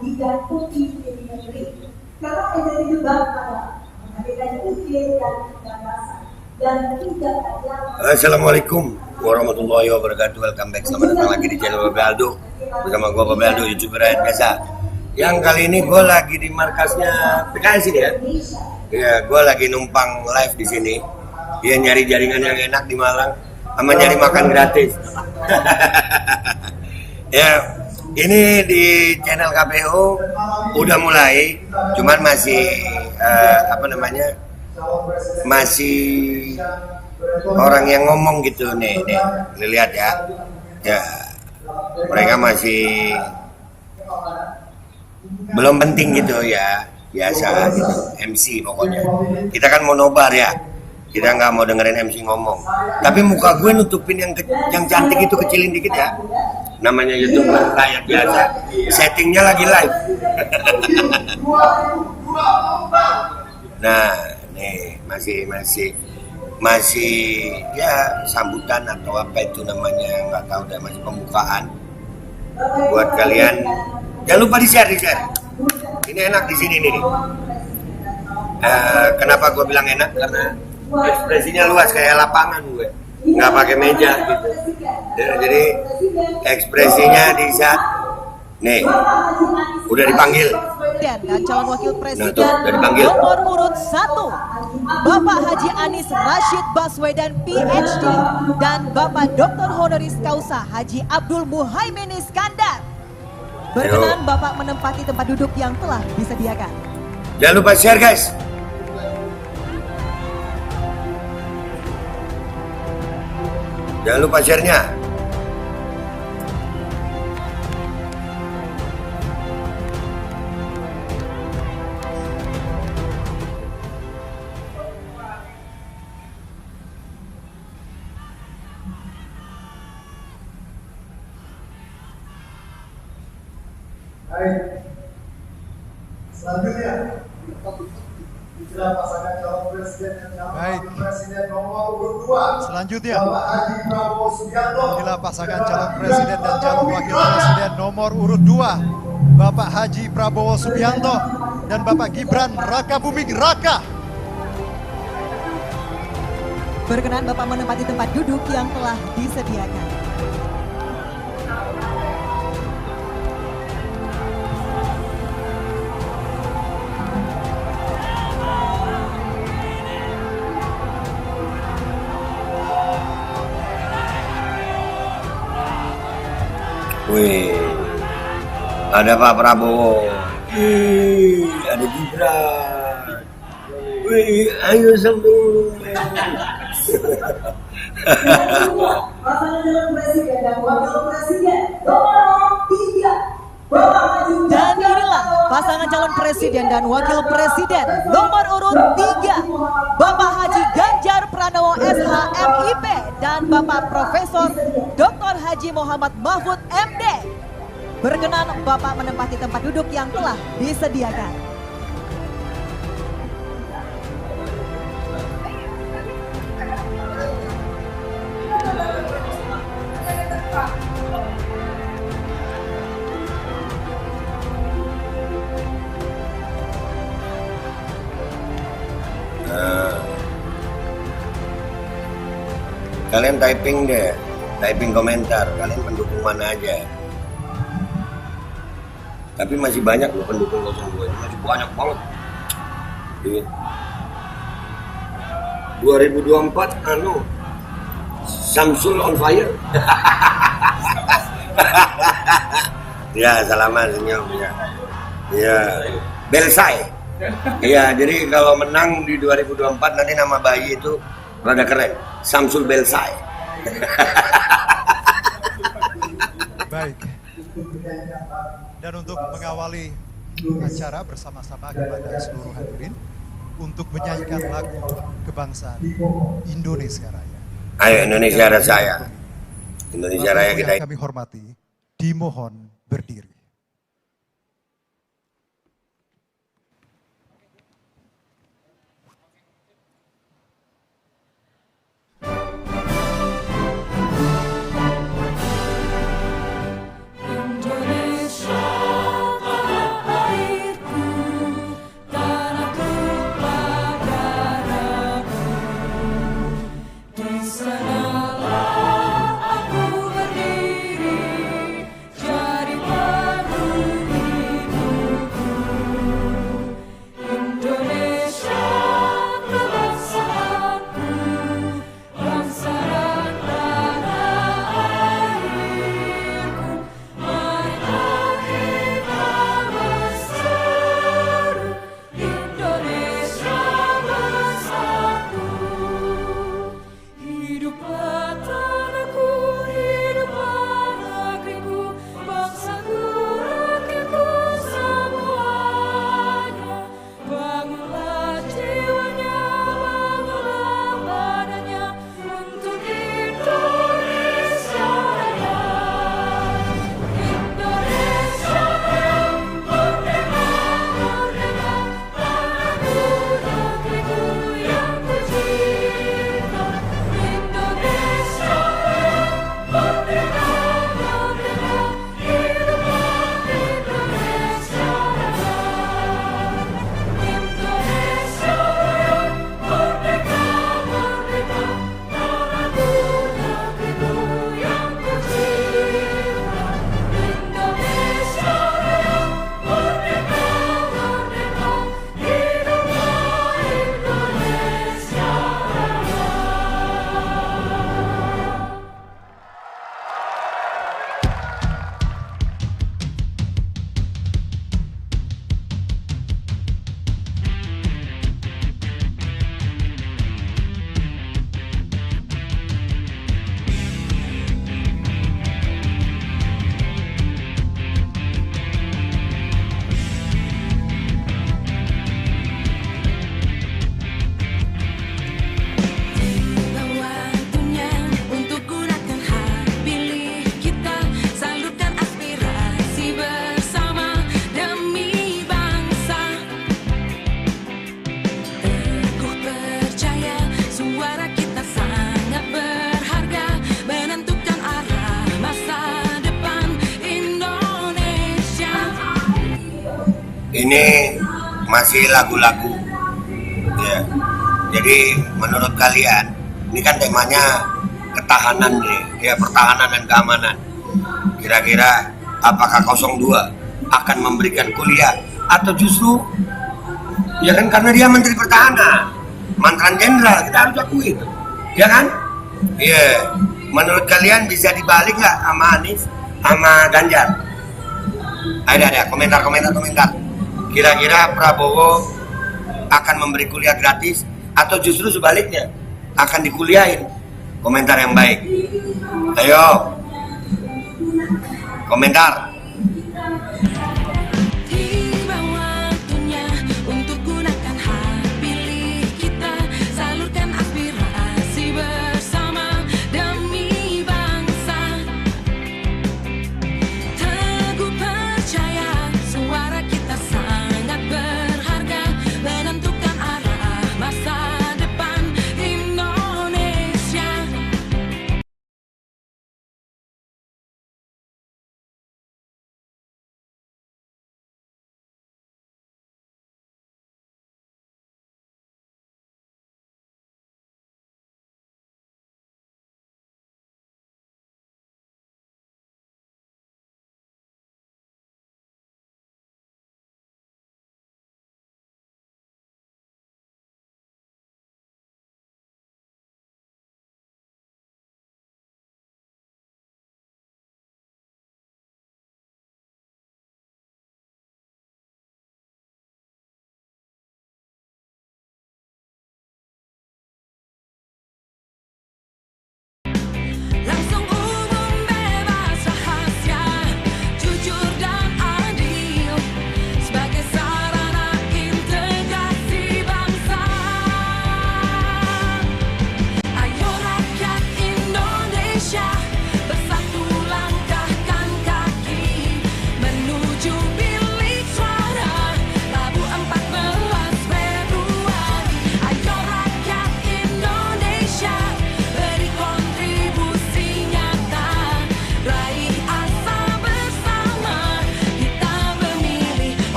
digantung di negeri. Karena menjadi debat adalah menghadirkan ide dan gagasan dan tidak ada. Assalamualaikum warahmatullahi wabarakatuh. Welcome back, selamat datang lagi di channel Babe Aldo bersama gue Babe Aldo, youtuber rakyat biasa. Yang kali ini gue lagi di markasnya PKS ini ya. Ya, gue lagi numpang live di sini. Dia nyari jaringan yang enak di Malang, sama nyari makan gratis. Ya, ini di channel KPU udah mulai, cuman masih masih orang yang ngomong gitu nih lihat ya. Ya, mereka masih belum penting gitu ya, biasa gitu, MC pokoknya. Kita kan mau nobar ya, kita nggak mau dengerin MC ngomong. Tapi muka gue nutupin yang cantik itu, kecilin dikit ya. Namanya YouTuber rakyat biasa, settingnya lagi live. Nah, nih masih ya sambutan atau apa itu namanya, nggak tahu deh, masih pembukaan buat kalian. Jangan lupa di share. Ini enak di sini nih. Kenapa gue bilang enak? Karena ekspresinya luas kayak lapangan gue, nggak pakai meja gitu. Jadi ekspresinya di saat nih udah dipanggil dan calon wakil presiden dipanggil. Nomor urut 1 Bapak Haji Anies Rashid Baswedan PhD dan Bapak Dr. Honoris Causa Haji Abdul Muhaimin Iskandar. Berkenan Bapak menempati tempat duduk yang telah disediakan. Jangan lupa share guys. Jangan lupa share-nya. Baik, selanjutnya bicara pasangan calon presiden dan calon wakil presiden nomor urut 2. Selanjutnya, Bapak Haji Prabowo Subianto. inilah pasangan calon presiden dan calon wakil presiden nomor urut 2, Bapak Haji Prabowo Subianto dan Bapak Gibran Rakabuming Raka. Berkenan Bapak menempati tempat duduk yang telah disediakan. Wih, ada Pak Prabowo, ada Gibran. Wih, ayo semua. Pasangan calon presiden dan wakil presiden nomor 3 Bapak Haji. Dan inilah pasangan calon presiden dan wakil presiden nomor urut 3 Bapak Haji Ganjar Pranowo SH.MIP dan Bapak Profesor Dr. Haji Muhammad Mahfud MD. Berkenan Bapak menempati tempat duduk yang telah disediakan. Kalian typing deh, typing komentar, kalian pendukung mana aja. Tapi masih banyak loh pendukung 02 ini, masih banyak banget. Iya. 2024 Samsul on fire. Ya, salaman senyum ya. Iya, Belsai. Iya, jadi kalau menang di 2024 nanti nama bayi itu rada keren, Samsul Belsai. Baik. Dan untuk mengawali acara bersama-sama kepada seluruh hadirin untuk menyanyikan lagu kebangsaan Indonesia Raya. Ayo Indonesia Raya. Indonesia Raya kita. Yang kami hormati, dimohon berdiri. Indonesia ini masih lagu-lagu. Ya. Jadi menurut kalian, ini kan temanya ketahanan nih, ya pertahanan dan keamanan. Kira-kira apakah 02 akan memberikan kuliah atau justru ya kan karena dia Menteri Pertahanan, mantan jenderal, kita harus akui itu, ya kan? Iya. Menurut kalian bisa dibalik nggak sama Anies, sama Ganjar? Ada komentar. Kira-kira Prabowo akan memberi kuliah gratis atau justru sebaliknya akan dikuliahin? Komentar yang baik. Ayo, komentar.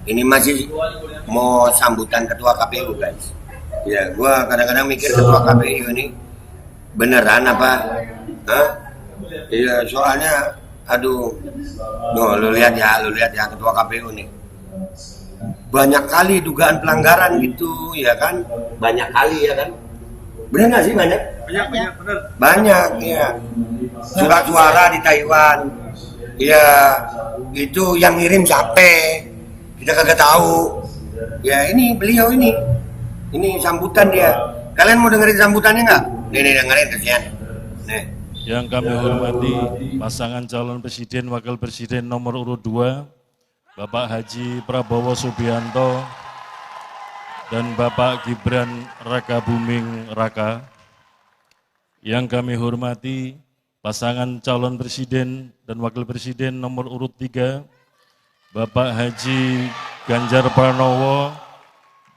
Ini masih mau sambutan ketua KPU guys. Ya, gua kadang-kadang mikir ketua KPU ini beneran apa? Hah? Iya, soalnya aduh. No, lu lihat ya ketua KPU nih. Banyak kali dugaan pelanggaran gitu, ya kan? Banyak kali ya kan? Bener nggak sih banyak? Banyak, bener. Banyak, ya. Surat suara di Taiwan. Ya, itu yang ngirim siapa? Kita kagak tahu. Ya ini beliau ini sambutan dia. Kalian mau dengerin sambutannya nggak? Nih dengerin kasihan. Nih. Yang kami hormati pasangan calon presiden wakil presiden nomor urut 2 Bapak Haji Prabowo Subianto dan Bapak Gibran Rakabuming Raka. Yang kami hormati pasangan calon presiden dan wakil presiden nomor urut 3 Bapak Haji Ganjar Pranowo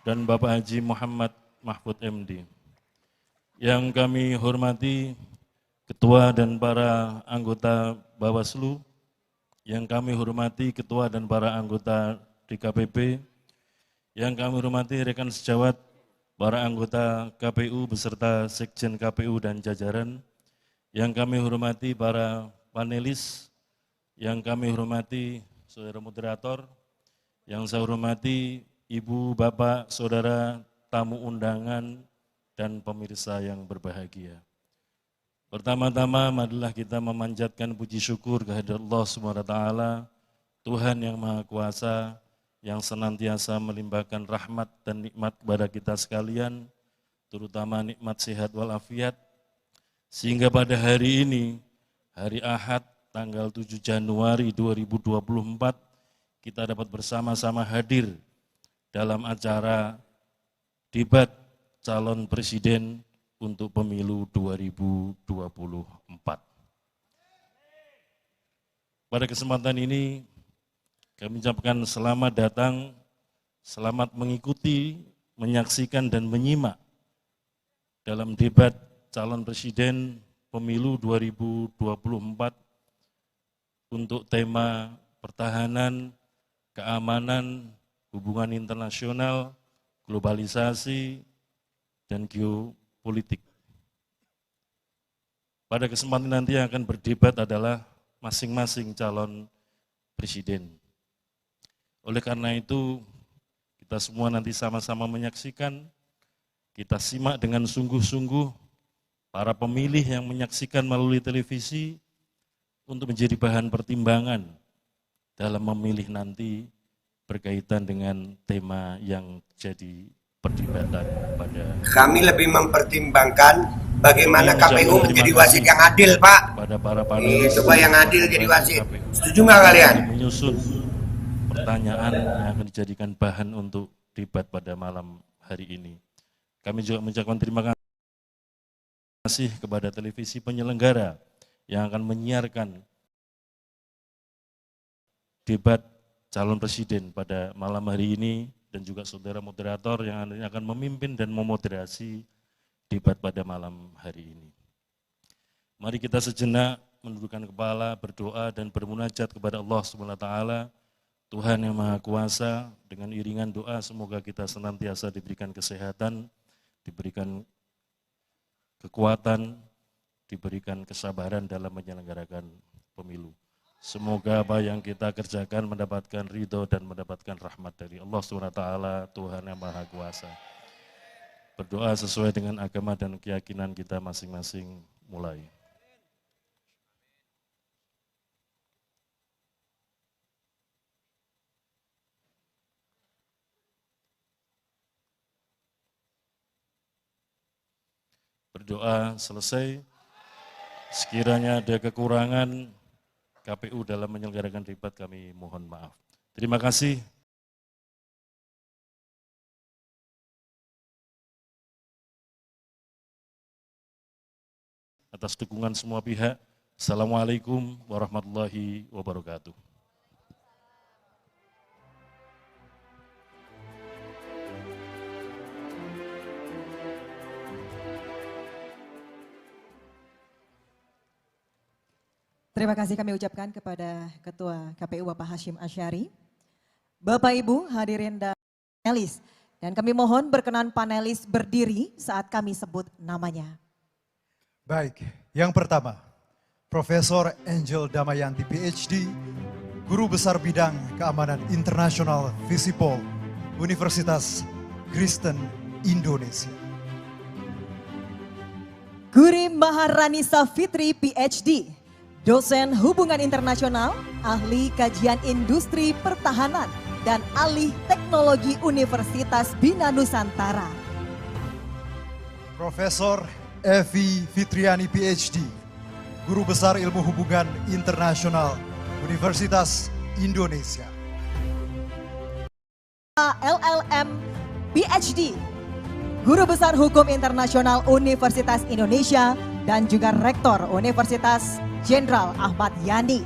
dan Bapak Haji Muhammad Mahfud MD. Yang kami hormati Ketua dan para anggota Bawaslu, yang kami hormati Ketua dan para anggota DKPP, yang kami hormati rekan sejawat, para anggota KPU beserta Sekjen KPU dan jajaran, yang kami hormati para panelis, yang kami hormati saudara moderator, yang saya hormati ibu, bapak, saudara, tamu undangan, dan pemirsa yang berbahagia. Pertama-tama marilah kita memanjatkan puji syukur kehadirat Allah SWT, Tuhan yang Maha Kuasa, yang senantiasa melimpahkan rahmat dan nikmat kepada kita sekalian, terutama nikmat sehat walafiat, sehingga pada hari ini, hari Ahad, tanggal 7 Januari 2024, kita dapat bersama-sama hadir dalam acara debat calon presiden untuk pemilu 2024. Pada kesempatan ini kami ucapkan selamat datang, selamat mengikuti, menyaksikan dan menyimak dalam debat calon presiden pemilu 2024 untuk tema pertahanan, keamanan, hubungan internasional, globalisasi, dan geopolitik. Pada kesempatan nanti yang akan berdebat adalah masing-masing calon presiden. Oleh karena itu, kita semua nanti sama-sama menyaksikan, kita simak dengan sungguh-sungguh para pemilih yang menyaksikan melalui televisi untuk menjadi bahan pertimbangan dalam memilih nanti berkaitan dengan tema yang jadi perdebatan pada. Kami lebih mempertimbangkan bagaimana KPU menjadi wasit yang adil, Pak. Pada para panelis, itu Pak yang adil jadi wasit. Setuju nggak kalian? Menyusun pertanyaan yang akan dijadikan bahan untuk debat pada malam hari ini. Kami juga mengucapkan terima kasih kepada televisi penyelenggara yang akan menyiarkan debat calon presiden pada malam hari ini, dan juga saudara moderator yang akan memimpin dan memoderasi debat pada malam hari ini. Mari kita sejenak menundukkan kepala, berdoa dan bermunajat kepada Allah SWT, Tuhan yang Maha Kuasa. Dengan iringan doa semoga kita senantiasa diberikan kesehatan, diberikan kekuatan, diberikan kesabaran dalam menyelenggarakan pemilu. Semoga apa yang kita kerjakan mendapatkan ridho dan mendapatkan rahmat dari Allah SWT, Tuhan yang Maha Kuasa. Berdoa sesuai dengan agama dan keyakinan kita masing-masing, mulai. Berdoa selesai. Sekiranya ada kekurangan KPU dalam menyelenggarakan debat, kami mohon maaf. Terima kasih. Atas dukungan semua pihak. Assalamualaikum warahmatullahi wabarakatuh. Terima kasih kami ucapkan kepada Ketua KPU Bapak Hashim Asyari. Bapak Ibu hadirin dan panelis, dan kami mohon berkenan panelis berdiri saat kami sebut namanya. Baik, yang pertama, Profesor Angel Damayanti PhD, Guru Besar Bidang Keamanan Internasional Visipol, Universitas Kristen Indonesia. Guri Maharani Safitri PhD, Dosen Hubungan Internasional, Ahli Kajian Industri Pertahanan, dan Ahli Teknologi Universitas Bina Nusantara. Profesor Evi Fitriani PhD, Guru Besar Ilmu Hubungan Internasional, Universitas Indonesia. LLM PhD, Guru Besar Hukum Internasional Universitas Indonesia, dan juga Rektor Universitas Jenderal Ahmad Yani.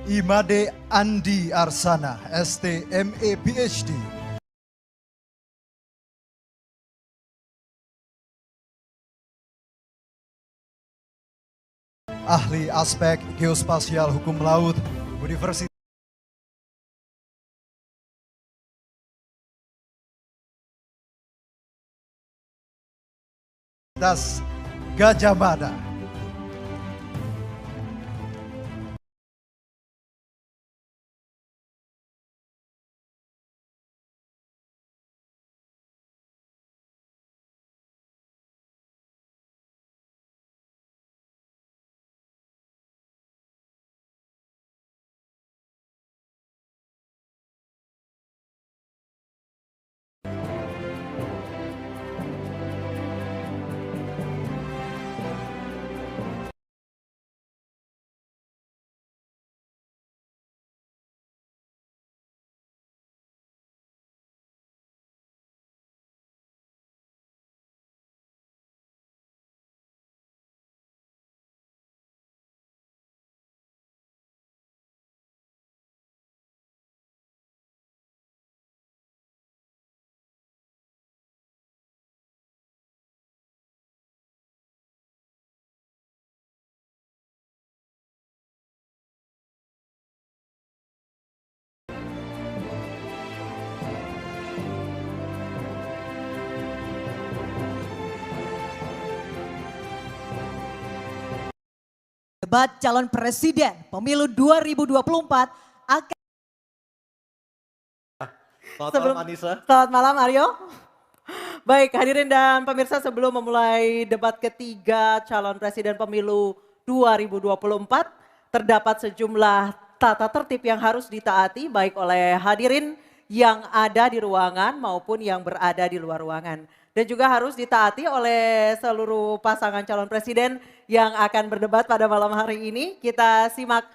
Imade Andi Arsana, STME PhD. Ahli Aspek Geospasial Hukum Laut, Universitas Gajah Mada. debat calon presiden pemilu 2024 akan... Selamat malam Anissa. Selamat malam Aryo. Baik, hadirin dan pemirsa, sebelum memulai debat ketiga calon presiden pemilu 2024, terdapat sejumlah tata tertib yang harus ditaati baik oleh hadirin yang ada di ruangan maupun yang berada di luar ruangan. Dan juga harus ditaati oleh seluruh pasangan calon presiden yang akan berdebat pada malam hari ini. Kita simak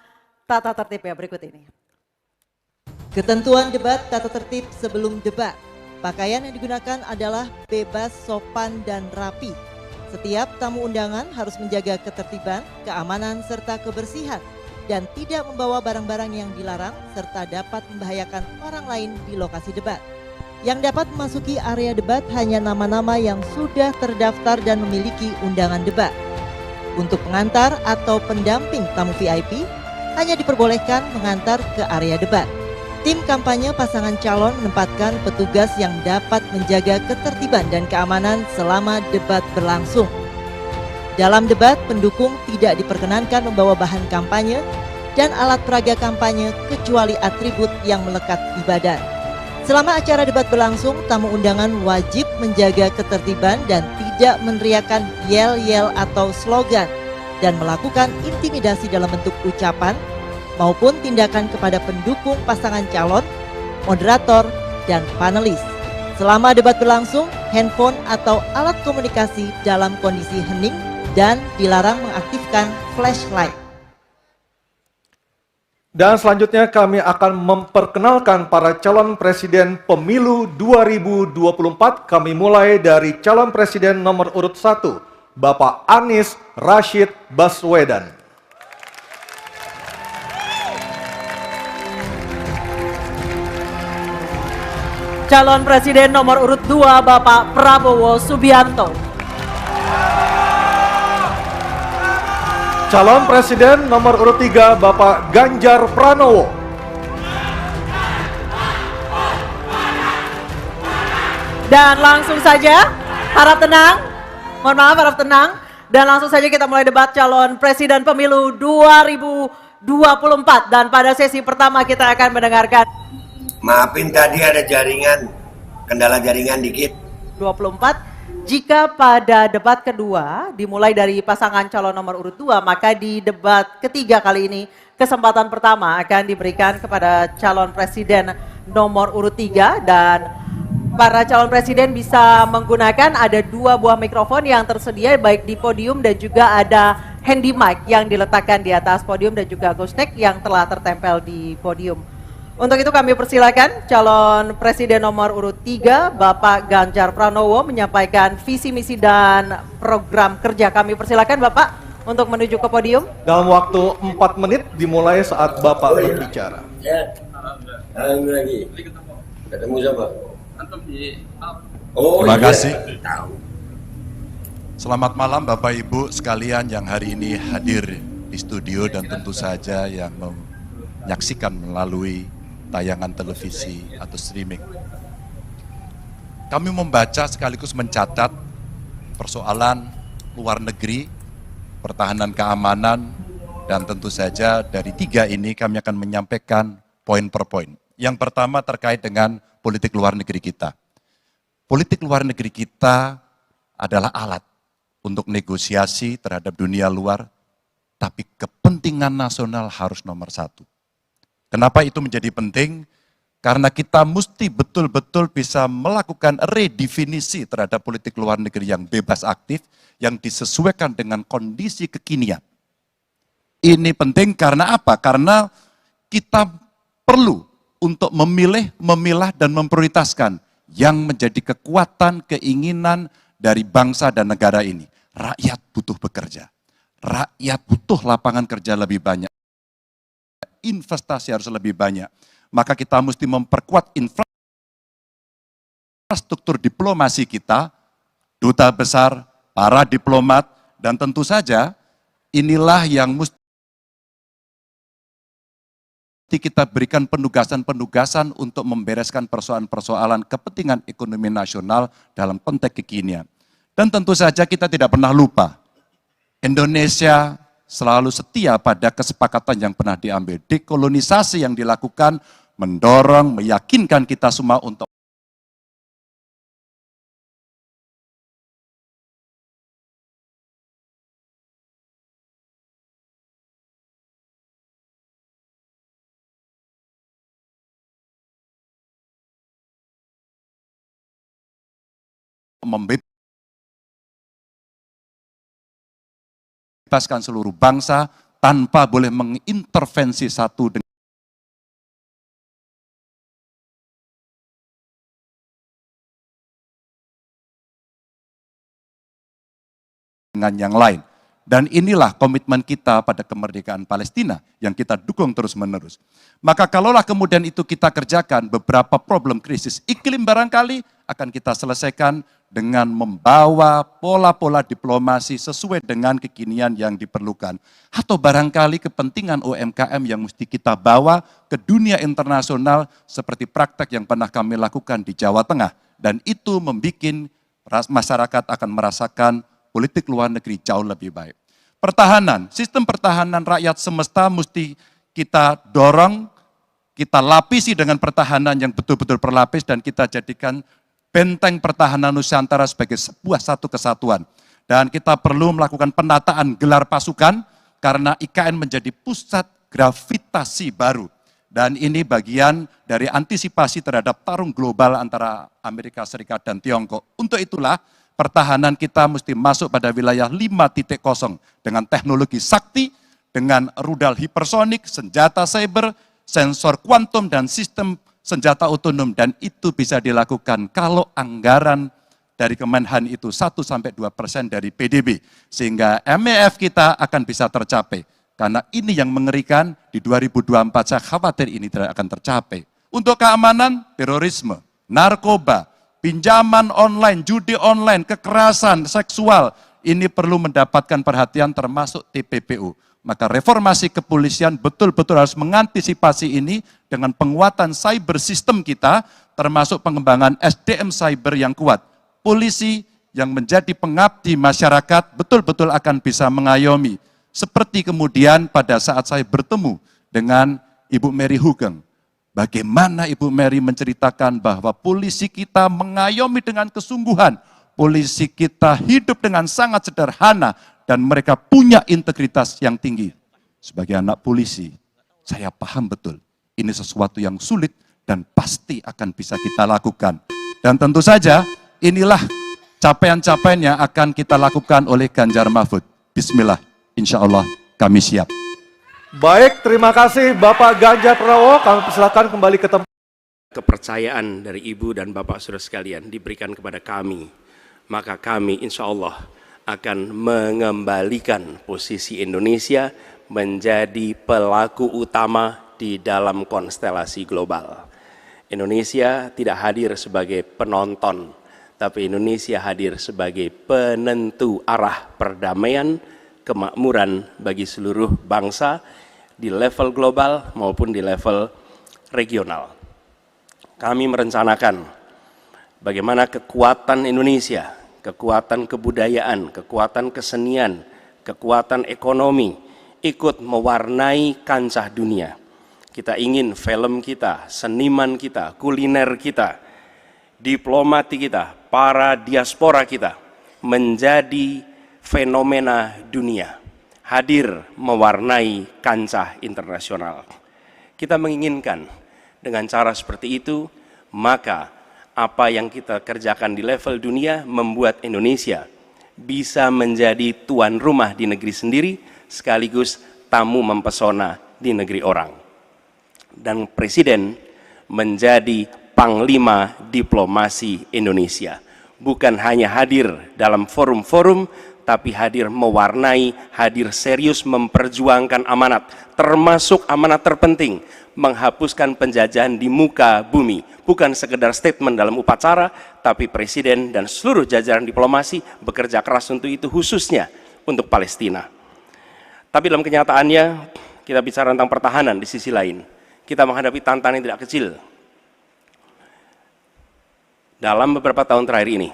tata tertibnya berikut ini. Ketentuan debat tata tertib sebelum debat. Pakaian yang digunakan adalah bebas, sopan, dan rapi. Setiap tamu undangan harus menjaga ketertiban, keamanan, serta kebersihan. Dan tidak membawa barang-barang yang dilarang serta dapat membahayakan orang lain di lokasi debat. Yang dapat memasuki area debat hanya nama-nama yang sudah terdaftar dan memiliki undangan debat. Untuk pengantar atau pendamping tamu VIP, hanya diperbolehkan mengantar ke area debat. Tim kampanye pasangan calon menempatkan petugas yang dapat menjaga ketertiban dan keamanan selama debat berlangsung. Dalam debat, pendukung tidak diperkenankan membawa bahan kampanye dan alat peraga kampanye kecuali atribut yang melekat di badan. Selama acara debat berlangsung, tamu undangan wajib menjaga ketertiban dan tidak meneriakan yel-yel atau slogan dan melakukan intimidasi dalam bentuk ucapan maupun tindakan kepada pendukung pasangan calon, moderator, dan panelis. Selama debat berlangsung, handphone atau alat komunikasi dalam kondisi hening dan dilarang mengaktifkan flashlight. Dan selanjutnya kami akan memperkenalkan para calon presiden pemilu 2024. Kami mulai dari calon presiden nomor urut 1, Bapak Anies Rashid Baswedan. Calon presiden nomor urut 2, Bapak Prabowo Subianto. Calon presiden nomor urut 3, Bapak Ganjar Pranowo. Dan langsung saja, harap tenang, mohon maaf harap tenang. Dan langsung saja kita mulai debat calon presiden pemilu 2024. Dan pada sesi pertama kita akan mendengarkan. Maafin tadi ada jaringan, kendala jaringan dikit. 24. Jika pada debat kedua dimulai dari pasangan calon nomor urut 2, maka di debat ketiga kali ini kesempatan pertama akan diberikan kepada calon presiden nomor urut 3 dan para calon presiden bisa menggunakan ada 2 buah mikrofon yang tersedia baik di podium dan juga ada handy mic yang diletakkan di atas podium dan juga ghost neck yang telah tertempel di podium. Untuk itu kami persilakan calon presiden nomor urut 3 Bapak Ganjar Pranowo menyampaikan visi misi dan program kerja. Kami persilakan Bapak untuk menuju ke podium. Dalam waktu 4 menit dimulai saat Bapak berbicara. Ya. Lagi. Ketemu siapa? Terima kasih. Tahu. Selamat malam Bapak Ibu sekalian yang hari ini hadir di studio dan tentu saja yang menyaksikan melalui tayangan televisi atau streaming. Kami membaca sekaligus mencatat persoalan luar negeri, pertahanan keamanan, dan tentu saja dari 3 ini kami akan menyampaikan poin per poin. Yang pertama terkait dengan politik luar negeri kita. Politik luar negeri kita adalah alat untuk negosiasi terhadap dunia luar, tapi kepentingan nasional harus nomor 1. Kenapa itu menjadi penting? Karena kita mesti betul-betul bisa melakukan redefinisi terhadap politik luar negeri yang bebas aktif, yang disesuaikan dengan kondisi kekinian. Ini penting karena apa? Karena kita perlu untuk memilih, memilah, dan memprioritaskan yang menjadi kekuatan, keinginan dari bangsa dan negara ini. Rakyat butuh bekerja. Rakyat butuh lapangan kerja lebih banyak. Investasi harus lebih banyak. Maka kita mesti memperkuat infrastruktur diplomasi kita, duta besar, para diplomat, dan tentu saja inilah yang mesti kita berikan penugasan-penugasan untuk membereskan persoalan-persoalan kepentingan ekonomi nasional dalam konteks kekinian. Dan tentu saja kita tidak pernah lupa, Indonesia selalu setia pada kesepakatan yang pernah diambil. Dekolonisasi yang dilakukan mendorong, meyakinkan kita semua untuk membebaskan seluruh bangsa tanpa boleh mengintervensi satu dengan yang lain. Dan inilah komitmen kita pada kemerdekaan Palestina yang kita dukung terus-menerus. Maka kalaulah kemudian itu kita kerjakan, beberapa problem krisis iklim barangkali akan kita selesaikan dengan membawa pola-pola diplomasi sesuai dengan kekinian yang diperlukan. Atau barangkali kepentingan UMKM yang mesti kita bawa ke dunia internasional seperti praktek yang pernah kami lakukan di Jawa Tengah. Dan itu membuat masyarakat akan merasakan politik luar negeri jauh lebih baik. Pertahanan, sistem pertahanan rakyat semesta mesti kita dorong, kita lapisi dengan pertahanan yang betul-betul berlapis dan kita jadikan benteng pertahanan Nusantara sebagai sebuah satu kesatuan. Dan kita perlu melakukan penataan gelar pasukan karena IKN menjadi pusat gravitasi baru. Dan ini bagian dari antisipasi terhadap tarung global antara Amerika Serikat dan Tiongkok. Untuk itulah pertahanan kita mesti masuk pada wilayah 5.0 dengan teknologi sakti, dengan rudal hipersonik, senjata cyber, sensor kuantum, dan sistem senjata otonom. Dan itu bisa dilakukan kalau anggaran dari Kemenhan itu 1-2% dari PDB. Sehingga MEF kita akan bisa tercapai. Karena ini yang mengerikan, di 2024 saya khawatir ini tidak akan tercapai. Untuk keamanan, terorisme, narkoba, pinjaman online, judi online, kekerasan seksual, ini perlu mendapatkan perhatian termasuk TPPU. Maka reformasi kepolisian betul-betul harus mengantisipasi ini dengan penguatan cyber system kita, termasuk pengembangan SDM cyber yang kuat. Polisi yang menjadi pengabdi masyarakat betul-betul akan bisa mengayomi. Seperti kemudian pada saat saya bertemu dengan Ibu Mary Hugeng, bagaimana Ibu Mary menceritakan bahwa polisi kita mengayomi dengan kesungguhan, polisi kita hidup dengan sangat sederhana, dan mereka punya integritas yang tinggi. Sebagai anak polisi, saya paham betul, ini sesuatu yang sulit dan pasti akan bisa kita lakukan. Dan tentu saja, inilah capaian-capaian yang akan kita lakukan oleh Ganjar Mahfud. Bismillah, insya Allah kami siap. Baik, terima kasih Bapak Ganjar Pranowo. Kami persilakan kembali ke tempat. Kepercayaan dari Ibu dan Bapak saudara sekalian diberikan kepada kami, maka kami insya Allah akan mengembalikan posisi Indonesia menjadi pelaku utama di dalam konstelasi global. Indonesia tidak hadir sebagai penonton, tapi Indonesia hadir sebagai penentu arah perdamaian, kemakmuran bagi seluruh bangsa di level global maupun di level regional. Kami merencanakan bagaimana kekuatan Indonesia, kekuatan kebudayaan, kekuatan kesenian, kekuatan ekonomi ikut mewarnai kancah dunia. Kita ingin film kita, seniman kita, kuliner kita, diplomati kita, para diaspora kita menjadi fenomena dunia, hadir mewarnai kancah internasional. Kita menginginkan dengan cara seperti itu, maka apa yang kita kerjakan di level dunia membuat Indonesia bisa menjadi tuan rumah di negeri sendiri, sekaligus tamu mempesona di negeri orang. Dan Presiden menjadi panglima diplomasi Indonesia. Bukan hanya hadir dalam forum-forum, tapi hadir mewarnai, hadir serius memperjuangkan amanat, termasuk amanat terpenting, menghapuskan penjajahan di muka bumi. Bukan sekedar statement dalam upacara, tapi Presiden dan seluruh jajaran diplomasi bekerja keras untuk itu, khususnya untuk Palestina. Tapi dalam kenyataannya, kita bicara tentang pertahanan di sisi lain. Kita menghadapi tantangan yang tidak kecil. Dalam beberapa tahun terakhir ini,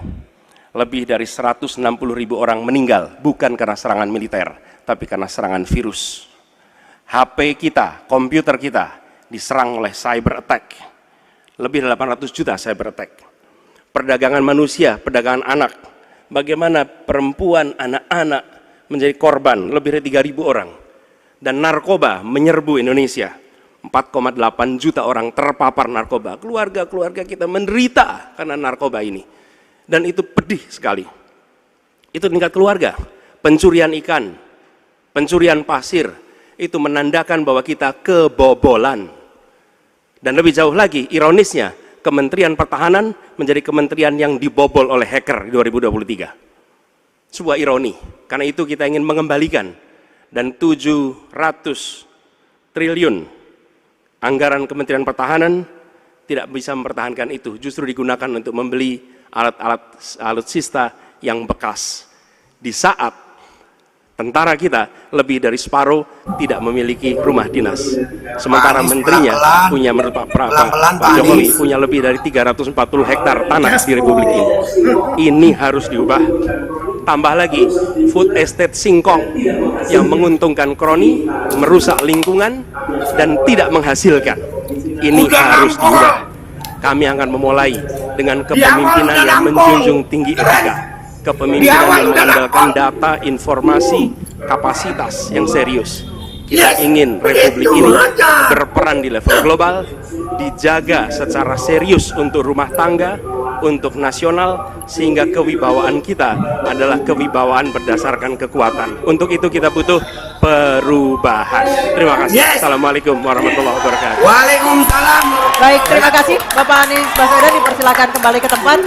Lebih dari 160.000 orang meninggal, bukan karena serangan militer, tapi karena serangan virus. HP kita, komputer kita, diserang oleh cyber attack. Lebih dari 800 juta cyber attack. Perdagangan manusia, perdagangan anak. Bagaimana perempuan, anak-anak menjadi korban, lebih dari 3.000 orang. Dan narkoba menyerbu Indonesia. 4,8 juta orang terpapar narkoba. Keluarga-keluarga kita menderita karena narkoba ini. Dan itu pedih sekali. Itu tingkat keluarga. Pencurian ikan, pencurian pasir, itu menandakan bahwa kita kebobolan. Dan lebih jauh lagi, ironisnya, Kementerian Pertahanan menjadi kementerian yang dibobol oleh hacker di 2023. Sebuah ironi, karena itu kita ingin mengembalikan. Dan 700 triliun anggaran Kementerian Pertahanan tidak bisa mempertahankan itu, justru digunakan untuk membeli alat-alat alutsista yang bekas. Di saat tentara kita lebih dari separuh tidak memiliki rumah dinas, sementara menterinya punya, menurut Pak Jokowi, punya lebih dari 340 hektar tanah di Republik ini. Ini harus diubah. Tambah lagi food estate singkong yang menguntungkan kroni, merusak lingkungan dan tidak menghasilkan. Ini harus diubah. Kami akan memulai dengan kepemimpinan yang menjunjung tinggi etika, kepemimpinan yang mengandalkan data, informasi, kapasitas yang serius. Kita ingin Republik ini berperan di level global, dijaga secara serius untuk rumah tangga, untuk nasional, sehingga kewibawaan kita adalah kewibawaan berdasarkan kekuatan. Untuk itu kita butuh perubahan. Terima kasih. Assalamualaikum warahmatullahi wabarakatuh. Waalaikumsalam. Baik, terima kasih Bapak Anies Baswedan, dipersilakan kembali ke tempat.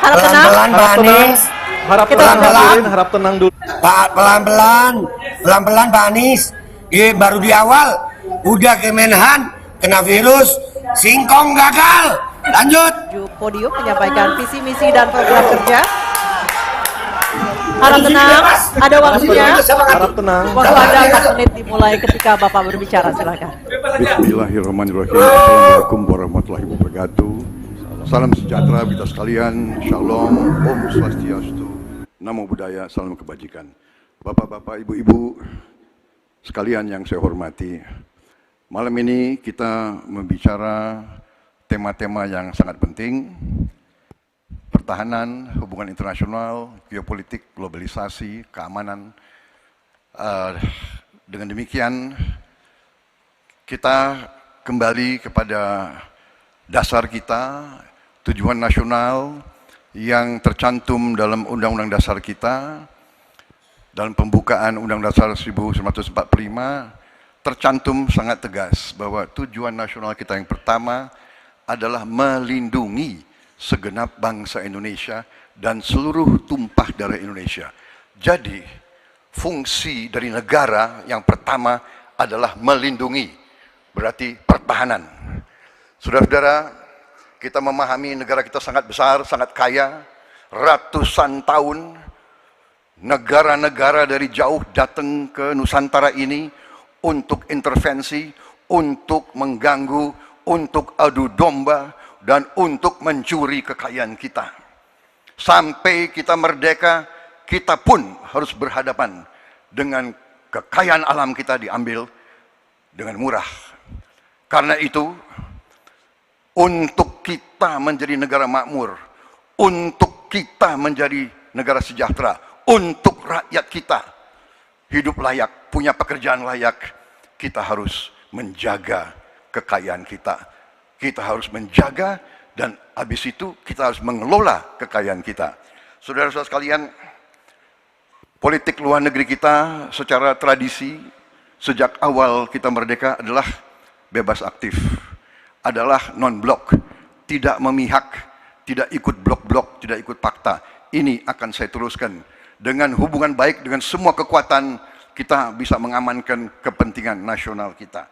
Harap tenang. Pelan-pelan Pak Anies. Harap tenang dulu. Pak, pelan-pelan Pak Anies. Baru di awal udah Kemenhan kena virus, singkong gagal. Lanjut. Podium menyampaikan visi misi dan program kerja. Harap tenang, ada waktunya. Harap tenang. Waktu Anda 4 menit dimulai ketika Bapak berbicara, silakan. Bismillahirrahmanirrahim. Assalamualaikum warahmatullahi wabarakatuh. Salam sejahtera kita sekalian. Shalom, Om Swastiastu, Namo Buddhaya, salam kebajikan. Bapak-bapak, ibu-ibu sekalian yang saya hormati, malam ini kita membicara tema-tema yang sangat penting: pertahanan, hubungan internasional, geopolitik, globalisasi, keamanan. Dengan demikian, kita kembali kepada dasar kita, tujuan nasional yang tercantum dalam Undang-Undang Dasar kita. Dalam pembukaan Undang-Undang Dasar 1945 tercantum sangat tegas bahwa tujuan nasional kita yang pertama adalah melindungi segenap bangsa Indonesia dan seluruh tumpah darah Indonesia. Jadi fungsi dari negara yang pertama adalah melindungi, berarti pertahanan. Saudara-saudara, kita memahami negara kita sangat besar, sangat kaya, ratusan tahun negara-negara dari jauh datang ke Nusantara ini untuk intervensi, untuk mengganggu, untuk adu domba, dan untuk mencuri kekayaan kita. Sampai kita merdeka, kita pun harus berhadapan dengan kekayaan alam kita diambil dengan murah. Karena itu, untuk kita menjadi negara makmur, untuk kita menjadi negara sejahtera, untuk rakyat kita hidup layak, punya pekerjaan layak, kita harus menjaga kekayaan kita. Kita harus menjaga, dan habis itu kita harus mengelola kekayaan kita. Saudara-saudara sekalian, politik luar negeri kita secara tradisi sejak awal kita merdeka adalah bebas aktif, adalah non-blok, tidak memihak, tidak ikut blok-blok, tidak ikut fakta. Ini akan saya teruskan. Dengan hubungan baik dengan semua kekuatan, kita bisa mengamankan kepentingan nasional kita.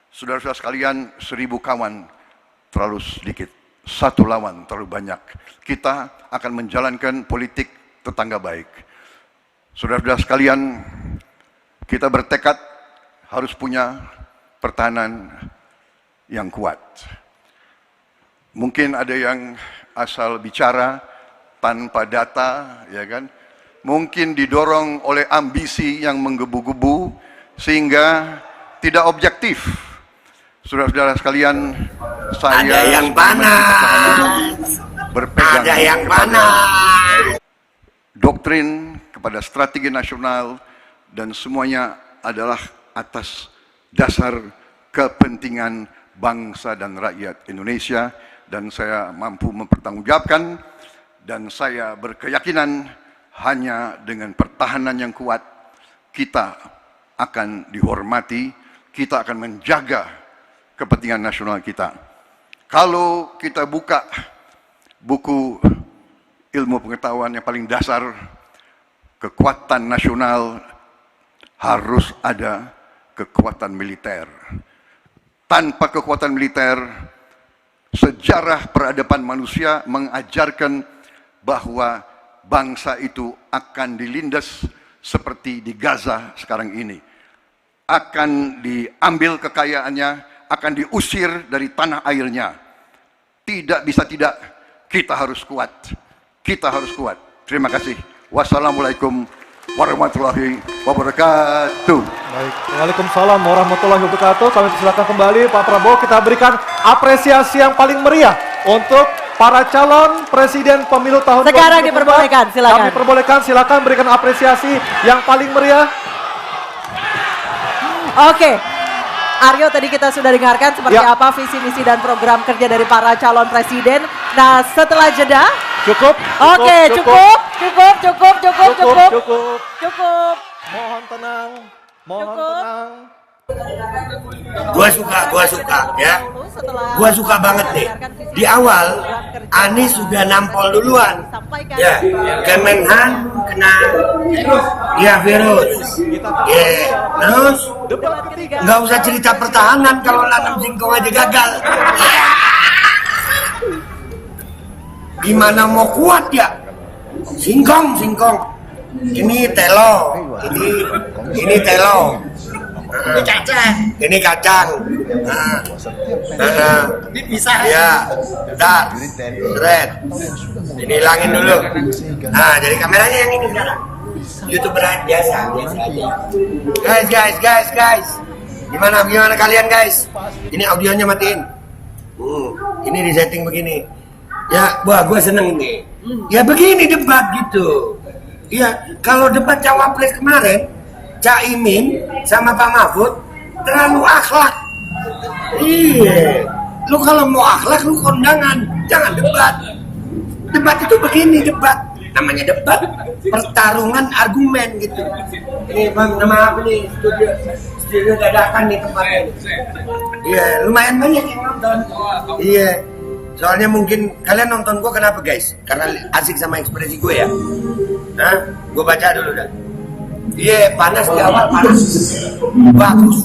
Saudara-saudara sekalian, 1000 kawan terlalu sedikit, 1 lawan terlalu banyak. Kita akan menjalankan politik tetangga baik. Saudara-saudara sekalian, kita bertekad harus punya pertahanan yang kuat. Mungkin ada yang asal bicara, tanpa data, ya kan? Mungkin didorong oleh ambisi yang menggebu-gebu sehingga tidak objektif. Saudara-saudara sekalian, saya ada yang panas, berpegang ada yang panas. Doktrin kepada strategi nasional dan semuanya adalah atas dasar kepentingan bangsa dan rakyat Indonesia, dan saya mampu mempertanggungjawabkan, dan saya berkeyakinan hanya dengan pertahanan yang kuat kita akan dihormati, kita akan menjaga kepentingan nasional kita. Kalau kita buka buku ilmu pengetahuan yang paling dasar, kekuatan nasional harus ada kekuatan militer. Tanpa kekuatan militer, sejarah peradaban manusia mengajarkan bahwa bangsa itu akan dilindas seperti di Gaza sekarang ini. Akan diambil kekayaannya, akan diusir dari tanah airnya. Tidak bisa tidak, kita harus kuat. Kita harus kuat. Terima kasih. Wassalamualaikum warahmatullahi wabarakatuh. Baik, waalaikumsalam warahmatullahi wabarakatuh. Kami persilakan kembali Pak Prabowo, kita berikan apresiasi yang paling meriah untuk para calon presiden pemilu tahun 2024. Sekarang diperbolehkan, silakan. Kami perbolehkan, silakan berikan apresiasi yang paling meriah. Oke, Aryo, tadi kita sudah dengarkan seperti apa visi misi dan program kerja dari para calon presiden. Nah, setelah jeda cukup. Cukup. Mohon tenang, tenang. Gua suka ya. Gua suka banget nih. Di awal Anies sudah nampol duluan. Ya, Kemenhan kena virus. Terus nggak usah cerita pertahanan kalau nanam singkong aja gagal. Gimana mau kuat ya? Singkong. Ini telo. Ini telo. Ini kacang. Ini pisang. Ya, bentar. Red. Ini hilangin dulu. Nah, jadi kameranya yang ini sekarang. YouTuber biasa aja. Guys. Gimana kalian guys? Ini audionya matiin. Ini disetting begini. Ya, gua seneng nih. Ya begini debat gitu. Ya, kalau debat cawapres kemarin, Caimin sama Pak Mahfud terlalu akhlak. Iya. Lu kalau mau akhlak lu kondangan, jangan debat. Debat itu begini debat. Namanya debat, pertarungan argumen gitu. Ini Bang, nama apa nih? Studio dadakan nih tempatnya. Iya, lumayan banyak yang nonton. Iya. Soalnya mungkin kalian nonton gue kenapa guys? Karena asik sama ekspresi gue ya. Nah, gue baca dulu dah. Iya, panas di awal panas. Bagus.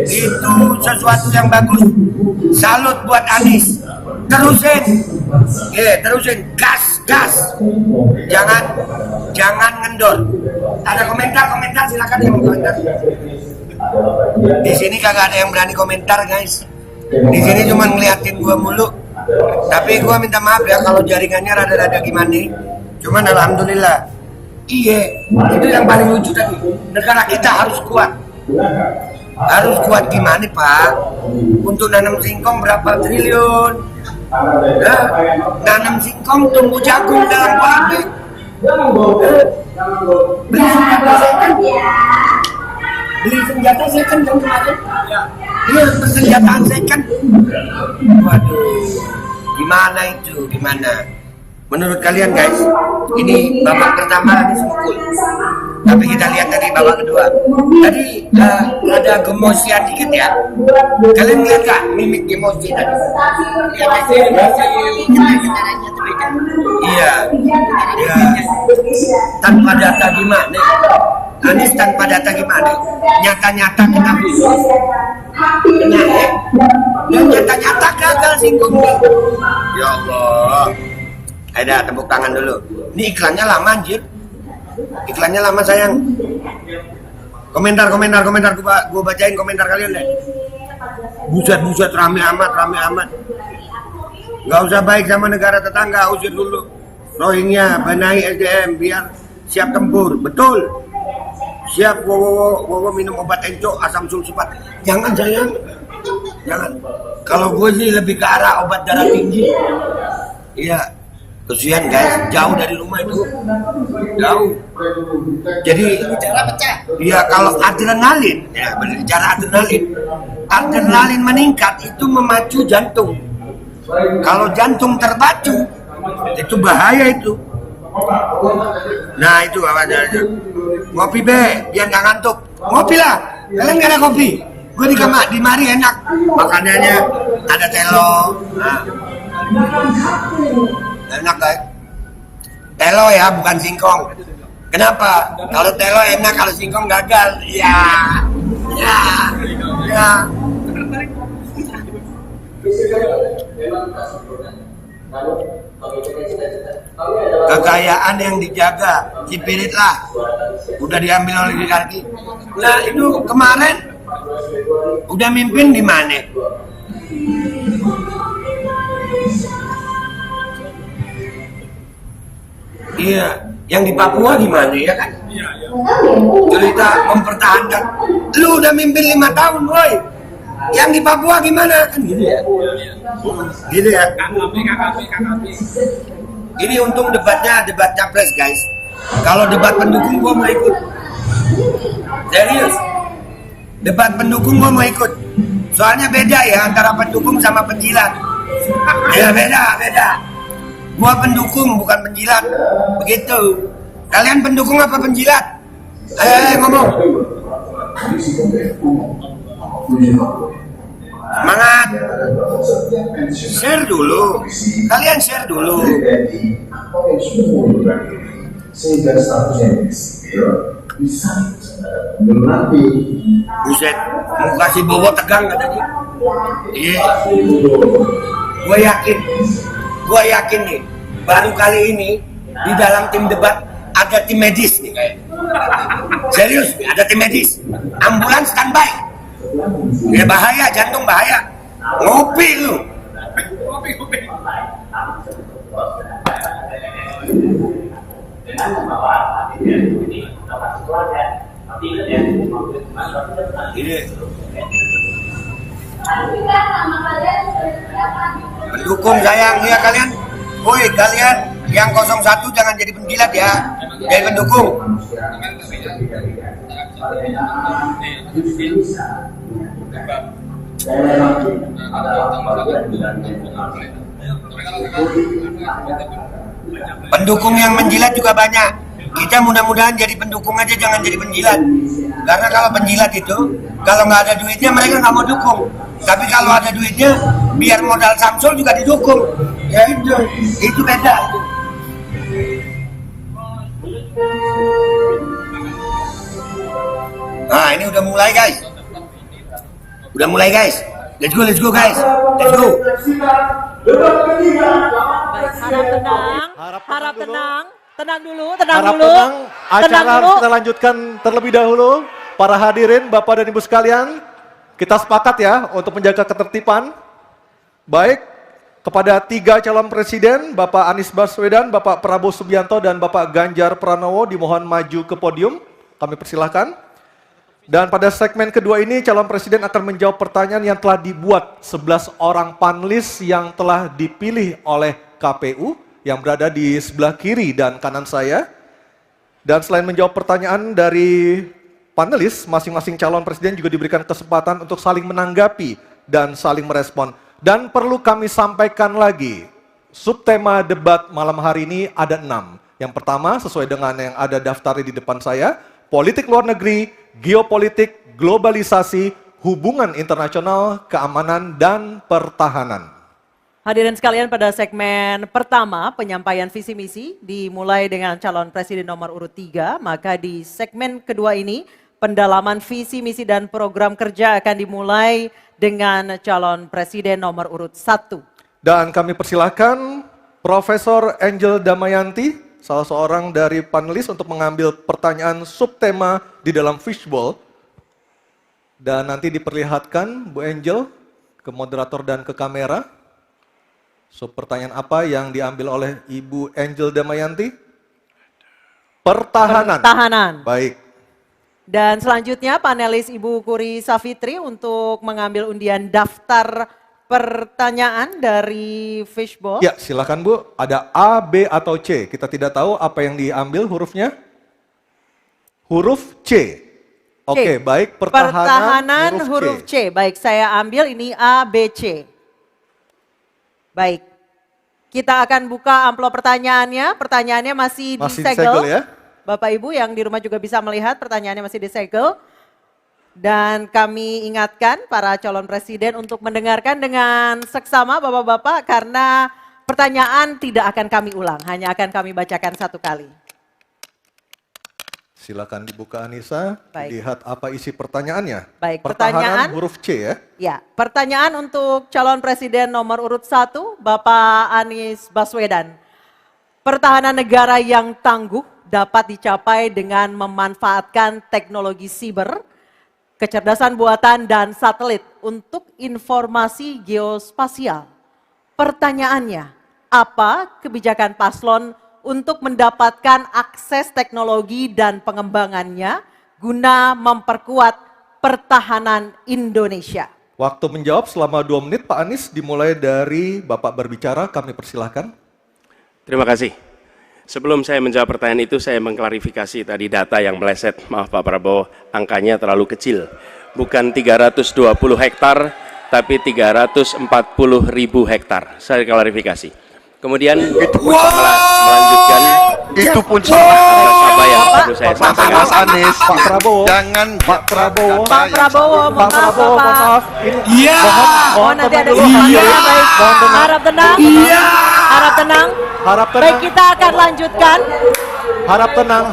Itu sesuatu yang bagus. Salut buat Anies. Terusin. Gas. Jangan ngendor. Ada komentar silakan yang mau komentar. Di sini kagak ada yang berani komentar guys. Di sini cuma ngeliatin gua mulu. Tapi gua minta maaf ya kalau jaringannya rada-rada gimana. Cuman alhamdulillah. Iya, itu yang paling lucu tadi. Negara kita harus kuat. Harus kuat gimana Pak? Untuk nanam singkong berapa triliun? Nanam singkong tumbuh jagung dalam pabrik. Beli senjata second yang kemarin. Iya, persenjataan second. Waduh, gimana? Menurut kalian guys, ini babak pertama Anies mukul. Tapi kita lihat tadi babak kedua. Tadi ada gemosian dikit ya. Kalian lihat gak mimik gemosi tadi? Iya. Tanpa data gimana? Anies tanpa data gimana? Nyata-nyata kita butuh. Dan nyata-nyata gagal singkongnya. Ya Allah. Ada tepuk tangan dulu. Ini iklannya lama anjir. Iklannya lama sayang. Komentar. Gua bacain komentar kalian deh. Buset rame amat. Nggak usah baik sama negara tetangga, usir dulu Rohingya, benahi SDM biar siap tempur. Betul. Siap wowo minum obat enco, asam sulfat. Jangan sayang. Jangan. Kalau gue sih lebih ke arah obat darah tinggi. Iya. Kesian guys, jauh dari rumah itu. Jauh. Jadi ya kalau adrenalin, ya berbicara adrenalin meningkat itu memacu jantung. Kalau jantung terpacu, itu bahaya itu. Nah itu apa aja. Ngopi be, biar nggak ngantuk. Ngopi lah, kalian nggak ada kopi. Gue di mari enak. Makanannya ada telo. Nah. Enak guys. Telo ya, bukan singkong. Kenapa? Kalau telo enak, kalau singkong gagal. Ya. Kekayaan yang dijaga, cipirit lah. Udah diambil oleh oligarki. Nah itu kemarin udah mimpin di mana? Iya, yang di Papua gimana ya kan? Cerita mempertahankan. Lu udah mimpin 5 tahun, woi. Yang di Papua gimana? Kan gitu ya. Gitu ya. Ini untung debatnya debat capres, guys. Kalau debat pendukung gua mau ikut. Serius. Debat pendukung gua mau ikut. Soalnya beda ya antara pendukung sama penjilat. Ya beda. Gua pendukung bukan penjilat. Begitu. Kalian pendukung apa penjilat? Ngomong. Semangat. Share dulu. Kalian share dulu. Buset, muka si Bowo tegang katanya. Iya. Gue yakin nih, baru kali ini di dalam tim debat ada tim medis nih kayak. Serius, ada tim medis. Ambulans standby. Ya bahaya, jantung bahaya. Ngopi lu. Ini. Pendukung sayang ya kalian. Woi kalian yang 01 jangan jadi penjilat ya. Jadi pendukung. Pendukung yang menjilat juga banyak. Kita mudah-mudahan jadi pendukung aja, jangan jadi penjilat. Karena kalau penjilat itu, kalau nggak ada duitnya mereka nggak mau dukung. Tapi kalau ada duitnya, biar modal Samsul juga didukung. Ya itu beda. Nah ini udah mulai guys. Let's go guys. Let's go. Baik, harap tenang. Tenang dulu. Acara harus kita lanjutkan terlebih dahulu. Para hadirin, Bapak dan Ibu sekalian, kita sepakat ya untuk menjaga ketertiban. Baik, kepada 3 calon presiden, Bapak Anies Baswedan, Bapak Prabowo Subianto, dan Bapak Ganjar Pranowo dimohon maju ke podium. Kami persilahkan. Dan pada segmen kedua ini, calon presiden akan menjawab pertanyaan yang telah dibuat 11 orang panelis yang telah dipilih oleh KPU yang berada di sebelah kiri dan kanan saya. Dan selain menjawab pertanyaan dari panelis, masing-masing calon presiden juga diberikan kesempatan untuk saling menanggapi dan saling merespon. Dan perlu kami sampaikan lagi, subtema debat malam hari ini ada 6. Yang pertama, sesuai dengan yang ada daftarnya di depan saya, politik luar negeri, geopolitik, globalisasi, hubungan internasional, keamanan, dan pertahanan. Hadirin sekalian, pada segmen pertama penyampaian visi misi dimulai dengan calon presiden nomor urut 3, maka di segmen kedua ini pendalaman visi misi dan program kerja akan dimulai dengan calon presiden nomor urut 1. Dan kami persilahkan Profesor Angel Damayanti, salah seorang dari panelis, untuk mengambil pertanyaan subtema di dalam fishbowl. Dan nanti diperlihatkan Bu Angel ke moderator dan ke kamera. So, pertanyaan apa yang diambil oleh Ibu Angel Damayanti? Pertahanan. Pertahanan. Baik. Dan selanjutnya panelis Ibu Kuri Safitri untuk mengambil undian daftar pertanyaan dari Fishbowl. Ya, silakan Bu. Ada A, B, atau C. Kita tidak tahu apa yang diambil hurufnya. Huruf C. Oke, baik. Pertahanan huruf C. Baik, saya ambil ini A, B, C. Baik. Kita akan buka amplop pertanyaannya. Pertanyaannya masih disegel ya. Bapak Ibu yang di rumah juga bisa melihat pertanyaannya masih disegel. Dan kami ingatkan para calon presiden untuk mendengarkan dengan seksama Bapak-Bapak karena pertanyaan tidak akan kami ulang, hanya akan kami bacakan satu kali. Silakan dibuka Anissa, Baik. lihat apa isi pertanyaannya. Baik, Pertahanan huruf C ya. Ya, pertanyaan untuk calon presiden nomor urut 1, Bapak Anies Baswedan. Pertahanan negara yang tangguh dapat dicapai dengan memanfaatkan teknologi siber, kecerdasan buatan dan satelit untuk informasi geospasial. Pertanyaannya, apa kebijakan paslon untuk mendapatkan akses teknologi dan pengembangannya guna memperkuat pertahanan Indonesia? Waktu menjawab selama 2 menit Pak Anies, dimulai dari Bapak berbicara, kami persilahkan. Terima kasih. Sebelum saya menjawab pertanyaan itu, saya mengklarifikasi tadi data yang meleset. Maaf Pak Prabowo, angkanya terlalu kecil. Bukan 320 hektar, tapi 340.000 hektar. Saya klarifikasi. Kemudian melanjutkan. Itu pun salah. Apa yang perlu saya sampaikan? Mas Anies, Pak Prabowo, jangan Pak Prabowo, Pak Prabowo, Pak Prabowo, maaf. Iya. Mohon nanti ada kesempatan. Baik. Harap tenang. Iya. Harap tenang. Harap tenang. Baik, kita akan lanjutkan. Harap tenang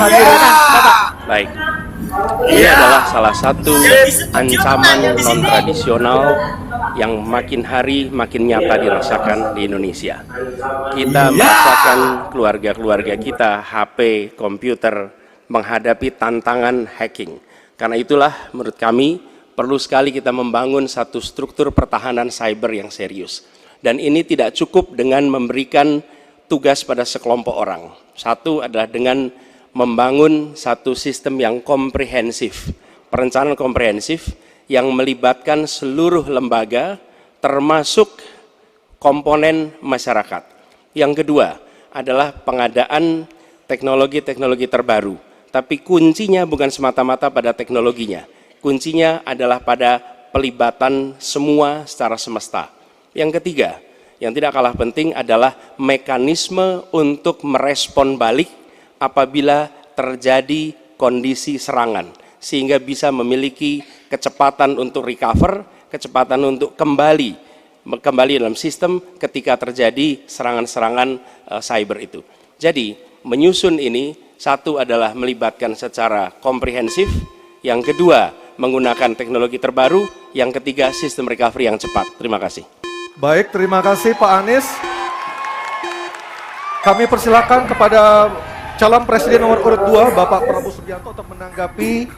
hadirin. Baik. Ini adalah salah satu ancaman non-tradisional yang makin hari makin nyata dirasakan di Indonesia. Kita merasakan keluarga-keluarga kita, HP, komputer, menghadapi tantangan hacking. Karena itulah menurut kami perlu sekali kita membangun satu struktur pertahanan cyber yang serius. Dan ini tidak cukup dengan memberikan tugas pada sekelompok orang. Satu adalah dengan membangun satu sistem yang komprehensif, perencanaan komprehensif yang melibatkan seluruh lembaga termasuk komponen masyarakat. Yang kedua adalah pengadaan teknologi-teknologi terbaru, tapi kuncinya bukan semata-mata pada teknologinya, kuncinya adalah pada pelibatan semua secara semesta. Yang ketiga, yang tidak kalah penting adalah mekanisme untuk merespon balik apabila terjadi kondisi serangan, sehingga bisa memiliki kecepatan untuk recover, kecepatan untuk kembali dalam sistem ketika terjadi serangan-serangan cyber itu. Jadi menyusun ini, satu adalah melibatkan secara komprehensif, yang kedua menggunakan teknologi terbaru, yang ketiga sistem recovery yang cepat. Terima kasih. Baik, terima kasih Pak Anies. Kami persilakan kepada calon presiden nomor urut 2 Bapak Prabowo Subianto untuk menanggapi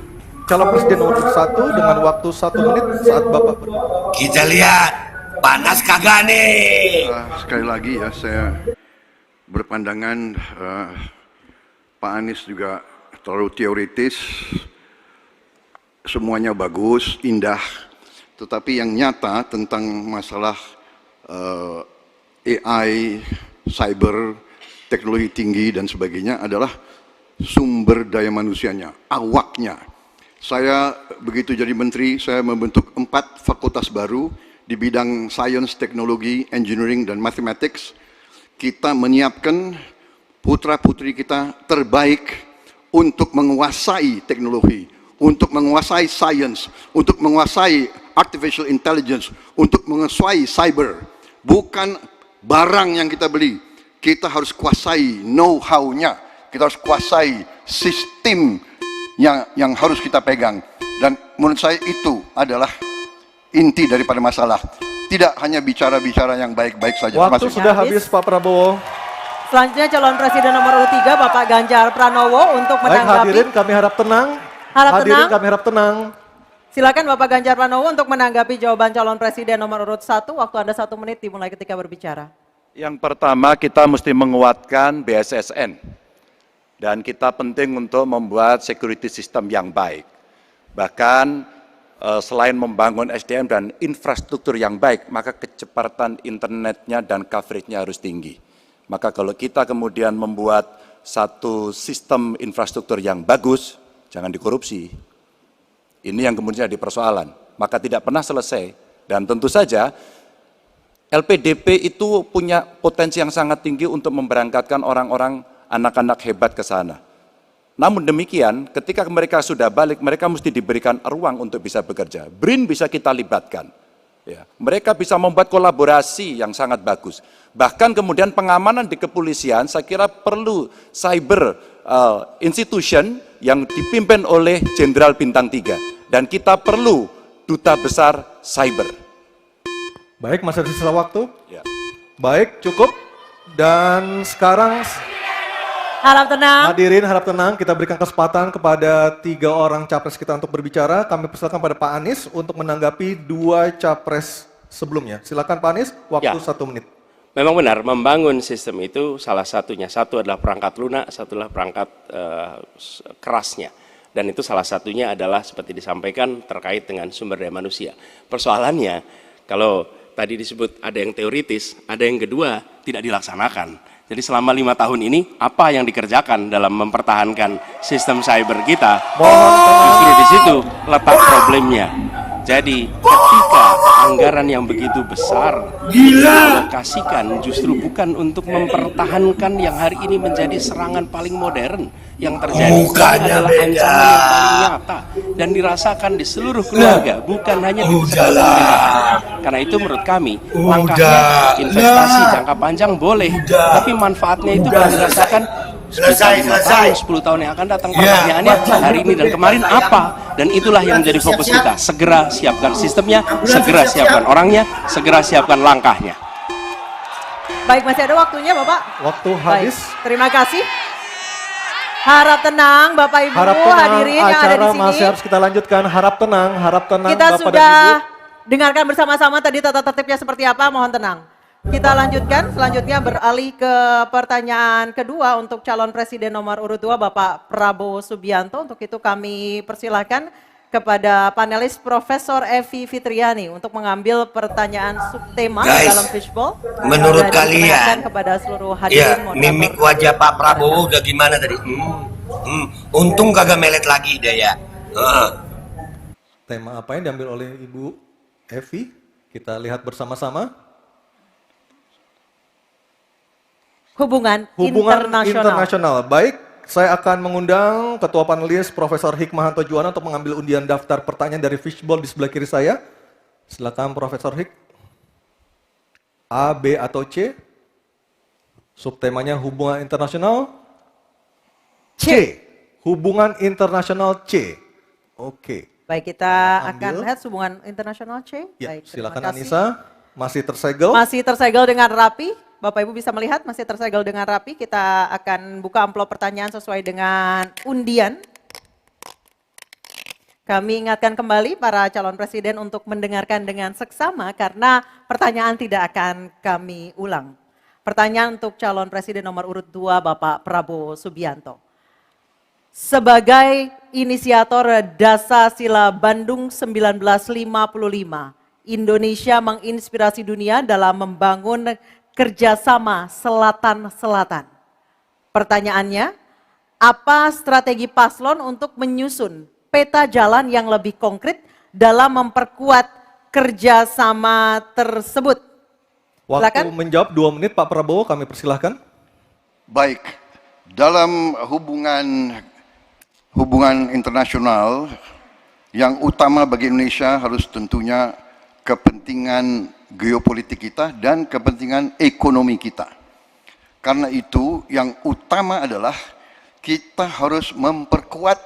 calon presiden nomor urut 1 dengan waktu 1 menit saat Bapak berbicara. Kita lihat, panas kagak nih? Sekali lagi ya, saya berpandangan Pak Anies juga terlalu teoritis, semuanya bagus, indah, tetapi yang nyata tentang masalah AI, cyber, teknologi tinggi dan sebagainya adalah sumber daya manusianya, awaknya. Saya begitu jadi menteri, saya membentuk 4 fakultas baru di bidang sains, teknologi, engineering, dan mathematics. Kita menyiapkan putra-putri kita terbaik untuk menguasai teknologi, untuk menguasai sains, untuk menguasai artificial intelligence, untuk menguasai cyber. Bukan barang yang kita beli, kita harus kuasai know-how-nya, kita harus kuasai sistem yang harus kita pegang. Dan menurut saya itu adalah inti daripada masalah. Tidak hanya bicara-bicara yang baik-baik saja. Waktu sudah habis Pak Prabowo. Selanjutnya calon presiden nomor urut 3 Bapak Ganjar Pranowo untuk menanggapi. Baik, hadirin kami harap tenang. Hadirin kami harap tenang. Silakan Bapak Ganjar Pranowo untuk menanggapi jawaban calon presiden nomor urut 1. Waktu Anda 1 menit dimulai ketika berbicara. Yang pertama, kita mesti menguatkan BSSN. Dan kita penting untuk membuat security system yang baik. Bahkan selain membangun SDM dan infrastruktur yang baik, maka kecepatan internetnya dan coveragenya harus tinggi. Maka kalau kita kemudian membuat satu sistem infrastruktur yang bagus, jangan dikorupsi. Ini yang kemudian jadi persoalan. Maka tidak pernah selesai. Dan tentu saja LPDP itu punya potensi yang sangat tinggi untuk memberangkatkan orang-orang, anak-anak hebat ke sana. Namun demikian, ketika mereka sudah balik, mereka mesti diberikan ruang untuk bisa bekerja. BRIN bisa kita libatkan. Ya, mereka bisa membuat kolaborasi yang sangat bagus. Bahkan kemudian pengamanan di kepolisian, saya kira perlu cyber institution yang dipimpin oleh Jenderal Bintang 3. Dan kita perlu duta besar cyber. Baik, masih ada sisa waktu? Ya. Baik, cukup. Dan sekarang harap tenang. hadirin harap tenang, kita berikan kesempatan kepada 3 orang capres kita untuk berbicara. Kami persilakan pada Pak Anies untuk menanggapi 2 capres sebelumnya. Silakan Pak Anies, waktu 1 menit. Memang benar, membangun sistem itu salah satunya. Satu adalah perangkat lunak, satu adalah perangkat kerasnya. Dan itu salah satunya adalah seperti disampaikan terkait dengan sumber daya manusia. Persoalannya, kalau tadi disebut ada yang teoritis, ada yang kedua tidak dilaksanakan. Jadi selama 5 tahun ini, apa yang dikerjakan dalam mempertahankan sistem cyber kita? Justru di situ letak problemnya. Jadi ketika anggaran yang begitu besar dialokasikan justru bukan untuk mempertahankan yang hari ini menjadi serangan paling modern yang terjadi adalah ancaman yang paling nyata dan dirasakan di seluruh keluarga, bukan hanya di pemerintah. Karena itu menurut kami langkahnya investasi jangka panjang boleh, tapi manfaatnya itu akan dirasakan selesai 10 tahun yang akan datang. Pertanyaannya hari ini dan kemarin apa? Dan itulah yang menjadi fokus kita. Segera siapkan sistemnya, segera siapkan orangnya, segera siapkan langkahnya. Baik, masih ada waktunya Bapak. Waktu habis. Baik, terima kasih. Harap tenang Bapak Ibu, Harap tenang, hadirin yang ada di acara sini. masih harus kita lanjutkan. Harap tenang Kita Bapak sudah dan Ibu. dengarkan bersama-sama tadi tata tertibnya seperti apa, mohon tenang. Kita lanjutkan, selanjutnya beralih ke pertanyaan kedua untuk calon presiden nomor urut 2 Bapak Prabowo Subianto. Untuk itu kami persilahkan kepada panelis Profesor Evi Fitriani untuk mengambil pertanyaan subtema dalam fishbowl. Menurut kalian, kepada seluruh ya, hadirin, mimik wajah Pak Prabowo udah gimana tadi? Untung kagak melet lagi deh ya. Tema apa yang diambil oleh Ibu Evi? Kita lihat bersama-sama. Hubungan internasional. Baik, saya akan mengundang Ketua Panelis Profesor Hikmahanto Juwana untuk mengambil undian daftar pertanyaan dari fishbowl di sebelah kiri saya. Silakan Profesor Hik. A, B atau C? Subtemanya hubungan internasional. C. Hubungan internasional C. Oke. Baik, kita akan lihat hubungan internasional C. Ya, baik, silakan Anissa. Masih tersegel. Masih tersegel dengan rapi. Bapak Ibu bisa melihat masih tersegel dengan rapi. Kita akan buka amplop pertanyaan sesuai dengan undian. Kami ingatkan kembali para calon presiden untuk mendengarkan dengan seksama karena pertanyaan tidak akan kami ulang. Pertanyaan untuk calon presiden nomor urut 2 Bapak Prabowo Subianto. Sebagai inisiator Dasar-Sila Bandung 1955, Indonesia menginspirasi dunia dalam membangun kerjasama selatan-selatan. Pertanyaannya, apa strategi paslon untuk menyusun peta jalan yang lebih konkret dalam memperkuat kerjasama tersebut? Waktu menjawab 2 menit Pak Prabowo, kami persilahkan. Baik, dalam hubungan internasional yang utama bagi Indonesia harus tentunya kepentingan geopolitik kita dan kepentingan ekonomi kita. Karena itu yang utama adalah kita harus memperkuat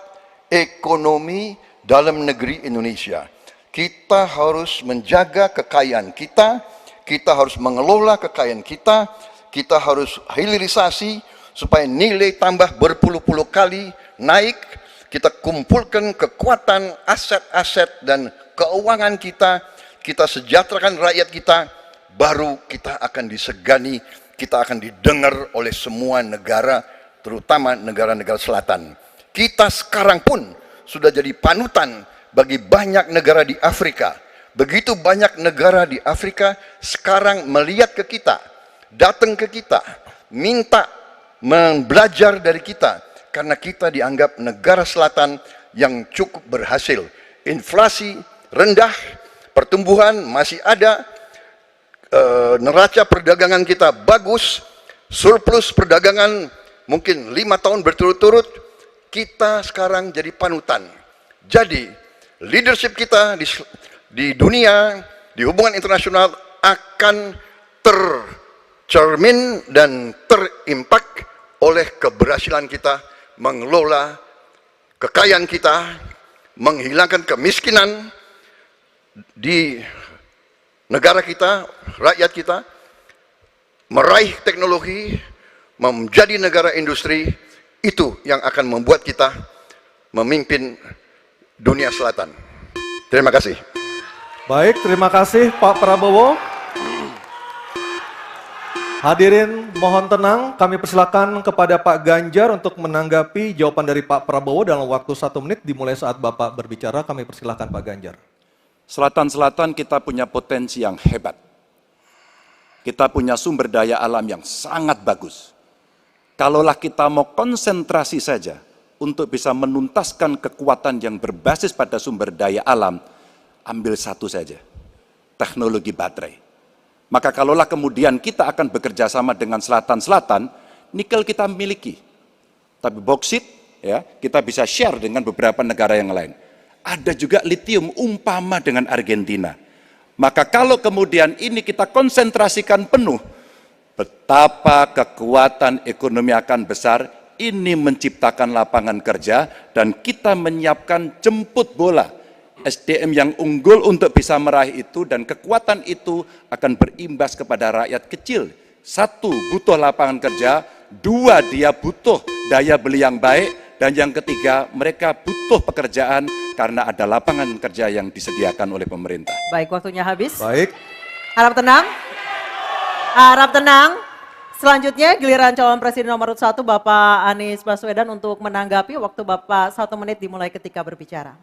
ekonomi dalam negeri Indonesia. Kita harus menjaga kekayaan kita, kita harus mengelola kekayaan kita harus hilirisasi supaya nilai tambah berpuluh-puluh kali naik, kita kumpulkan kekuatan aset-aset dan keuangan kita, kita sejahterakan rakyat kita, baru kita akan disegani, kita akan didengar oleh semua negara, terutama negara-negara selatan. Kita sekarang pun sudah jadi panutan bagi banyak negara di Afrika. Begitu banyak negara di Afrika sekarang melihat ke kita, datang ke kita, minta belajar dari kita, karena kita dianggap negara selatan yang cukup berhasil. Inflasi rendah, pertumbuhan masih ada, neraca perdagangan kita bagus, surplus perdagangan mungkin 5 tahun berturut-turut, kita sekarang jadi panutan. Jadi leadership kita di dunia, di hubungan internasional akan tercermin dan terimpak oleh keberhasilan kita mengelola kekayaan kita, menghilangkan kemiskinan di negara kita, rakyat kita, meraih teknologi, menjadi negara industri. Itu yang akan membuat kita memimpin dunia selatan. Terima kasih. Baik, terima kasih Pak Prabowo. Hadirin mohon tenang, kami persilakan kepada Pak Ganjar untuk menanggapi jawaban dari Pak Prabowo dalam waktu 1 menit dimulai saat Bapak berbicara. Kami persilakan Pak Ganjar. Selatan-selatan kita punya potensi yang hebat. Kita punya sumber daya alam yang sangat bagus. Kalaulah kita mau konsentrasi saja untuk bisa menuntaskan kekuatan yang berbasis pada sumber daya alam, ambil satu saja, teknologi baterai. Maka kalaulah kemudian kita akan bekerja sama dengan selatan-selatan, nikel kita miliki. Tapi boksit, ya, kita bisa share dengan beberapa negara yang lain. Ada juga litium umpama dengan Argentina. Maka kalau kemudian ini kita konsentrasikan penuh, betapa kekuatan ekonomi akan besar, ini menciptakan lapangan kerja, dan kita menyiapkan jemput bola SDM yang unggul untuk bisa meraih itu, dan kekuatan itu akan berimbas kepada rakyat kecil. 1, butuh lapangan kerja, 2, dia butuh daya beli yang baik, dan yang ketiga, mereka butuh pekerjaan karena ada lapangan kerja yang disediakan oleh pemerintah. Baik, waktunya habis. Baik. Harap tenang. Harap tenang. Selanjutnya giliran calon presiden nomor 1 Bapak Anies Baswedan untuk menanggapi. Waktu Bapak 1 menit dimulai ketika berbicara.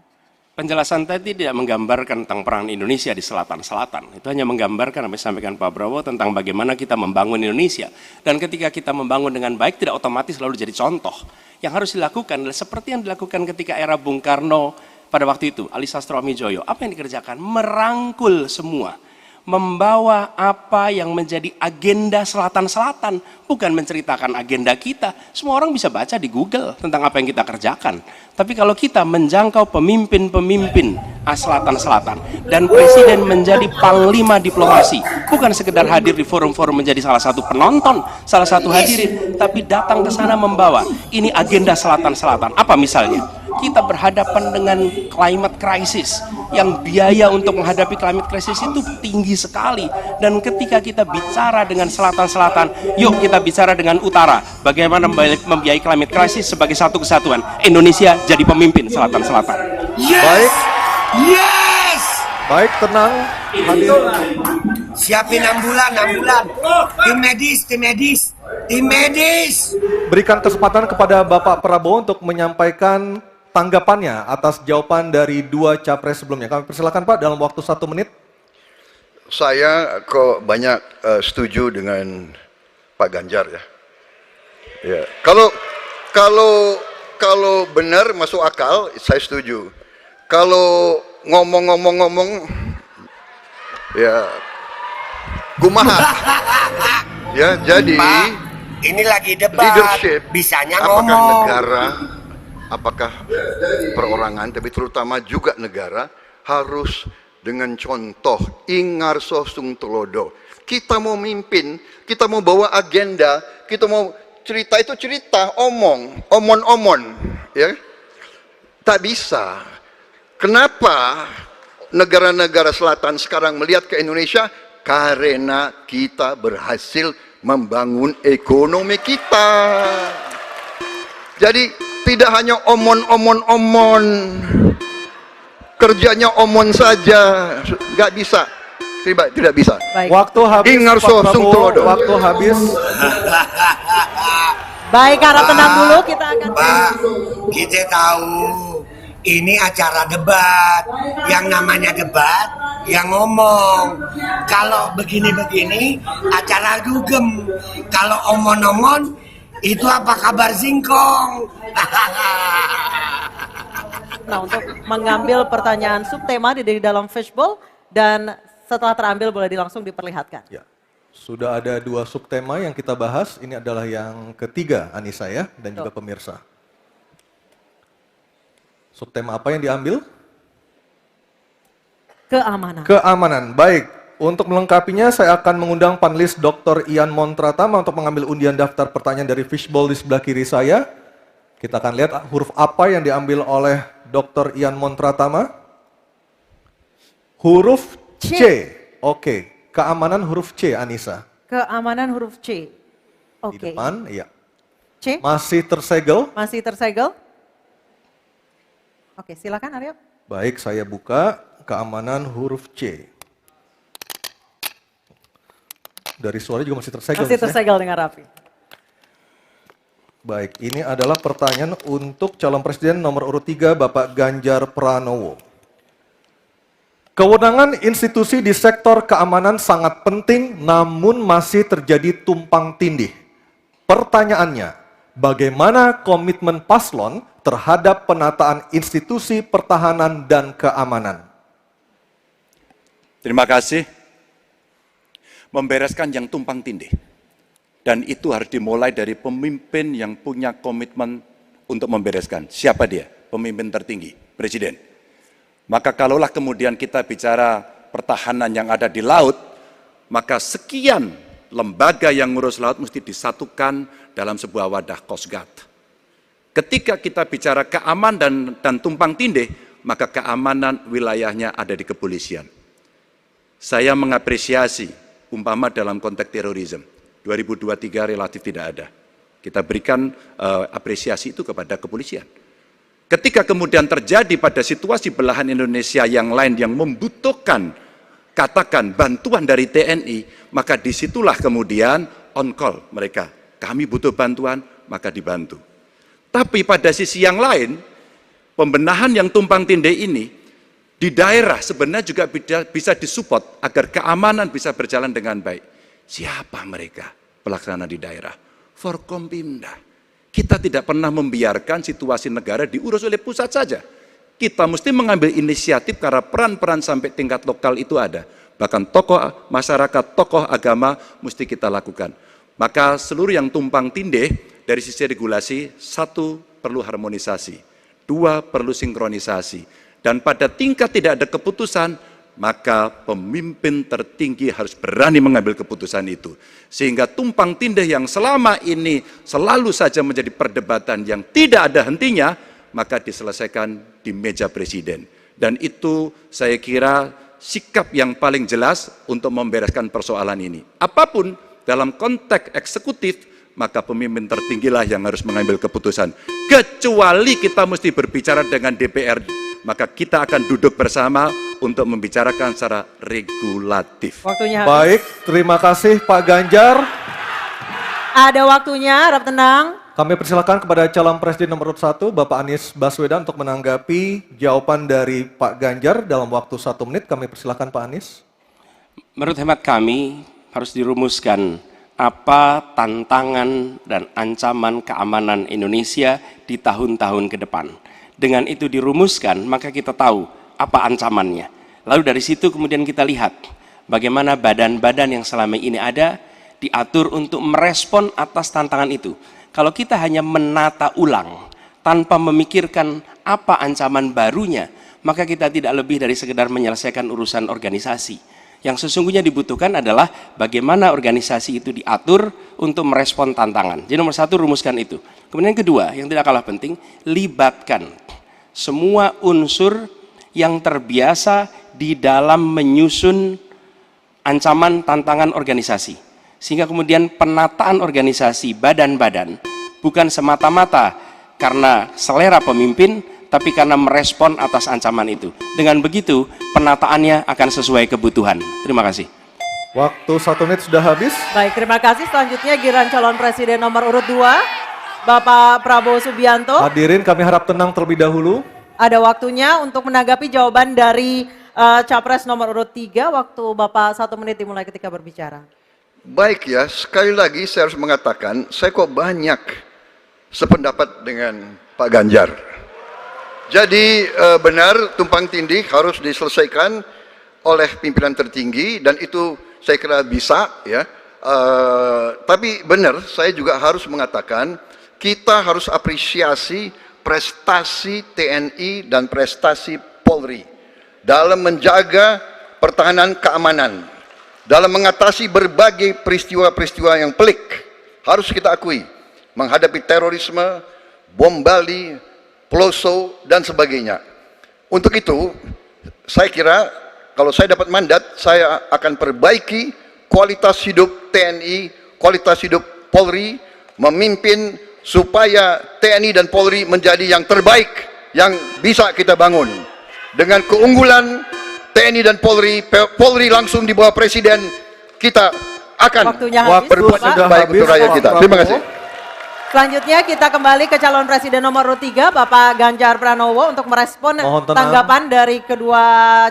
Penjelasan tadi tidak menggambarkan tentang peran Indonesia di selatan-selatan. Itu hanya menggambarkan apa yang disampaikan Pak Prabowo tentang bagaimana kita membangun Indonesia. Dan ketika kita membangun dengan baik tidak otomatis lalu jadi contoh. Yang harus dilakukan adalah seperti yang dilakukan ketika era Bung Karno pada waktu itu, Ali Sastroamidjojo. Apa yang dikerjakan? Merangkul semua. Membawa apa yang menjadi agenda selatan-selatan, bukan menceritakan agenda kita. Semua orang bisa baca di Google tentang apa yang kita kerjakan. Tapi kalau kita menjangkau pemimpin-pemimpin selatan-selatan dan presiden menjadi panglima diplomasi, bukan sekedar hadir di forum-forum menjadi salah satu penonton, salah satu hadirin, tapi datang ke sana membawa ini agenda selatan-selatan. Apa misalnya? Kita berhadapan dengan climate crisis, yang biaya untuk menghadapi climate crisis itu tinggi sekali. Dan ketika kita bicara dengan selatan-selatan, yuk kita bicara dengan utara, bagaimana membiayai climate crisis sebagai satu kesatuan. Indonesia jadi pemimpin selatan-selatan. Yes! Baik. Yes! Baik, tenang. Hadir. Siapin 6 bulan. Tim medis. Berikan kesempatan kepada Bapak Prabowo untuk menyampaikan tanggapannya atas jawaban dari 2 capres sebelumnya. Kami persilakan Pak dalam waktu 1 menit. Saya kok banyak setuju dengan Pak Ganjar ya. Ya, kalau benar masuk akal, saya setuju. Kalau ngomong ya kumaha. Ya, jadi Pak, ini lagi debat. leadership, Bisanya apakah ngomong. negara, apakah perorangan, tapi terutama juga negara harus dengan contoh ingarso sung telodo. Kita mau mimpin, kita mau bawa agenda, kita mau cerita itu cerita, omon, ya. Tak bisa. Kenapa negara-negara selatan sekarang melihat ke Indonesia? Karena kita berhasil membangun ekonomi kita. Jadi tidak hanya omon, kerjanya omon saja, nggak bisa, tidak bisa. Baik. Waktu habis, Ingar Pak Prabowo, Sungtulodo. waktu habis. Baik, harap tenang dulu, kita akan Pak, kita tahu ini acara debat. Yang namanya debat, yang ngomong. Kalau begini-begini, acara dugem. Kalau omon-omon, itu apa kabar singkong? Nah, untuk mengambil pertanyaan subtema di dalam fishbowl dan setelah terambil boleh langsung diperlihatkan. Ya. Sudah ada 2 subtema yang kita bahas. Ini adalah yang ketiga, Anissa ya, dan juga pemirsa. Subtema apa yang diambil? Keamanan. Keamanan. Baik. Untuk melengkapinya, saya akan mengundang panelis Dr. Ian Montratama untuk mengambil undian daftar pertanyaan dari fishbowl di sebelah kiri saya. Kita akan lihat huruf apa yang diambil oleh Dr. Ian Montratama. Huruf C. Oke. Keamanan huruf C, Anissa. Keamanan huruf C. Di Oke. depan, iya. C. Masih tersegel. Masih tersegel. Oke, silakan Aryo. Baik, saya buka keamanan huruf C. Dari suara juga masih tersegel. Masih tersegel dengan rapi. Baik, ini adalah pertanyaan untuk calon presiden nomor urut 3, Bapak Ganjar Pranowo. Kewenangan institusi di sektor keamanan sangat penting, namun masih terjadi tumpang tindih. Pertanyaannya, bagaimana komitmen paslon terhadap penataan institusi pertahanan dan keamanan? Terima kasih. Membereskan yang tumpang tindih. Dan itu harus dimulai dari pemimpin yang punya komitmen untuk membereskan. Siapa dia? Pemimpin tertinggi, Presiden. Maka kalaulah kemudian kita bicara pertahanan yang ada di laut, maka sekian lembaga yang ngurus laut mesti disatukan dalam sebuah wadah Coast Guard. Ketika kita bicara keamanan dan tumpang tindih, maka keamanan wilayahnya ada di kepolisian. Saya mengapresiasi umpama dalam konteks terorisme, 2023 relatif tidak ada. Kita berikan apresiasi itu kepada kepolisian. Ketika kemudian terjadi pada situasi belahan Indonesia yang lain yang membutuhkan, katakan bantuan dari TNI, maka disitulah kemudian on call mereka. Kami butuh bantuan, maka dibantu. Tapi pada sisi yang lain, pembenahan yang tumpang tindih ini, di daerah sebenarnya juga bisa disupport agar keamanan bisa berjalan dengan baik. Siapa mereka pelaksana di daerah? Forkompimda. Kita tidak pernah membiarkan situasi negara diurus oleh pusat saja. Kita mesti mengambil inisiatif karena peran-peran sampai tingkat lokal itu ada. Bahkan tokoh masyarakat, tokoh agama mesti kita lakukan. Maka seluruh yang tumpang tindih dari sisi regulasi, 1 perlu harmonisasi, 2 perlu sinkronisasi. Dan pada tingkat tidak ada keputusan, maka pemimpin tertinggi harus berani mengambil keputusan itu. Sehingga tumpang tindih yang selama ini selalu saja menjadi perdebatan yang tidak ada hentinya, maka diselesaikan di meja presiden. Dan itu saya kira sikap yang paling jelas untuk membereskan persoalan ini. Apapun dalam konteks eksekutif, maka pemimpin tertinggilah yang harus mengambil keputusan. Kecuali kita mesti berbicara dengan DPR, maka kita akan duduk bersama untuk membicarakan secara regulatif. Waktunya habis. Baik, terima kasih Pak Ganjar. Ada waktunya, harap tenang. Kami persilakan kepada calon presiden nomor urut 1, Bapak Anies Baswedan untuk menanggapi jawaban dari Pak Ganjar dalam waktu 1 menit. Kami persilakan Pak Anies. Menurut hemat kami harus dirumuskan apa tantangan dan ancaman keamanan Indonesia di tahun-tahun ke depan. Dengan itu dirumuskan, maka kita tahu apa ancamannya. Lalu dari situ kemudian kita lihat bagaimana badan-badan yang selama ini ada diatur untuk merespon atas tantangan itu. Kalau kita hanya menata ulang tanpa memikirkan apa ancaman barunya, maka kita tidak lebih dari sekedar menyelesaikan urusan organisasi. Yang sesungguhnya dibutuhkan adalah bagaimana organisasi itu diatur untuk merespon tantangan. Jadi nomor 1, rumuskan itu. Kemudian yang kedua, yang tidak kalah penting, libatkan semua unsur yang terbiasa di dalam menyusun ancaman tantangan organisasi. Sehingga kemudian penataan organisasi badan-badan bukan semata-mata karena selera pemimpin, tapi karena merespon atas ancaman itu. Dengan begitu, penataannya akan sesuai kebutuhan. Terima kasih. Waktu 1 menit sudah habis. Baik, terima kasih. Selanjutnya giliran calon presiden nomor urut 2, Bapak Prabowo Subianto. Hadirin kami harap tenang terlebih dahulu. Ada waktunya untuk menanggapi jawaban dari Capres nomor urut 3. Waktu Bapak 1 menit dimulai ketika berbicara. Baik ya, sekali lagi saya harus mengatakan, saya kok banyak sependapat dengan Pak Ganjar. Jadi benar tumpang tindih harus diselesaikan oleh pimpinan tertinggi dan itu saya kira bisa ya. Tapi benar saya juga harus mengatakan kita harus apresiasi prestasi TNI dan prestasi Polri dalam menjaga pertahanan keamanan, dalam mengatasi berbagai peristiwa-peristiwa yang pelik. Harus kita akui, menghadapi terorisme, bom Bali, Peloso dan sebagainya. Untuk itu saya kira kalau saya dapat mandat, saya akan perbaiki kualitas hidup TNI, kualitas hidup Polri, memimpin supaya TNI dan Polri menjadi yang terbaik yang bisa kita bangun. Dengan keunggulan TNI dan Polri, Polri langsung di bawah Presiden, kita akan berbuat yang terbaik untuk rakyat kita. Terima kasih. Selanjutnya kita kembali ke calon presiden nomor urut 3, Bapak Ganjar Pranowo untuk merespon tanggapan dari kedua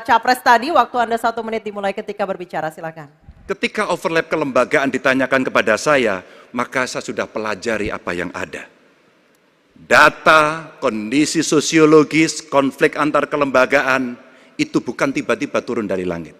capres tadi. Waktu Anda 1 menit dimulai ketika berbicara, silakan. Ketika overlap kelembagaan ditanyakan kepada saya, maka saya sudah pelajari apa yang ada. Data, kondisi sosiologis, konflik antar kelembagaan, itu bukan tiba-tiba turun dari langit.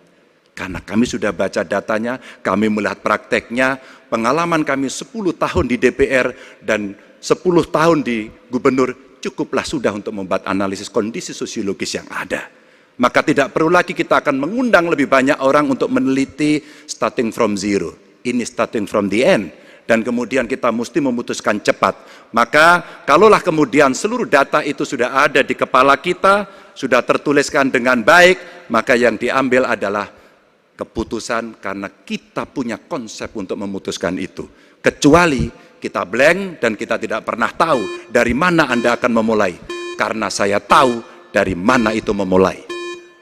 Karena kami sudah baca datanya, kami melihat prakteknya, pengalaman kami 10 tahun di DPR dan 10 tahun di gubernur, cukuplah sudah untuk membuat analisis kondisi sosiologis yang ada. Maka tidak perlu lagi kita akan mengundang lebih banyak orang untuk meneliti starting from zero. Ini starting from the end. Dan kemudian kita mesti memutuskan cepat. Maka kalaulah kemudian seluruh data itu sudah ada di kepala kita, sudah tertuliskan dengan baik, maka yang diambil adalah keputusan karena kita punya konsep untuk memutuskan itu. Kecuali kita blank dan kita tidak pernah tahu dari mana Anda akan memulai. Karena saya tahu dari mana itu memulai.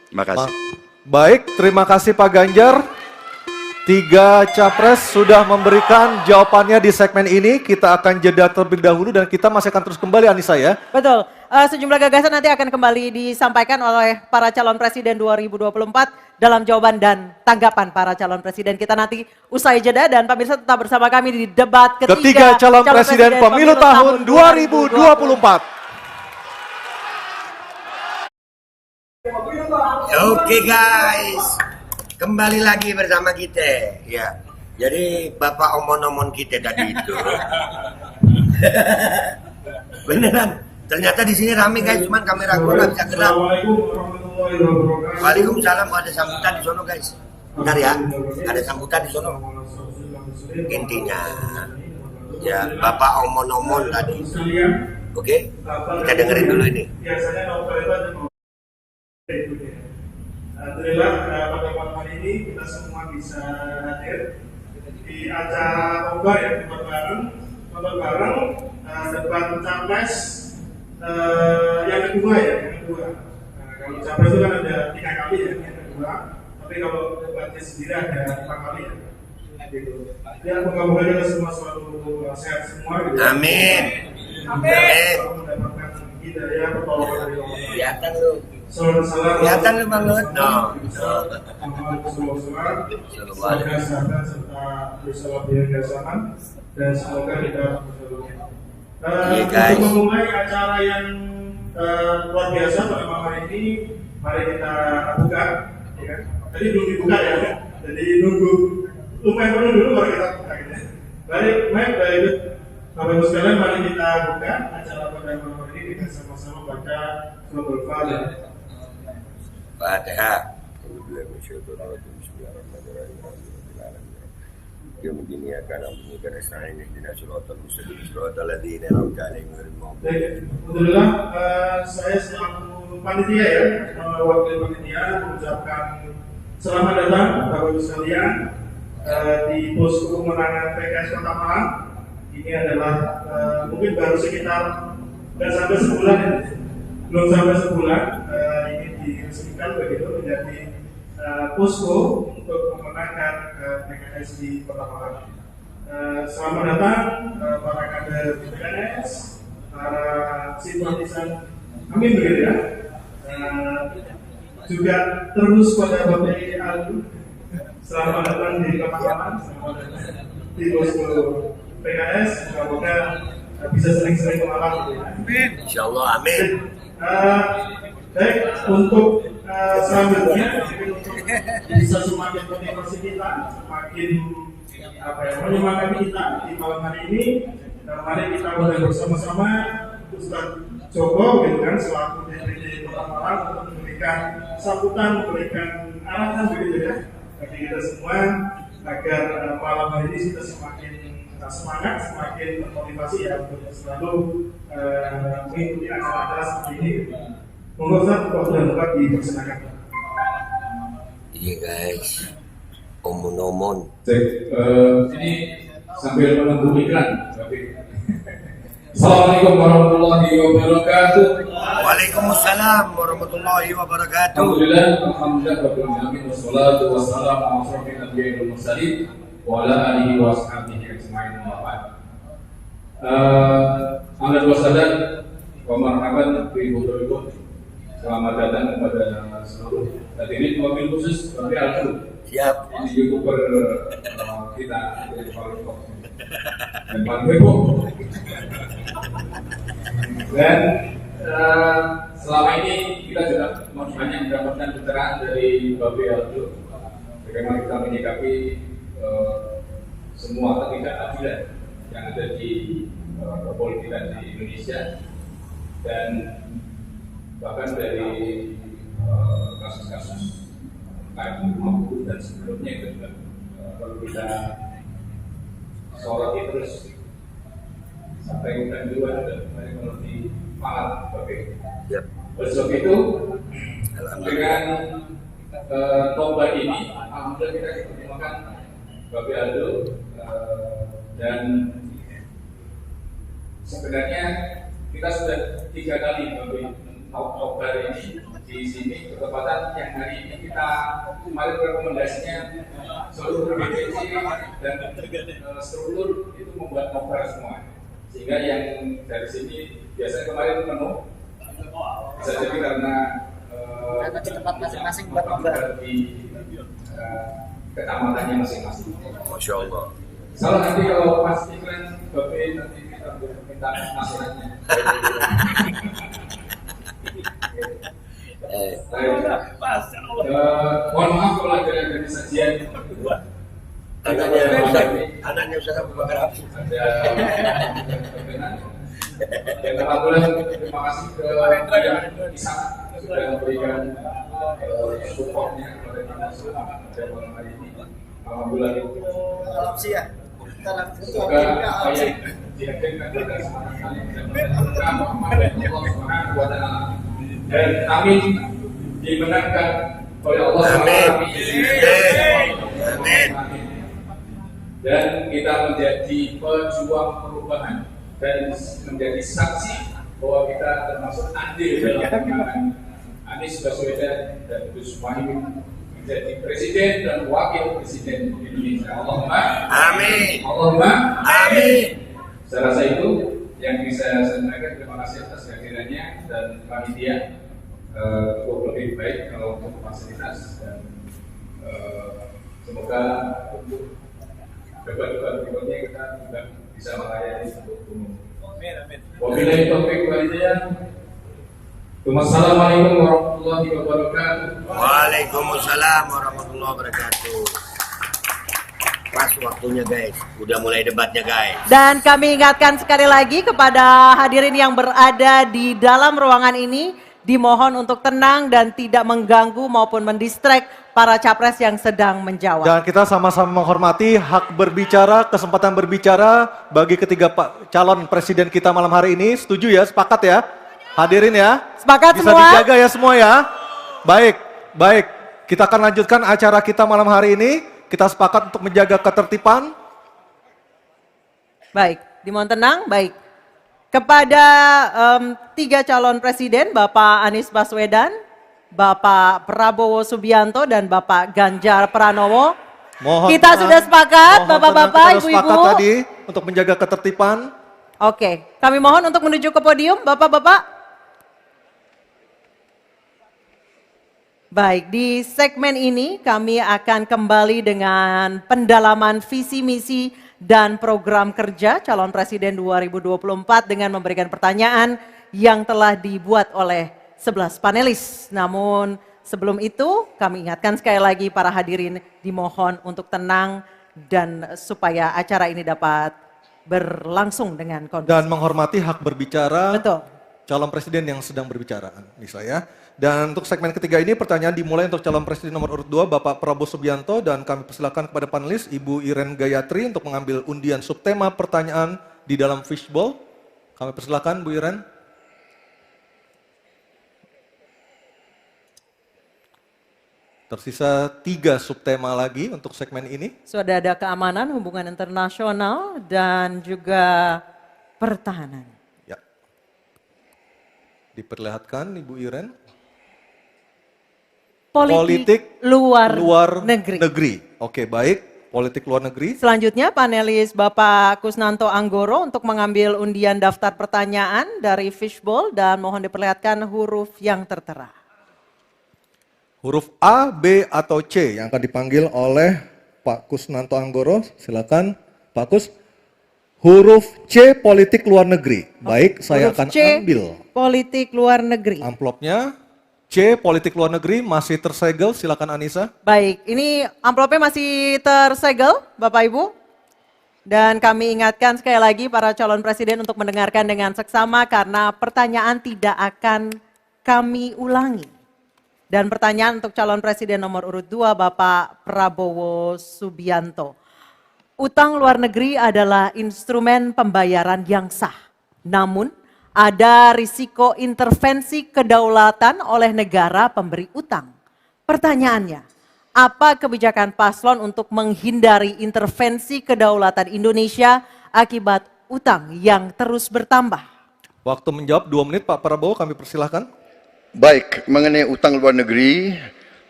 Terima kasih. Baik, terima kasih Pak Ganjar. 3 capres sudah memberikan jawabannya di segmen ini. Kita akan jeda terlebih dahulu dan kita masih akan terus kembali, Anissa ya. Betul. Sejumlah gagasan nanti akan kembali disampaikan oleh para calon presiden 2024 dalam jawaban dan tanggapan para calon presiden. Kita nanti usai jeda dan pemirsa tetap bersama kami di debat ketiga calon presiden pemilu tahun 2024. Oke guys, kembali lagi bersama kita. Ya, jadi Bapak omon-omon kita tadi itu, beneran. Ternyata di sini rame guys, cuman kamera gua nggak bisa gerak. Waalaikumsalam, ada sambutan di sono guys. Bentar ya, ada sambutan di sono. Intinya, ya Bapak omon-omon tadi. Oke, kita dengerin dulu ini. Alhamdulillah pada malam hari ini kita semua bisa hadir di acara nobar ya, nonton bareng debat capres yang kedua ya, kalau capres itu kan ada 3 kali ya, yang kedua. Tapi kalau debatnya sendiri ada 5 kali ya. Gitu. Ya moga-moga kita semua selalu sehat semua. Gitu. Amin. Amin. Mendapatkan hidayah pertolongan dari Allah. Kelihatan lu. Kelihatan lu banget. Semoga kesehatan serta bisa lebih kesamaan dan semoga kita untuk memulai acara yang luar biasa pada malam hari ini, mari kita buka. Ya. Tadi belum dibuka ya, jadi nunggu lumayan dulu baru kita buka. Gitu. Baik, Bapak Ibu sekalian, mari kita buka acara pada malam hari ini dengan sama-sama baca surat Al-Fatihah. Fatihah. Baik, alhamdulillah saya selaku panitia ya, wakil panitia mengucapkan selamat datang Bapak Ibu sekalian di posko pemenangan PKS Kota Malang. Ini adalah mungkin baru sekitar nggak sampai sebulan ya, belum sampai sebulan ini diresmikan begitu menjadi posko untuk memenangkan PKS di Kota Malang. Selamat datang para kader PKS, para simpatisan, amin begitu ya. Juga terus pada Bapak Aldo, selamat datang di Kota Malang, selamat datang di posko PKS, semoga bisa sering-sering ke Malang. Amin. Insyaallah, amin. Baik, untuk selanjutnya untuk bisa semakin motivasi kita, semakin menyemangati kita di malam hari ini. Mari kita boleh bersama-sama Ustaz Joko gitu kan selaku DPD Kota Malang untuk memberikan sambutan, memberikan arahan begitu ya bagi kita semua agar malam hari ini kita semakin semangat, semakin termotivasi ya untuk selalu mengikuti acara-acara seperti ini. Monggo Ustaz, waktu dan tempat dipersilakan. Iya guys, omon-omon. Ini sambil menunggu iklan. Assalamualaikum warahmatullahi wabarakatuh. Waalaikumsalam warahmatullahi wabarakatuh. Alhamdulillah rabbil alamin wassalatu wassalamu ala asyrofil anbiya'i wal mursalin wa ala alihi wa sahbihi ajmain wa ba'd. Ahlan wa sahlan wa marhaban bi hudurikum. Selamat datang kepada seluruh hadirin, mobil khusus Bapak Aldo. Siap. Ini YouTuber kita dari Palembang dan Palembang. Dan selama ini kita juga banyak mendapatkan pencerahan dari Bapak Aldo bagaimana kita menyikapi semua ketidakadilan yang ada di perpolitikan di Indonesia, dan bahkan dari kasus-kasus kayak Mahfud dan sebelumnya itu juga perlu kita soroti terus sampai kita juga ada mengerti paham Bapak. Oleh sebab itu dengan lomba ini alhamdulillah kita dipertemukan Bapak Aldo, dan sebenarnya kita sudah 3 kali Oktober ini di sini, ketepatan yang hari ini kita kemarin rekomendasinya seluruh DPC dan struktur itu membuat Oktober semua, sehingga yang dari sini biasanya kemarin penuh, bisa jadi karena di tempat masing-masing buat Oktober di kecamatannya masing-masing. Masya Allah. Salah nanti kalau pas iklan Bapak nanti kita minta nasihatnya. Mohon maaf kalau ada sajian. Anaknya Ustaz Abu Bakar Abdi. Dan alhamdulillah terima kasih ke yang bisa sudah memberikan supportnya kepada kita semua pada malam hari ini. Alhamdulillah. Semoga apa yang dihadirkan pada kesempatan kali ini Allah Subhanahu wa Ta'ala, dan amin dimenangkan oleh Allah. Amin. Dan kita menjadi pejuang perubahan dan menjadi saksi bahwa kita termasuk andil dalam kemenangan Anies Baswedan dan Gus Muhaimin menjadi presiden dan wakil presiden Indonesia. Allahumma amin. Allahumma amin. Saya rasa itu yang bisa saya sampaikan. Terima kasih atas kehadirannya, dan panitia lebih baik kalau untuk fasilitas, dan semoga untuk debat-debat berikutnya kita juga bisa melayani untuk umum. Amin. Wabillahi taufiq wal hidayah. Wassalamualaikum warahmatullahi wabarakatuh. Waalaikumsalam warahmatullahi wabarakatuh. Pas waktunya guys, udah mulai debatnya guys. Dan kami ingatkan sekali lagi kepada hadirin yang berada di dalam ruangan ini, dimohon untuk tenang dan tidak mengganggu maupun mendistract para capres yang sedang menjawab. Dan kita sama-sama menghormati hak berbicara, kesempatan berbicara bagi ketiga calon presiden kita malam hari ini. Setuju ya? Sepakat ya? Hadirin ya? Sepakat bisa semua? Bisa dijaga ya semua ya? Baik, baik. Kita akan lanjutkan acara kita malam hari ini. Kita sepakat untuk menjaga ketertiban. Baik, dimohon tenang, baik. Kepada 3 calon presiden, Bapak Anies Baswedan, Bapak Prabowo Subianto, dan Bapak Ganjar Pranowo. Kita sudah sepakat, Bapak-Bapak, Ibu-Ibu. Sepakat tadi untuk menjaga ketertiban. Oke, kami mohon untuk menuju ke podium, Bapak-Bapak. Baik, di segmen ini kami akan kembali dengan pendalaman visi misi dan program kerja calon presiden 2024 dengan memberikan pertanyaan yang telah dibuat oleh 11 panelis. Namun sebelum itu kami ingatkan sekali lagi para hadirin dimohon untuk tenang dan supaya acara ini dapat berlangsung dengan kondusif. Dan menghormati hak berbicara. Betul. Calon presiden yang sedang berbicara, misalnya. Dan untuk segmen ketiga ini pertanyaan dimulai untuk calon presiden nomor urut 2 Bapak Prabowo Subianto, dan kami persilakan kepada panelis Ibu Iren Gayatri untuk mengambil undian subtema pertanyaan di dalam fishbowl. Kami persilakan Bu Iren. Tersisa 3 subtema lagi untuk segmen ini. Sudah ada keamanan, hubungan internasional, dan juga pertahanan. Ya. Diperlihatkan Ibu Iren. Politik luar negeri. Oke, baik. Politik luar negeri. Selanjutnya panelis Bapak Kusnanto Anggoro untuk mengambil undian daftar pertanyaan dari fishbowl dan mohon diperlihatkan huruf yang tertera. Huruf A, B, atau C yang akan dipanggil oleh Pak Kusnanto Anggoro. Silakan Pak Kus. Huruf C, politik luar negeri. Baik, saya akan ambil. Politik luar negeri. Amplopnya. C, politik luar negeri masih tersegel. Silakan Anissa. Baik, ini amplopnya masih tersegel Bapak Ibu. Dan kami ingatkan sekali lagi para calon presiden untuk mendengarkan dengan seksama karena pertanyaan tidak akan kami ulangi. Dan pertanyaan untuk calon presiden nomor urut 2 Bapak Prabowo Subianto. Utang luar negeri adalah instrumen pembayaran yang sah. Namun ada risiko intervensi kedaulatan oleh negara pemberi utang. Pertanyaannya, apa kebijakan paslon untuk menghindari intervensi kedaulatan Indonesia akibat utang yang terus bertambah? Waktu menjawab 2 menit Pak Prabowo, kami persilahkan. Baik, mengenai utang luar negeri,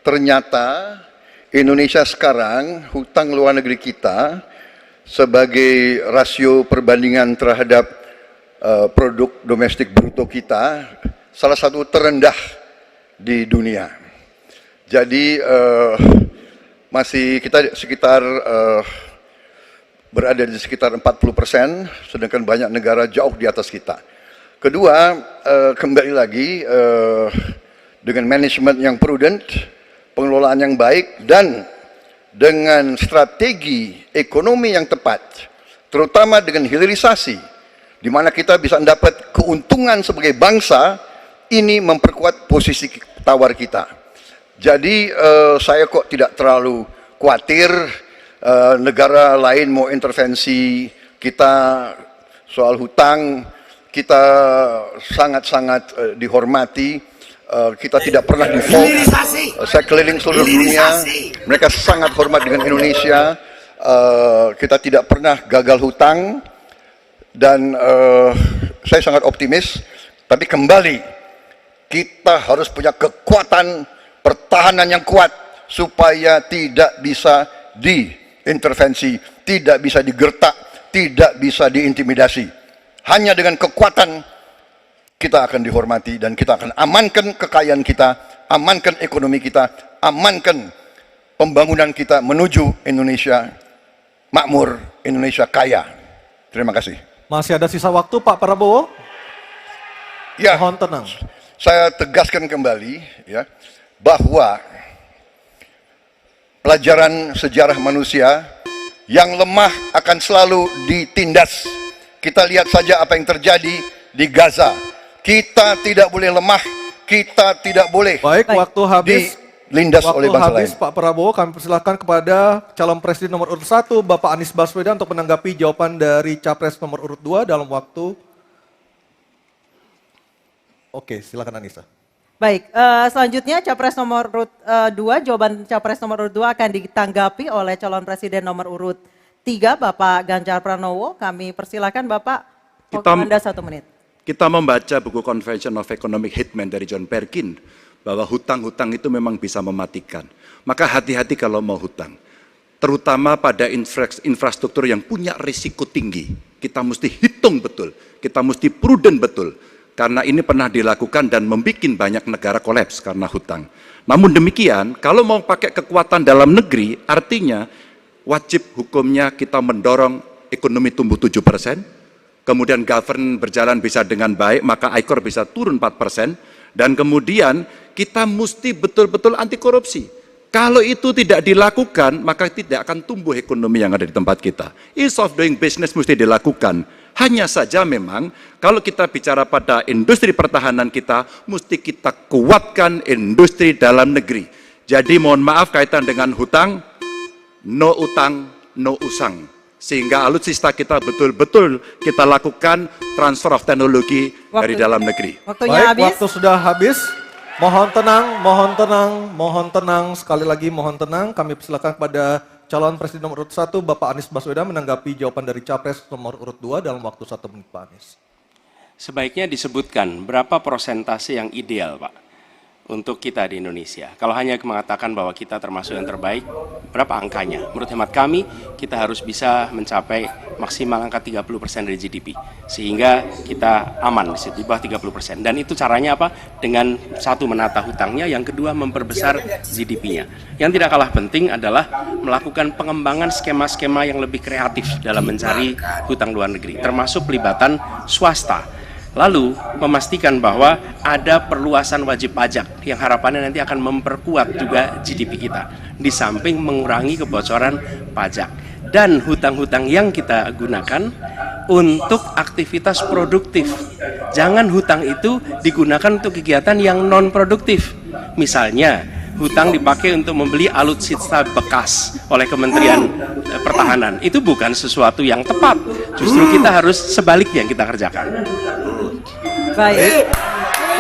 ternyata Indonesia sekarang, hutang luar negeri kita sebagai rasio perbandingan terhadap produk domestik bruto kita salah satu terendah di dunia. Jadi masih kita sekitar berada di sekitar 40%, sedangkan banyak negara jauh di atas kita. Kedua, kembali lagi dengan manajemen yang prudent, pengelolaan yang baik, dan dengan strategi ekonomi yang tepat, terutama dengan hilirisasi, di mana kita bisa mendapat keuntungan sebagai bangsa, ini memperkuat posisi tawar kita. Jadi saya kok tidak terlalu khawatir negara lain mau intervensi kita soal hutang. Kita sangat-sangat dihormati, kita tidak pernah default. Saya keliling seluruh dunia, mereka sangat hormat dengan Indonesia. Kita tidak pernah gagal hutang. Dan saya sangat optimis, tapi kembali kita harus punya kekuatan pertahanan yang kuat supaya tidak bisa diintervensi, tidak bisa digertak, tidak bisa diintimidasi. Hanya dengan kekuatan kita akan dihormati dan kita akan amankan kekayaan kita, amankan ekonomi kita, amankan pembangunan kita menuju Indonesia makmur, Indonesia kaya. Terima kasih. Masih ada sisa waktu Pak Prabowo? Ya, mohon tenang. Saya tegaskan kembali ya bahwa pelajaran sejarah manusia yang lemah akan selalu ditindas. Kita lihat saja apa yang terjadi di Gaza. Kita tidak boleh lemah, kita tidak boleh. Baik, waktu habis. Lindas oleh bangsa lain. Pak Prabowo, kami persilakan kepada calon presiden nomor urut 1 Bapak Anies Baswedan untuk menanggapi jawaban dari capres nomor urut 2 dalam waktu. Oke, silakan Anissa. Baik, selanjutnya capres nomor urut 2, jawaban capres nomor urut 2 akan ditanggapi oleh calon presiden nomor urut 3 Bapak Ganjar Pranowo. Kami persilakan Bapak, waktu Anda 1 menit. Kita membaca buku Convention of Economic Hitman dari John Perkin, bahwa hutang-hutang itu memang bisa mematikan. Maka hati-hati kalau mau hutang. Terutama pada infrastruktur yang punya risiko tinggi. Kita mesti hitung betul, kita mesti prudent betul. Karena ini pernah dilakukan dan membuat banyak negara kolaps karena hutang. Namun demikian, kalau mau pakai kekuatan dalam negeri, artinya wajib hukumnya kita mendorong ekonomi tumbuh 7%, kemudian govern berjalan bisa dengan baik, maka ICOR bisa turun 4%, dan kemudian kita mesti betul-betul anti korupsi. Kalau itu tidak dilakukan, maka tidak akan tumbuh ekonomi yang ada di tempat kita. Ease of doing business mesti dilakukan. Hanya saja memang kalau kita bicara pada industri pertahanan kita, mesti kita kuatkan industri dalam negeri. Jadi mohon maaf kaitan dengan hutang, no utang, no usang. Sehingga alutsista kita betul-betul kita lakukan transfer of teknologi dari dalam negeri. Waktunya habis. Waktu sudah habis. Mohon tenang, mohon tenang, mohon tenang. Sekali lagi mohon tenang. Kami persilakan kepada calon presiden nomor urut 1, Bapak Anies Baswedan menanggapi jawaban dari capres nomor urut 2 dalam waktu 1 menit, Pak Anies. Sebaiknya disebutkan berapa persentase yang ideal, Pak, untuk kita di Indonesia. Kalau hanya mengatakan bahwa kita termasuk yang terbaik, berapa angkanya? Menurut hemat kami, kita harus bisa mencapai maksimal angka 30% dari GDP. Sehingga kita aman di bawah 30%. Dan itu caranya apa? Dengan satu, menata hutangnya, yang kedua memperbesar GDP-nya. Yang tidak kalah penting adalah melakukan pengembangan skema-skema yang lebih kreatif dalam mencari hutang luar negeri, termasuk pelibatan swasta. Lalu memastikan bahwa ada perluasan wajib pajak yang harapannya nanti akan memperkuat juga GDP kita. Di samping mengurangi kebocoran pajak. Dan hutang-hutang yang kita gunakan untuk aktivitas produktif. Jangan hutang itu digunakan untuk kegiatan yang non-produktif. Misalnya, hutang dipakai untuk membeli alutsista bekas oleh Kementerian Pertahanan. Itu bukan sesuatu yang tepat. Justru kita harus sebaliknya yang kita kerjakan. Baik,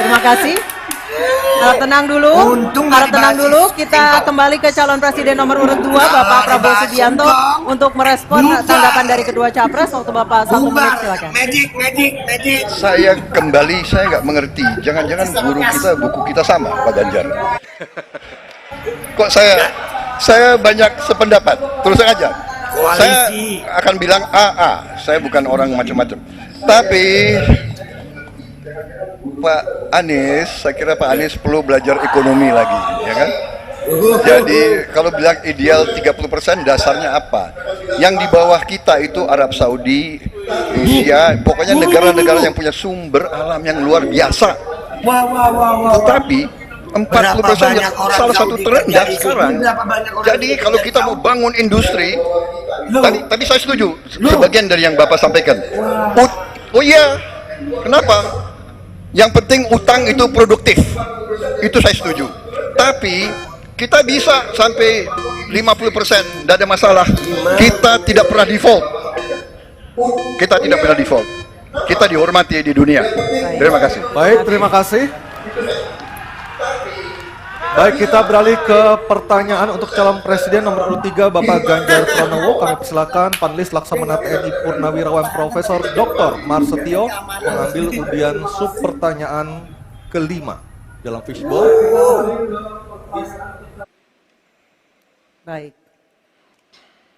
terima kasih. Harap tenang dulu, harap tenang dulu. Kita kembali ke calon presiden nomor urut 2, Bapak Prabowo Subianto, untuk merespon tanggapan dari kedua capres. Waktu Bapak 1 menit, silakan. Saya kembali, saya nggak mengerti. Jangan-jangan guru kita, buku kita sama, Pak Ganjar. Kok saya banyak sependapat, terus aja. Saya akan bilang AA, saya bukan orang macam-macam. Tapi Pak Anies, saya kira Pak Anies perlu belajar ekonomi lagi, ya kan? Jadi kalau bilang ideal 30%, dasarnya apa? Yang di bawah kita itu Arab Saudi, Rusia, pokoknya negara-negara yang punya sumber alam yang luar biasa. Tetapi 40% salah satu terendah sekarang. Jadi kalau kita mau bangun industri, tadi saya setuju sebagian dari yang Bapak sampaikan. Oh iya, kenapa? Yang penting utang itu produktif, itu saya setuju. Tapi kita bisa sampai 50%, tidak ada masalah. Kita tidak pernah default. Kita tidak pernah default. Kita dihormati di dunia. Terima kasih. Baik, terima kasih. Baik, kita beralih ke pertanyaan untuk calon presiden nomor urut 3, Bapak Ganjar Pranowo. Kami persilakan panelis Laksamana TNI Purnawirawan Profesor Dr. Marsetio mengambil undian sub pertanyaan kelima dalam fishbowl. Baik,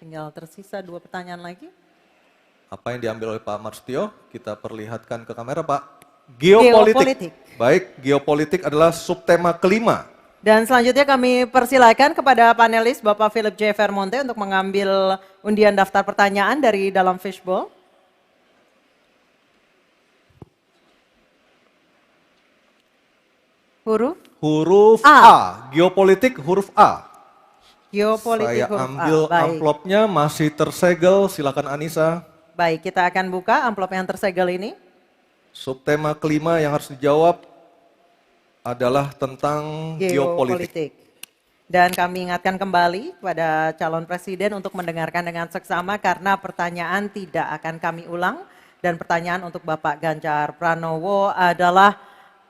tinggal tersisa 2 pertanyaan lagi. Apa yang diambil oleh Pak Marsetio? Kita perlihatkan ke kamera, Pak. Geopolitik. Baik, geopolitik adalah subtema kelima. Dan selanjutnya kami persilakan kepada panelis Bapak Philip J. Vermonte untuk mengambil undian daftar pertanyaan dari dalam fishbowl. Huruf A. Geopolitik huruf A. Geopolitik Saya huruf A. ambil amplopnya, masih tersegel, silakan Anissa. Baik, kita akan buka amplop yang tersegel ini. Subtema kelima yang harus dijawab adalah tentang geopolitik. Dan kami ingatkan kembali kepada calon presiden untuk mendengarkan dengan seksama karena pertanyaan tidak akan kami ulang. Dan pertanyaan untuk Bapak Ganjar Pranowo adalah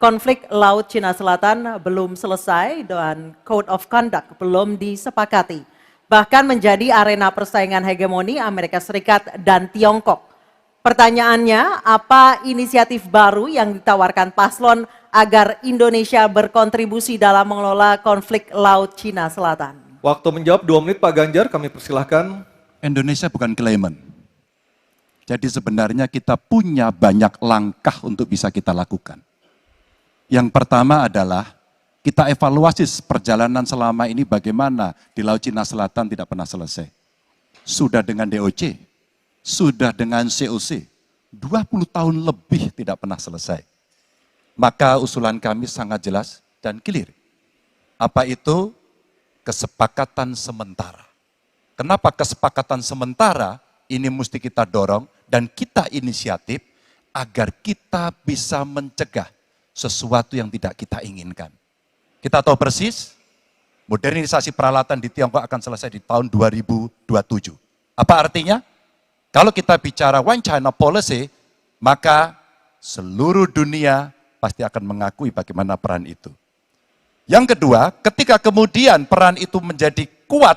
konflik Laut Cina Selatan belum selesai dan Code of Conduct belum disepakati. Bahkan menjadi arena persaingan hegemoni Amerika Serikat dan Tiongkok. Pertanyaannya, apa inisiatif baru yang ditawarkan paslon agar Indonesia berkontribusi dalam mengelola konflik Laut Cina Selatan? Waktu menjawab 2 menit Pak Ganjar, kami persilahkan. Indonesia bukan claimant. Jadi sebenarnya kita punya banyak langkah untuk bisa kita lakukan. Yang pertama adalah kita evaluasi perjalanan selama ini bagaimana di Laut Cina Selatan tidak pernah selesai. Sudah dengan DOC, sudah dengan COC, 20 tahun lebih tidak pernah selesai. Maka usulan kami sangat jelas dan clear. Apa itu? Kesepakatan sementara. Kenapa kesepakatan sementara ini mesti kita dorong dan kita inisiatif agar kita bisa mencegah sesuatu yang tidak kita inginkan. Kita tahu persis, modernisasi peralatan di Tiongkok akan selesai di tahun 2027. Apa artinya? Kalau kita bicara One China Policy, maka seluruh dunia pasti akan mengakui bagaimana peran itu. Yang kedua, ketika kemudian peran itu menjadi kuat,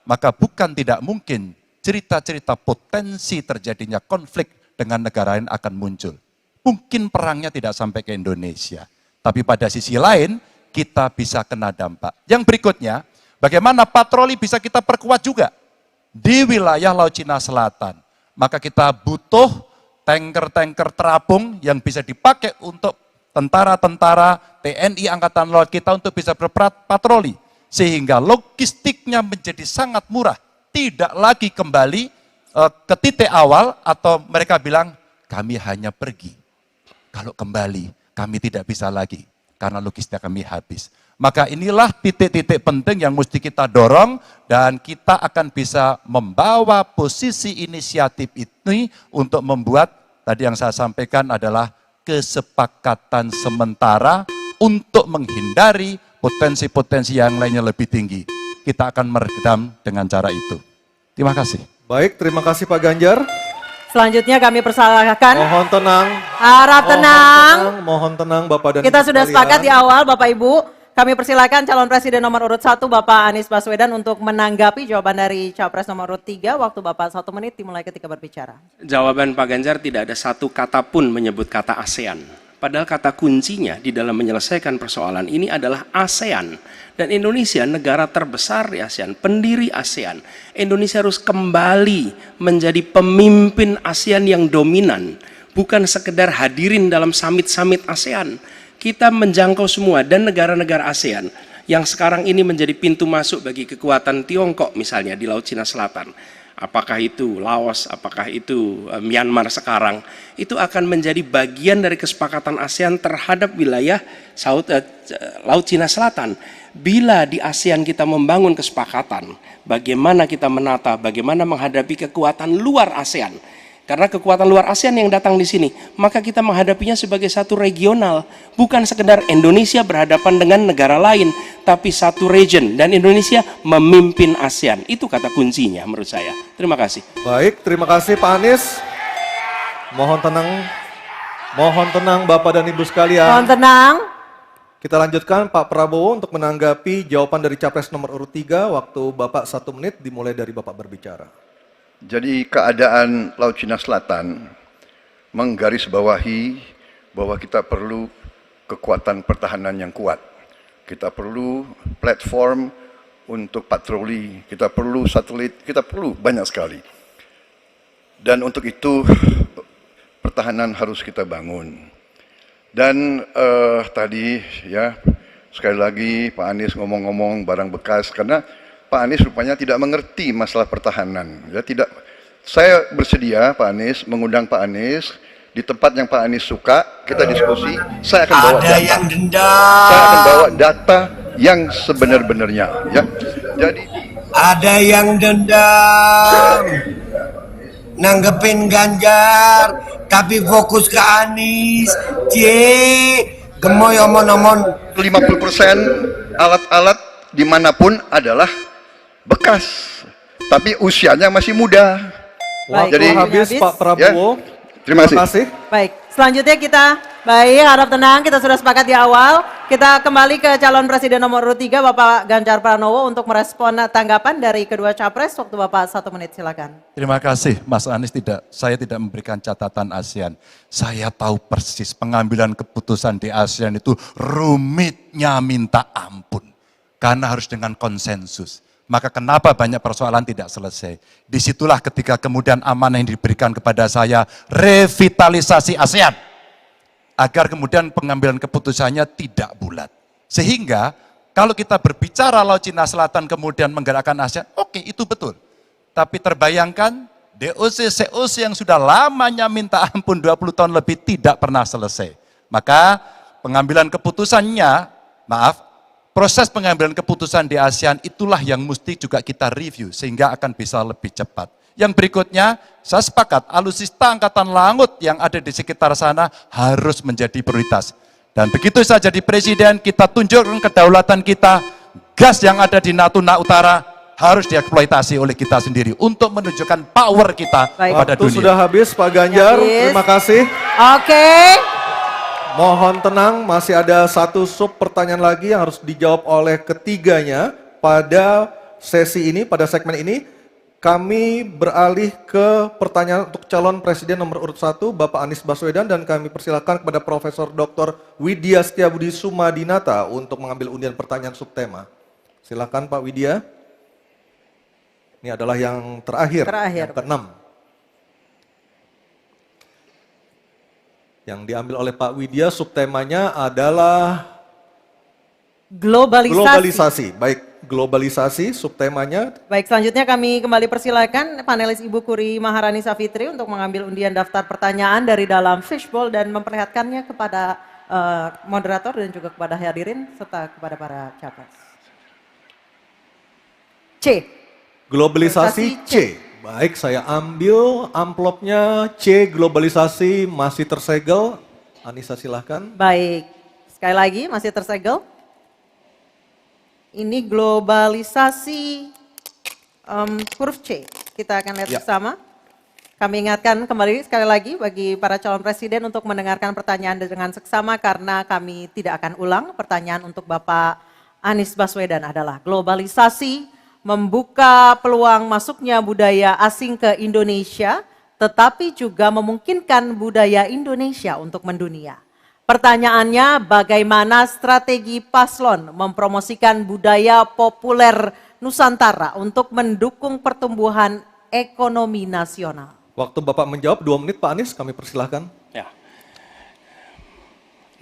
maka bukan tidak mungkin cerita-cerita potensi terjadinya konflik dengan negara lain akan muncul. Mungkin perangnya tidak sampai ke Indonesia, tapi pada sisi lain kita bisa kena dampak. Yang berikutnya, bagaimana patroli bisa kita perkuat juga di wilayah Laut Cina Selatan. Maka kita butuh tanker-tanker terapung yang bisa dipakai untuk tentara-tentara TNI Angkatan Laut kita untuk bisa berpatroli. Sehingga logistiknya menjadi sangat murah. Tidak lagi kembali ke titik awal atau mereka bilang kami hanya pergi. Kalau kembali kami tidak bisa lagi karena logistik kami habis. Maka inilah titik-titik penting yang mesti kita dorong dan kita akan bisa membawa posisi inisiatif ini untuk membuat, tadi yang saya sampaikan adalah kesepakatan sementara untuk menghindari potensi-potensi yang lainnya lebih tinggi. Kita akan meredam dengan cara itu. Terima kasih. Baik, terima kasih Pak Ganjar. Selanjutnya kami persilahkan. Mohon tenang. Harap tenang. Mohon tenang Bapak dan Kita Ibu sudah sekalian. sepakat di awal Bapak Ibu. Kami persilakan calon presiden nomor urut 1 Bapak Anies Baswedan untuk menanggapi jawaban dari capres nomor urut 3. Waktu Bapak 1 menit dimulai ketika berbicara. Jawaban Pak Ganjar tidak ada satu kata pun menyebut kata ASEAN. Padahal kata kuncinya di dalam menyelesaikan persoalan ini adalah ASEAN. Dan Indonesia negara terbesar di ASEAN, pendiri ASEAN. Indonesia harus kembali menjadi pemimpin ASEAN yang dominan. Bukan sekedar hadirin dalam summit-summit ASEAN. Kita menjangkau semua dan negara-negara ASEAN yang sekarang ini menjadi pintu masuk bagi kekuatan Tiongkok misalnya di Laut Cina Selatan. Apakah itu Laos, apakah itu Myanmar sekarang, itu akan menjadi bagian dari kesepakatan ASEAN terhadap wilayah Laut Cina Selatan. Bila di ASEAN kita membangun kesepakatan, bagaimana kita menata, bagaimana menghadapi kekuatan luar ASEAN. Karena kekuatan luar ASEAN yang datang di sini, maka kita menghadapinya sebagai satu regional, bukan sekedar Indonesia berhadapan dengan negara lain, tapi satu region dan Indonesia memimpin ASEAN. Itu kata kuncinya menurut saya. Terima kasih. Baik, terima kasih Pak Anies. Mohon tenang Bapak dan Ibu sekalian. Mohon tenang. Kita lanjutkan Pak Prabowo untuk menanggapi jawaban dari capres nomor urut 3. Waktu Bapak 1 menit dimulai dari Bapak berbicara. Jadi keadaan Laut Cina Selatan menggarisbawahi bahwa kita perlu kekuatan pertahanan yang kuat. Kita perlu platform untuk patroli, kita perlu satelit, kita perlu banyak sekali. Dan untuk itu pertahanan harus kita bangun. Dan tadi ya sekali lagi Pak Anies ngomong-ngomong barang bekas karena Pak Anies rupanya tidak mengerti masalah pertahanan. Ya, tidak. Saya bersedia Pak Anies mengundang Pak Anies di tempat yang Pak Anies suka, kita diskusi. Saya akan bawa data. Yang dendam. Saya akan bawa data yang sebenar-benarnya. Ya. Jadi ada yang dendam. Nanggepin Ganjar, tapi fokus ke Anies. Gemoy omon-omon. 50% alat-alat dimanapun adalah bekas, tapi usianya masih muda. Baik, jadi habis Pak Prabowo. Ya, terima kasih. Baik, selanjutnya kita Baik, harap tenang, kita sudah sepakat di awal. Kita kembali ke calon presiden nomor urut 3, Bapak Ganjar Pranowo untuk merespon tanggapan dari kedua capres. Waktu Bapak 1 menit, silakan. Terima kasih Mas Anies, saya tidak memberikan catatan ASEAN. Saya tahu persis pengambilan keputusan di ASEAN itu rumitnya minta ampun. Karena harus dengan konsensus. Maka kenapa banyak persoalan tidak selesai. Disitulah ketika kemudian amanah yang diberikan kepada saya, revitalisasi ASEAN. Agar kemudian pengambilan keputusannya tidak bulat. Sehingga kalau kita berbicara Laut Cina Selatan kemudian menggerakkan ASEAN, oke, itu betul. Tapi terbayangkan DOC, COC yang sudah lamanya minta ampun 20 tahun lebih tidak pernah selesai. Maka pengambilan keputusannya, proses pengambilan keputusan di ASEAN itulah yang mesti juga kita review sehingga akan bisa lebih cepat. Yang berikutnya, saya sepakat alutsista angkatan laut yang ada di sekitar sana harus menjadi prioritas. Dan begitu saya jadi presiden, kita tunjukkan kedaulatan kita, gas yang ada di Natuna Utara harus dieksploitasi oleh kita sendiri untuk menunjukkan power kita pada dunia. Waktu sudah habis Pak Ganjar, terima kasih. Oke. Mohon tenang, masih ada satu sub pertanyaan lagi yang harus dijawab oleh ketiganya pada sesi ini, pada segmen ini. Kami beralih ke pertanyaan untuk calon presiden nomor urut 1, Bapak Anies Baswedan, dan kami persilakan kepada Profesor Dr. Widya Setiabudi Sumadinata untuk mengambil undian pertanyaan subtema. Silakan Pak Widya. Ini adalah yang terakhir. Yang ke-6. Yang diambil oleh Pak Widya, subtemanya adalah globalisasi. Baik, globalisasi subtemanya. Baik, selanjutnya kami kembali persilakan panelis Ibu Kuri Maharani Savitri untuk mengambil undian daftar pertanyaan dari dalam fishbowl dan memperlihatkannya kepada moderator dan juga kepada hadirin serta kepada para capres. C. Globalisasi C. Baik, saya ambil amplopnya C, globalisasi masih tersegel. Anissa silahkan. Baik, sekali lagi masih tersegel. Ini globalisasi huruf C. Kita akan lihat bersama. Kami ingatkan kembali sekali lagi bagi para calon presiden untuk mendengarkan pertanyaan dengan seksama karena kami tidak akan ulang. Pertanyaan untuk Bapak Anies Baswedan adalah globalisasi membuka peluang masuknya budaya asing ke Indonesia, tetapi juga memungkinkan budaya Indonesia untuk mendunia. Pertanyaannya, bagaimana strategi paslon mempromosikan budaya populer Nusantara untuk mendukung pertumbuhan ekonomi nasional? Waktu Bapak menjawab 2 menit Pak Anies, kami persilahkan. Ya.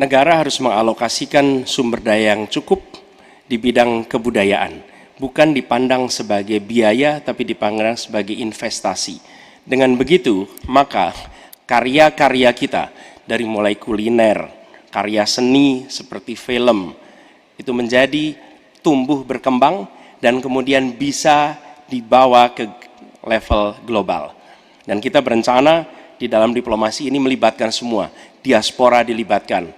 Negara harus mengalokasikan sumber daya yang cukup di bidang kebudayaan. Bukan dipandang sebagai biaya, tapi dipandang sebagai investasi. Dengan begitu, maka karya-karya kita, dari mulai kuliner, karya seni seperti film, itu menjadi tumbuh berkembang dan kemudian bisa dibawa ke level global. Dan kita berencana di dalam diplomasi ini melibatkan semua, diaspora dilibatkan,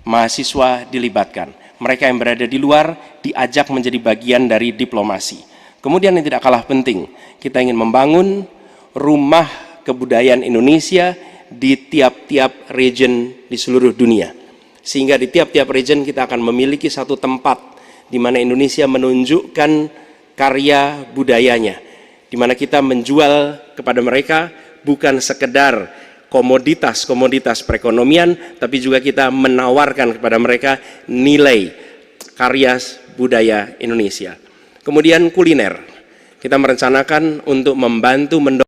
mahasiswa dilibatkan. Mereka yang berada di luar diajak menjadi bagian dari diplomasi. Kemudian yang tidak kalah penting, kita ingin membangun rumah kebudayaan Indonesia di tiap-tiap region di seluruh dunia. Sehingga di tiap-tiap region kita akan memiliki satu tempat di mana Indonesia menunjukkan karya budayanya. Di mana kita menjual kepada mereka bukan sekedar komoditas-komoditas perekonomian, tapi juga kita menawarkan kepada mereka nilai karya budaya Indonesia. Kemudian kuliner, kita merencanakan untuk membantu mendorong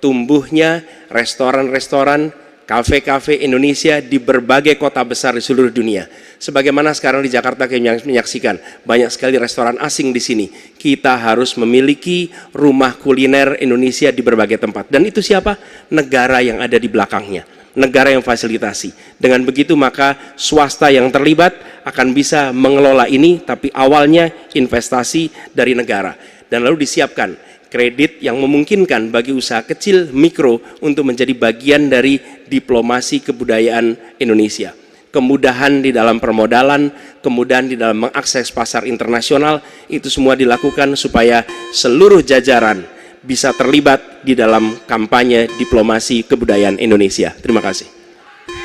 tumbuhnya restoran-restoran, kafe-kafe Indonesia di berbagai kota besar di seluruh dunia. Sebagaimana sekarang di Jakarta kita menyaksikan banyak sekali restoran asing di sini. Kita harus memiliki rumah kuliner Indonesia di berbagai tempat. Dan itu siapa? Negara yang ada di belakangnya. Negara yang fasilitasi. Dengan begitu maka swasta yang terlibat akan bisa mengelola ini, tapi awalnya investasi dari negara. Dan lalu disiapkan kredit yang memungkinkan bagi usaha kecil, mikro untuk menjadi bagian dari diplomasi kebudayaan Indonesia. Kemudahan di dalam permodalan, kemudahan di dalam mengakses pasar internasional, itu semua dilakukan supaya seluruh jajaran, bisa terlibat di dalam kampanye diplomasi kebudayaan Indonesia. Terima kasih.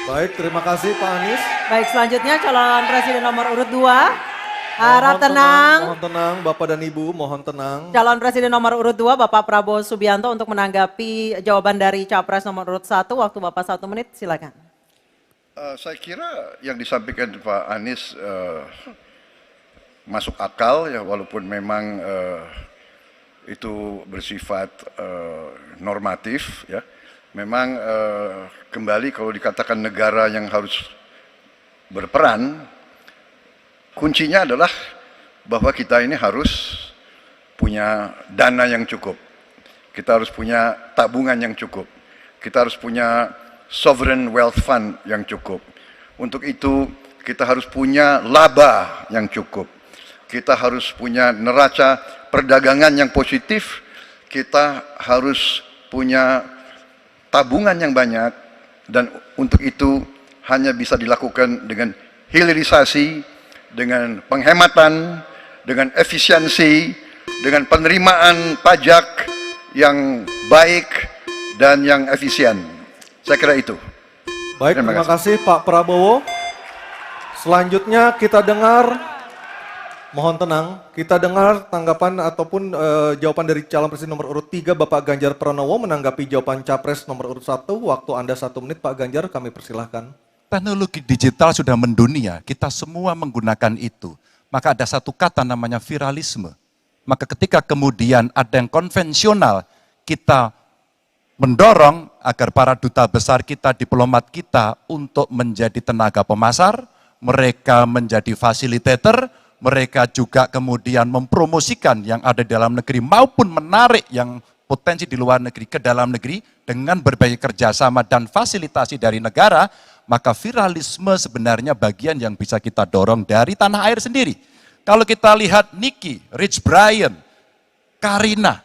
Baik, terima kasih Pak Anies. Baik, selanjutnya calon presiden nomor urut 2. Harap tenang. Mohon tenang, Bapak dan Ibu, mohon tenang. Calon presiden nomor urut 2, Bapak Prabowo Subianto untuk menanggapi jawaban dari capres nomor urut 1. Waktu Bapak 1 menit, silakan. Saya kira yang disampaikan Pak Anies masuk akal ya, walaupun memang itu bersifat normatif ya. Memang kembali kalau dikatakan negara yang harus berperan, kuncinya adalah bahwa kita ini harus punya dana yang cukup. Kita harus punya tabungan yang cukup. Kita harus punya sovereign wealth fund yang cukup. Untuk itu kita harus punya laba yang cukup. Kita harus punya neraca perdagangan yang positif. Kita harus punya tabungan yang banyak. Dan untuk itu hanya bisa dilakukan dengan hilirisasi, dengan penghematan, dengan efisiensi, dengan penerimaan pajak yang baik dan yang efisien. Saya kira itu. Baik, terima kasih Pak Prabowo. Selanjutnya kita dengar, mohon tenang, kita dengar tanggapan ataupun jawaban dari calon presiden nomor urut 3 Bapak Ganjar Pranowo menanggapi jawaban capres nomor urut 1. Waktu Anda 1 menit Pak Ganjar, kami persilahkan. Teknologi digital sudah mendunia, kita semua menggunakan itu. Maka ada satu kata namanya viralisme. Maka ketika kemudian ada yang konvensional, kita mendorong agar para duta besar kita, diplomat kita untuk menjadi tenaga pemasar, mereka menjadi fasilitator, mereka juga kemudian mempromosikan yang ada di dalam negeri maupun menarik yang potensi di luar negeri ke dalam negeri dengan berbagai kerjasama dan fasilitasi dari negara. Maka viralisme sebenarnya bagian yang bisa kita dorong dari tanah air sendiri. Kalau kita lihat Nicky, Rich Brian, Karina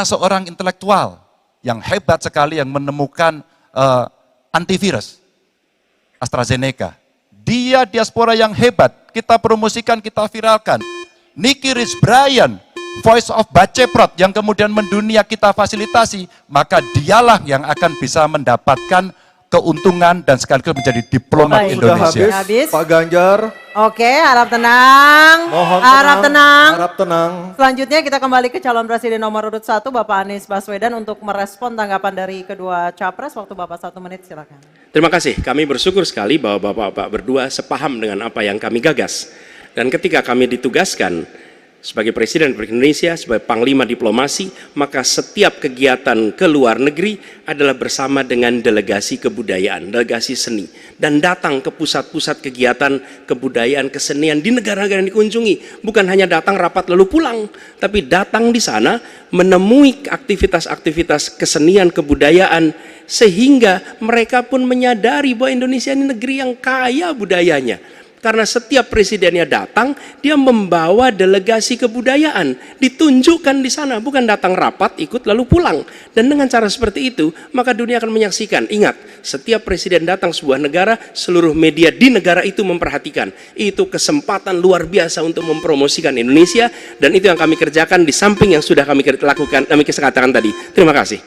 seorang intelektual yang hebat sekali yang menemukan antivirus AstraZeneca. Dia diaspora yang hebat, kita promosikan, kita viralkan. Nicky Rich Brian, Voice of Baceprot yang kemudian mendunia kita fasilitasi, maka dialah yang akan bisa mendapatkan keuntungan dan sekaligus menjadi diplomat Indonesia. Sudah habis, Pak Ganjar. Oke, harap tenang. Mohon harap tenang. Harap tenang. Selanjutnya kita kembali ke calon presiden nomor urut 1 Bapak Anies Baswedan untuk merespon tanggapan dari kedua capres. Waktu Bapak 1 menit, silakan. Terima kasih. Kami bersyukur sekali bahwa Bapak-Bapak berdua sepaham dengan apa yang kami gagas. Dan ketika kami ditugaskan sebagai Presiden Republik Indonesia, sebagai Panglima Diplomasi, maka setiap kegiatan ke luar negeri adalah bersama dengan delegasi kebudayaan, delegasi seni, dan datang ke pusat-pusat kegiatan kebudayaan, kesenian di negara-negara yang dikunjungi. Bukan hanya datang rapat lalu pulang, tapi datang di sana menemui aktivitas-aktivitas kesenian, kebudayaan, sehingga mereka pun menyadari bahwa Indonesia ini negeri yang kaya budayanya. Karena setiap presidennya datang, dia membawa delegasi kebudayaan, ditunjukkan di sana, bukan datang rapat, ikut lalu pulang. Dan dengan cara seperti itu, maka dunia akan menyaksikan. Ingat, setiap presiden datang sebuah negara, seluruh media di negara itu memperhatikan. Itu kesempatan luar biasa untuk mempromosikan Indonesia, dan itu yang kami kerjakan di samping yang sudah kami lakukan, kami katakan tadi. Terima kasih.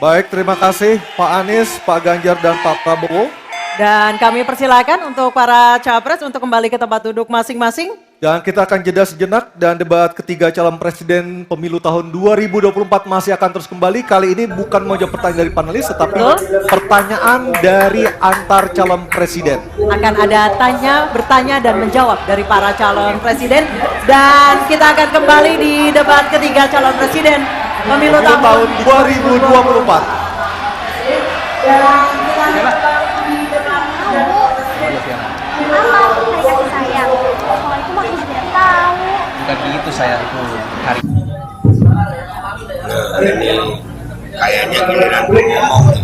Baik, terima kasih Pak Anies, Pak Ganjar, dan Pak Prabowo. Dan kami persilakan untuk para capres untuk kembali ke tempat duduk masing-masing. Dan kita akan jeda sejenak dan debat ketiga calon presiden pemilu tahun 2024 masih akan terus kembali. Kali ini bukan menjawab pertanyaan dari panelis, tetapi pertanyaan dari antar calon presiden. Akan ada bertanya dan menjawab dari para calon presiden. Dan kita akan kembali di debat ketiga calon presiden pemilu tahun 2024. Bukan gitu saya itu hari. Nah, ini kayaknya giliran ngomong.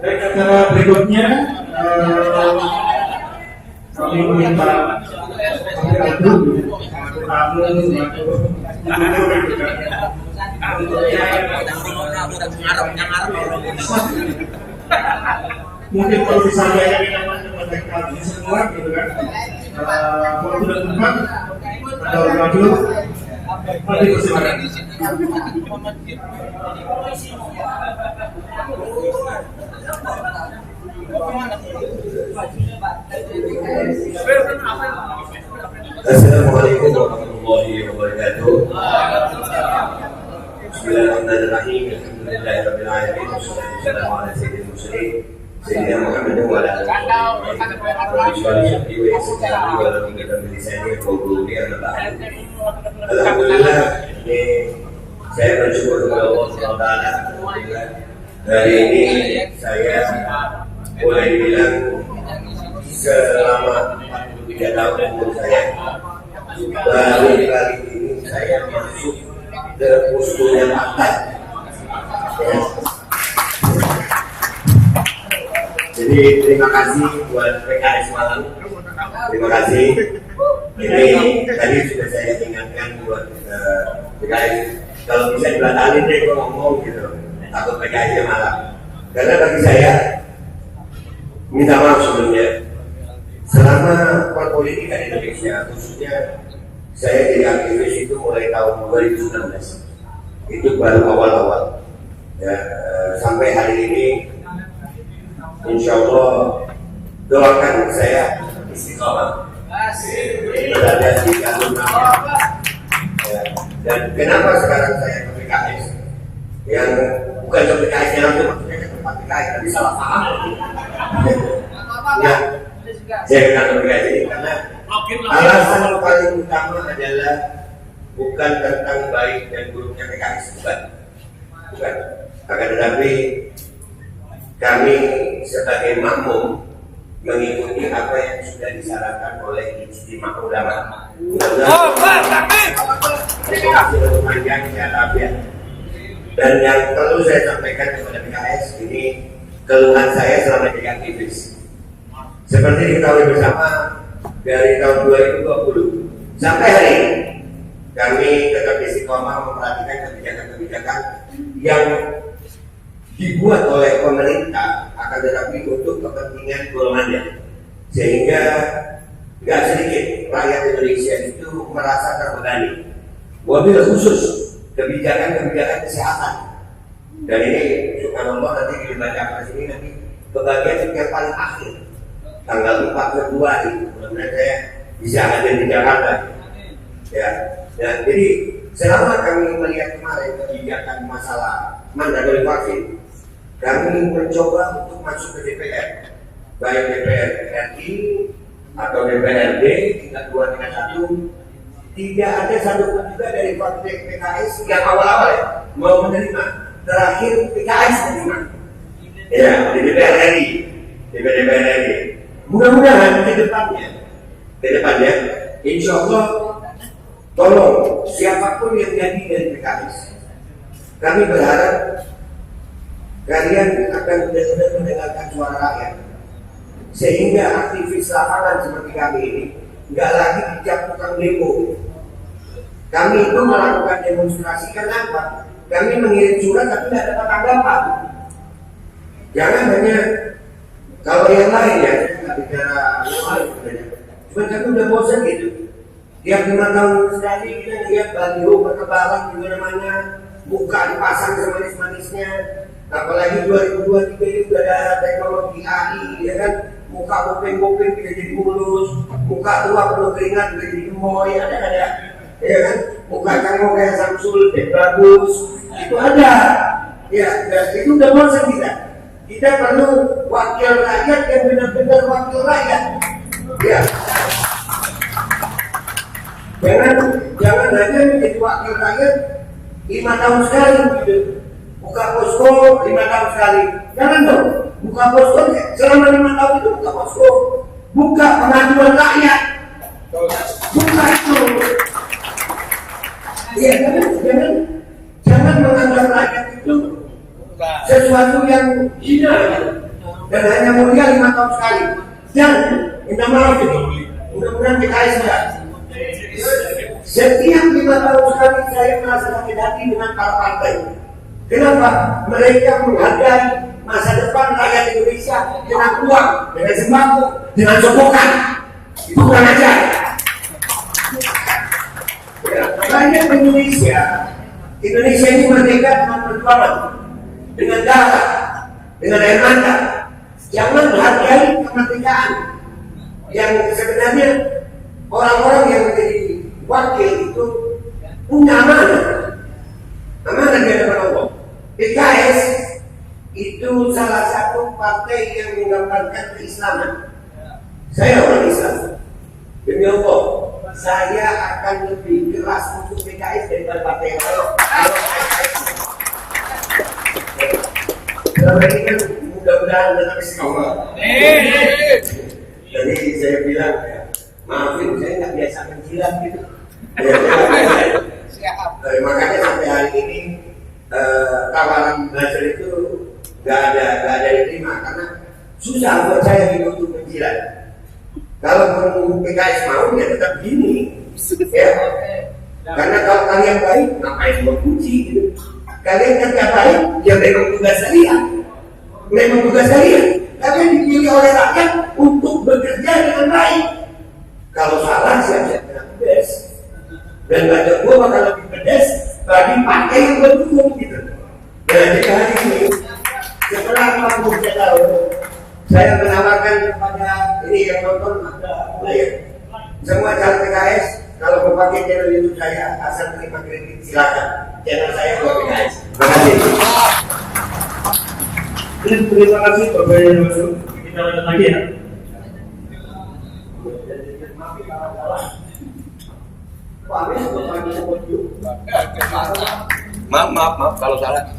Baik, acara berikutnya kami meminta mungkin kalau bisa bayangin namanya kepada kami semua gitu kan, waktu dan tempat Assalamualaikum warahmatullahi wabarakatuh. Bismillahirrahmanirrahim. Alhamdulillahirabbil alamin. Wassalamu ala sayyidil mursalin. Sayyidina Muhammadin wa ala Alhamdulillah, ini saya bersyukur kepada Allah SWT. Hari ini saya boleh dibilang selama 43 tahun umur saya baru kali ini saya masuk ke posturnya partai. Jadi terima kasih buat PKS malam. Terima kasih. Ini tadi sudah saya ingatkan buat PKS. Kalau bisa dibatalin deh, gue ngomong gitu. Takut PKS-nya malam. Karena bagi saya, minta maaf sebelumnya. Selama perpolitikan Indonesia, khususnya saya jadi aktivis itu mulai tahun 2019. Itu baru awal-awal. Ya, sampai hari ini insya Allah doakan saya istiqomah berada di jalur ya. Dan kenapa sekarang saya ke PKS yang bukan ke PKS yang itu maksudnya ke tempat PKS tapi salah paham ya, saya bilang ke PKS ini karena alasan paling utama adalah bukan tentang baik dan buruknya PKS, bukan, akan tetapi kami sebagai makmum mengikuti apa yang sudah disarankan oleh Ijtima Ulama. Dan yang perlu saya sampaikan kepada PKS ini keluhan saya selama jadi aktivis. Seperti diketahui bersama dari tahun 2020 sampai hari ini kami tetap istiqomah memperhatikan kebijakan-kebijakan yang dibuat oleh pemerintah akan tetapi untuk kepentingan golongannya, sehingga nggak sedikit rakyat Indonesia itu merasa terbebani. Wabil khusus kebijakan-kebijakan kesehatan, dan ini subhanallah nanti di baca atas ini nanti kebagian yang paling akhir tanggal 4 Februari mudah-mudahan saya bisa hadir di Jakarta ya. Dan jadi selama kami melihat kemarin kebijakan masalah mandatori vaksin, kami mencoba untuk masuk ke DPR, baik DPR RI atau DPRD tingkat 2, tingkat 1. Tidak ada satupun juga dari partai PKS yang awal-awal ya, mau menerima. Terakhir PKS menerima. Ya, di DPR RI, DPR RI. Mudah-mudahan ke depannya, insya Allah, tolong siapapun yang jadi dari PKS, kami berharap kalian akan benar-benar mendengarkan suara rakyat, sehingga aktivis lapangan seperti kami ini nggak lagi dicap tukang demo. Kami itu melakukan demonstrasi kenapa? Kami mengirim surat tapi tidak dapat tanggapan. Jangan hanya kalau yang lain ya, saya nggak bicara yang lain sebenarnya. Cuma kami udah bosan gitu. Tiap 5 tahun sekali kita lihat baliho bertebaran di mana-mana, muka dipasang semanis-manisnya. Apalagi 2023 ini sudah ada teknologi AI, ya kan? Muka bopeng-bopeng bisa jadi mulus, muka tua penuh keringat bisa jadi gemoy, ada, ya kan? Muka canggung kayak Samsul, bagus, itu ada. Ya, itu udah bosan kita. Kita perlu wakil rakyat yang benar-benar wakil rakyat. Ya. Jangan hanya menjadi wakil rakyat 5 tahun sekali gitu. Buka posko 5 tahun sekali. Jangan dong. Buka posko selama 5 tahun itu buka posko. Buka pengaduan rakyat. Buka itu. Iya, jangan menganggap rakyat itu sesuatu yang hina dan hanya mulia 5 tahun sekali. Dan minta maaf ini. Mudah-mudahan PKS enggak. Setiap 5 tahun sekali saya merasa sakit hati dengan para partai. Kenapa? Mereka menghargai masa depan rakyat Indonesia dengan uang, dengan sembako, dengan sokongan. Itu kurang ajar. banyak Indonesia. Indonesia ini merdeka dengan perjuangan, dengan darah, dengan air mata. Jangan hargai kemerdekaan yang sebenarnya orang-orang yang menjadi wakil itu punya amanah di hadapan Allah. PKS itu salah satu partai yang menggambarkan keislaman. Saya orang Islam. Demi Allah, saya akan lebih keras untuk PKS daripada partai yang lain. Selama ini kan mudah-mudahan tetap istiqomah. Jadi saya bilang, maafin saya nggak biasa menjilat gitu. Makanya sampai hari ini tawaran belajar itu nggak ada diterima karena susah buat saya gitu untuk menjilat. Kalau PKS mau ya tetap gini, ya. Karena kalau kalian baik, ngapain menguji gitu. Kalian kan baik, ya memang tugas kalian. Memang tugas kalian. Kalian dipilih oleh rakyat untuk bekerja dengan baik. Kalau salah siap-siap kena pedes. Dan baca gua bakal lebih pedes bagi partai yang mendukung gitu. Dan jadi hari ini setelah 43 tahun saya menawarkan kepada ini yang nonton ada mulai semua caleg PKS kalau mau pakai channel YouTube saya asal terima kritik silakan. Channel saya buat PKS. Terima kasih. Terima kasih Bapak yang masuk. Kita lanjut lagi ya. Maaf kalau salah.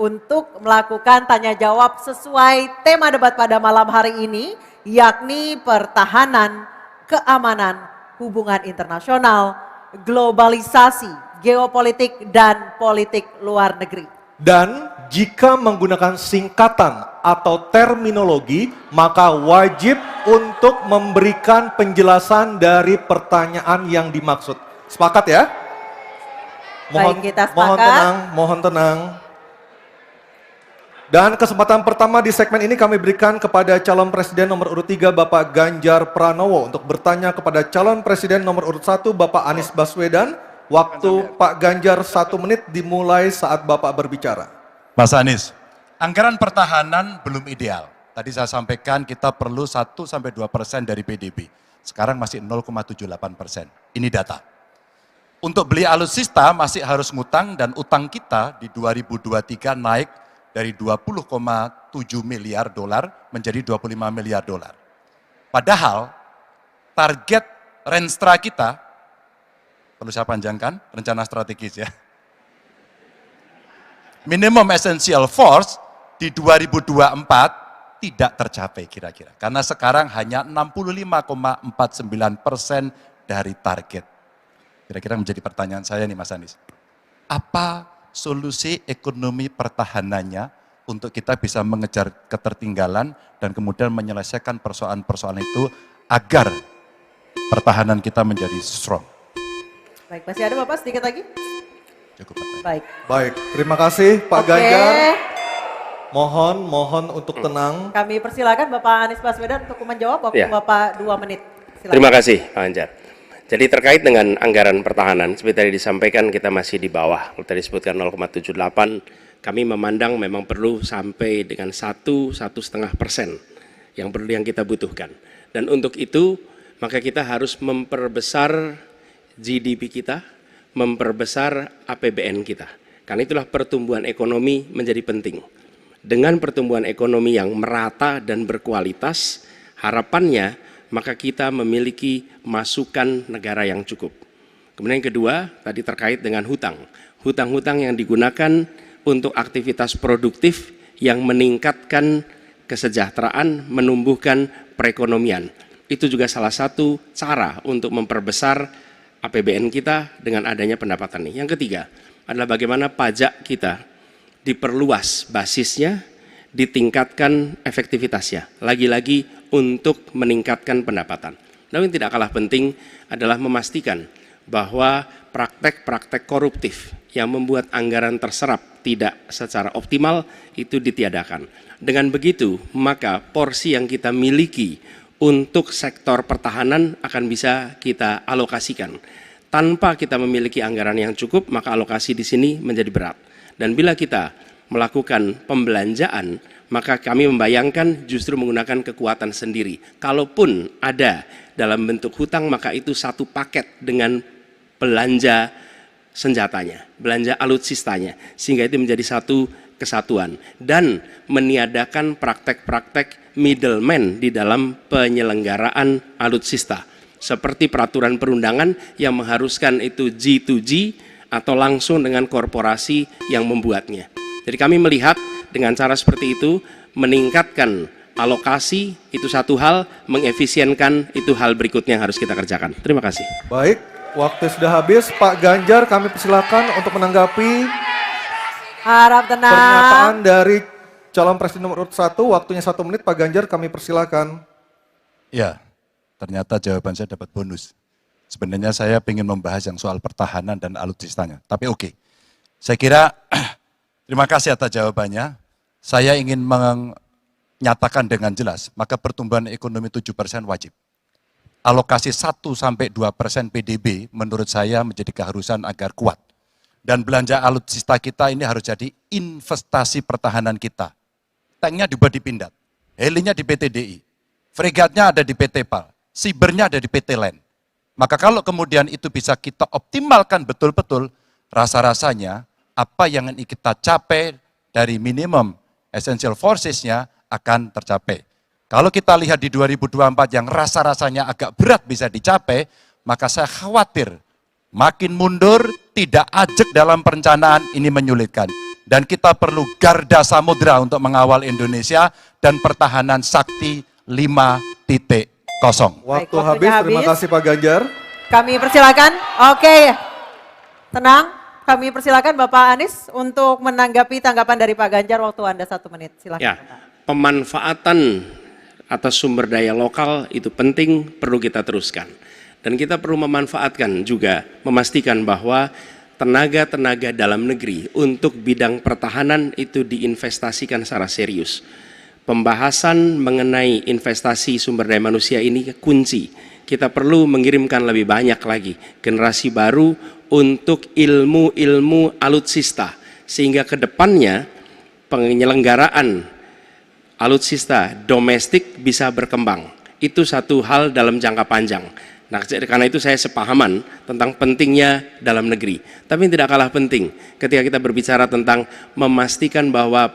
Untuk melakukan tanya jawab sesuai tema debat pada malam hari ini, yakni pertahanan, keamanan, hubungan internasional, globalisasi, geopolitik, dan politik luar negeri. Dan jika menggunakan singkatan atau terminologi, maka wajib untuk memberikan penjelasan dari pertanyaan yang dimaksud. Sepakat ya? Baik, kita sepakat. Mohon tenang. Dan kesempatan pertama di segmen ini kami berikan kepada calon presiden nomor urut 3 Bapak Ganjar Pranowo untuk bertanya kepada calon presiden nomor urut 1 Bapak Anies Baswedan. Waktu Pak Ganjar 1 menit dimulai saat Bapak berbicara. Mas Anies, anggaran pertahanan belum ideal. Tadi saya sampaikan kita perlu 1-2% dari PDB. Sekarang masih 0,78%. Ini data. Untuk beli alutsista masih harus ngutang dan utang kita di 2023 naik dari 20,7 miliar dolar menjadi 25 miliar dolar. Padahal target Renstra kita, perlu saya panjangkan, rencana strategis ya. Minimum essential force di 2024 tidak tercapai kira-kira. Karena sekarang hanya 65,49% dari target. Kira-kira menjadi pertanyaan saya nih Mas Anies. Apa solusi ekonomi pertahanannya untuk kita bisa mengejar ketertinggalan dan kemudian menyelesaikan persoalan-persoalan itu agar pertahanan kita menjadi strong? Baik, masih ada Bapak sedikit lagi? Cukup Pak. Baik, terima kasih Pak Ganjar. Mohon untuk tenang. Kami persilakan Bapak Anies Baswedan untuk menjawab waktu Bapak 2 menit. Silakan. Terima kasih Pak Ganjar. Jadi terkait dengan anggaran pertahanan, seperti tadi disampaikan kita masih di bawah. Kalau tadi disebutkan 0,78, kami memandang memang perlu sampai dengan 1-1,5% yang kita butuhkan. Dan untuk itu maka kita harus memperbesar GDP kita, memperbesar APBN kita. Karena itulah pertumbuhan ekonomi menjadi penting. Dengan pertumbuhan ekonomi yang merata dan berkualitas, harapannya maka kita memiliki masukan negara yang cukup. Kemudian yang kedua, tadi terkait dengan hutang. Hutang-hutang yang digunakan untuk aktivitas produktif yang meningkatkan kesejahteraan, menumbuhkan perekonomian. Itu juga salah satu cara untuk memperbesar APBN kita dengan adanya pendapatan ini. Yang ketiga adalah bagaimana pajak kita diperluas basisnya, ditingkatkan efektivitasnya. Lagi-lagi untuk meningkatkan pendapatan. Namun yang tidak kalah penting adalah memastikan bahwa praktek-praktek koruptif yang membuat anggaran terserap tidak secara optimal itu ditiadakan. Dengan begitu, maka porsi yang kita miliki untuk sektor pertahanan akan bisa kita alokasikan. Tanpa kita memiliki anggaran yang cukup, maka alokasi di sini menjadi berat. Dan bila kita melakukan pembelanjaan, maka kami membayangkan justru menggunakan kekuatan sendiri. Kalaupun ada dalam bentuk hutang, maka itu satu paket dengan belanja senjatanya, belanja alutsistanya, sehingga itu menjadi satu kesatuan. Dan meniadakan praktek-praktek middleman di dalam penyelenggaraan alutsista, seperti peraturan perundangan yang mengharuskan itu G2G atau langsung dengan korporasi yang membuatnya. Jadi kami melihat dengan cara seperti itu, meningkatkan alokasi itu satu hal, mengefisienkan itu hal berikutnya yang harus kita kerjakan. Terima kasih. Baik, waktu sudah habis. Pak Ganjar, kami persilakan untuk menanggapi harap tenang. Pernyataan dari calon presiden nomor urut 1, waktunya 1 menit. Pak Ganjar, kami persilakan. Ya, ternyata jawaban saya dapat bonus. Sebenarnya saya ingin membahas yang soal pertahanan dan alutsistanya. Tapi oke, saya kira terima kasih atas jawabannya. Saya ingin menyatakan dengan jelas, maka pertumbuhan ekonomi 7% wajib. Alokasi 1-2% PDB menurut saya menjadi keharusan agar kuat. Dan belanja alutsista kita ini harus jadi investasi pertahanan kita. Tanknya dibuat di Pindad, helinya di PT DI, fregatnya ada di PT PAL, sibernya ada di PT LEN. Maka kalau kemudian itu bisa kita optimalkan betul-betul, rasa-rasanya apa yang ingin kita capai dari minimum essential forces-nya akan tercapai. Kalau kita lihat di 2024 yang rasa-rasanya agak berat bisa dicapai, maka saya khawatir makin mundur, tidak ajak dalam perencanaan, ini menyulitkan. Dan kita perlu garda samudra untuk mengawal Indonesia dan pertahanan sakti 5.0. Waktu habis, terima kasih Pak Ganjar. Kami persilakan, oke, tenang. Kami persilakan Bapak Anies untuk menanggapi tanggapan dari Pak Ganjar, waktu Anda 1 menit. Silakan. Ya, pemanfaatan atas sumber daya lokal itu penting, perlu kita teruskan. Dan kita perlu memanfaatkan juga, memastikan bahwa tenaga-tenaga dalam negeri untuk bidang pertahanan itu diinvestasikan secara serius. Pembahasan mengenai investasi sumber daya manusia ini kunci. Kita perlu mengirimkan lebih banyak lagi generasi baru untuk ilmu-ilmu alutsista, sehingga ke depannya penyelenggaraan alutsista domestik bisa berkembang. Itu satu hal dalam jangka panjang. Nah, karena itu saya sepahaman tentang pentingnya dalam negeri. Tapi tidak kalah penting ketika kita berbicara tentang memastikan bahwa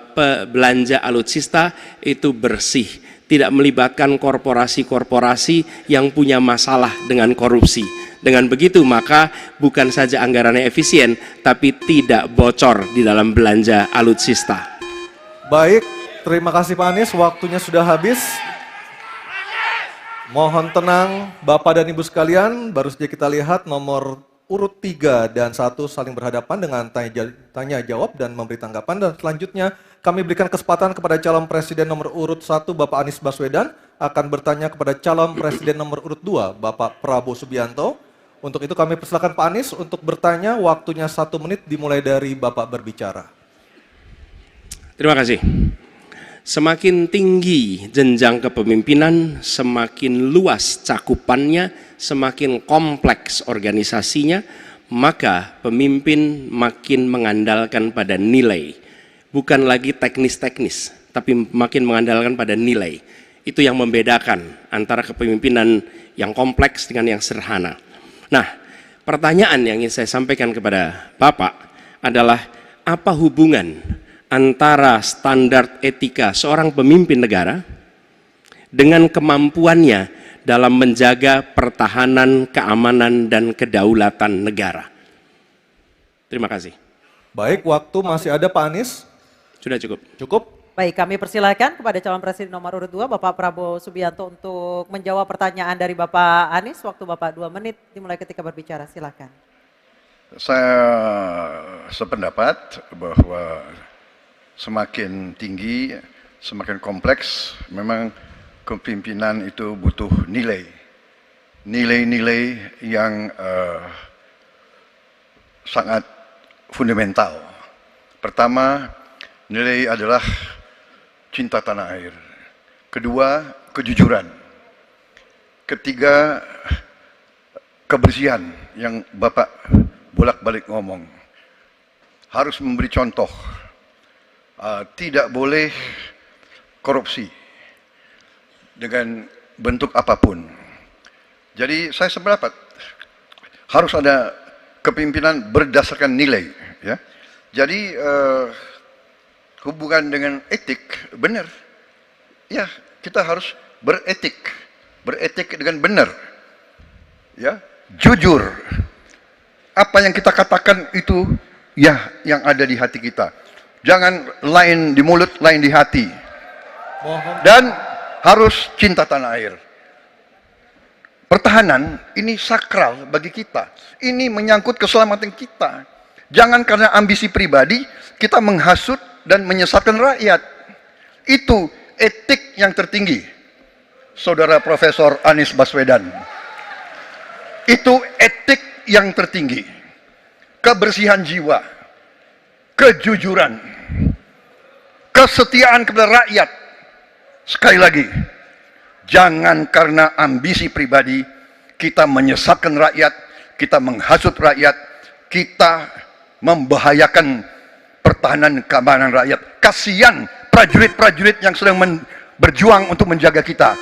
belanja alutsista itu bersih, tidak melibatkan korporasi-korporasi yang punya masalah dengan korupsi. Dengan begitu maka bukan saja anggarannya efisien, tapi tidak bocor di dalam belanja alutsista. Baik, terima kasih Pak Anies, waktunya sudah habis. Mohon tenang Bapak dan Ibu sekalian, baru saja kita lihat nomor urut 3 dan 1 saling berhadapan dengan tanya jawab dan memberi tanggapan. Dan selanjutnya kami berikan kesempatan kepada calon presiden nomor urut 1 Bapak Anies Baswedan akan bertanya kepada calon presiden nomor urut 2 Bapak Prabowo Subianto. Untuk itu kami persilakan Pak Anies untuk bertanya, waktunya 1 menit dimulai dari Bapak berbicara. Terima kasih. Semakin tinggi jenjang kepemimpinan, semakin luas cakupannya, semakin kompleks organisasinya, maka pemimpin makin mengandalkan pada nilai. Bukan lagi teknis-teknis, tapi makin mengandalkan pada nilai. Itu yang membedakan antara kepemimpinan yang kompleks dengan yang sederhana. Nah, pertanyaan yang ingin saya sampaikan kepada Bapak adalah apa hubungan antara standar etika seorang pemimpin negara dengan kemampuannya dalam menjaga pertahanan, keamanan, dan kedaulatan negara. Terima kasih. Baik, waktu masih ada Pak Anies. Sudah cukup. Cukup. Baik, kami persilakan kepada calon presiden nomor urut 2 Bapak Prabowo Subianto untuk menjawab pertanyaan dari Bapak Anies. Waktu Bapak 2 menit dimulai ketika berbicara, silakan. Saya sependapat bahwa semakin tinggi, semakin kompleks, memang kepemimpinan itu butuh nilai. Nilai-nilai yang sangat fundamental. Pertama, nilai adalah cinta tanah air. Kedua, kejujuran. Ketiga, kebersihan yang Bapak bolak-balik ngomong. Harus memberi contoh. Tidak boleh korupsi dengan bentuk apapun. Jadi saya sependapat harus ada kepimpinan berdasarkan nilai. Ya. Jadi hubungan dengan etik benar. Ya, kita harus beretik dengan benar. Ya, jujur. Apa yang kita katakan itu ya yang ada di hati kita. Jangan lain di mulut, lain di hati. Dan harus cinta tanah air. Pertahanan ini sakral bagi kita. Ini menyangkut keselamatan kita. Jangan karena ambisi pribadi kita menghasut dan menyesatkan rakyat. Itu etik yang tertinggi. Saudara Profesor Anies Baswedan. Itu etik yang tertinggi. Kebersihan jiwa, kejujuran, kesetiaan kepada rakyat. Sekali lagi, jangan karena ambisi pribadi kita menyesatkan rakyat, kita menghasut rakyat, kita membahayakan pertahanan keamanan rakyat. Kasihan prajurit-prajurit yang sedang berjuang untuk menjaga kita.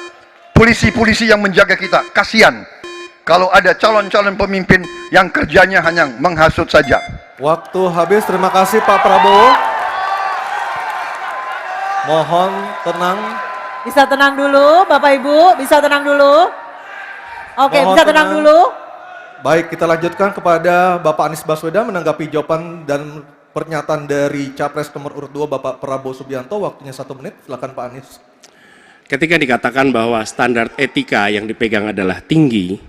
Polisi-polisi yang menjaga kita, kasihan. Kalau ada calon-calon pemimpin yang kerjanya hanya menghasut saja. Waktu habis, terima kasih Pak Prabowo. Mohon tenang. Bisa tenang dulu, Bapak Ibu, bisa tenang dulu. Oke, Mohon bisa tenang dulu. Baik, kita lanjutkan kepada Bapak Anies Baswedan menanggapi jawaban dan pernyataan dari Capres nomor urut 2 Bapak Prabowo Subianto. Waktunya 1 menit, silakan Pak Anies. Ketika dikatakan bahwa standar etika yang dipegang adalah tinggi,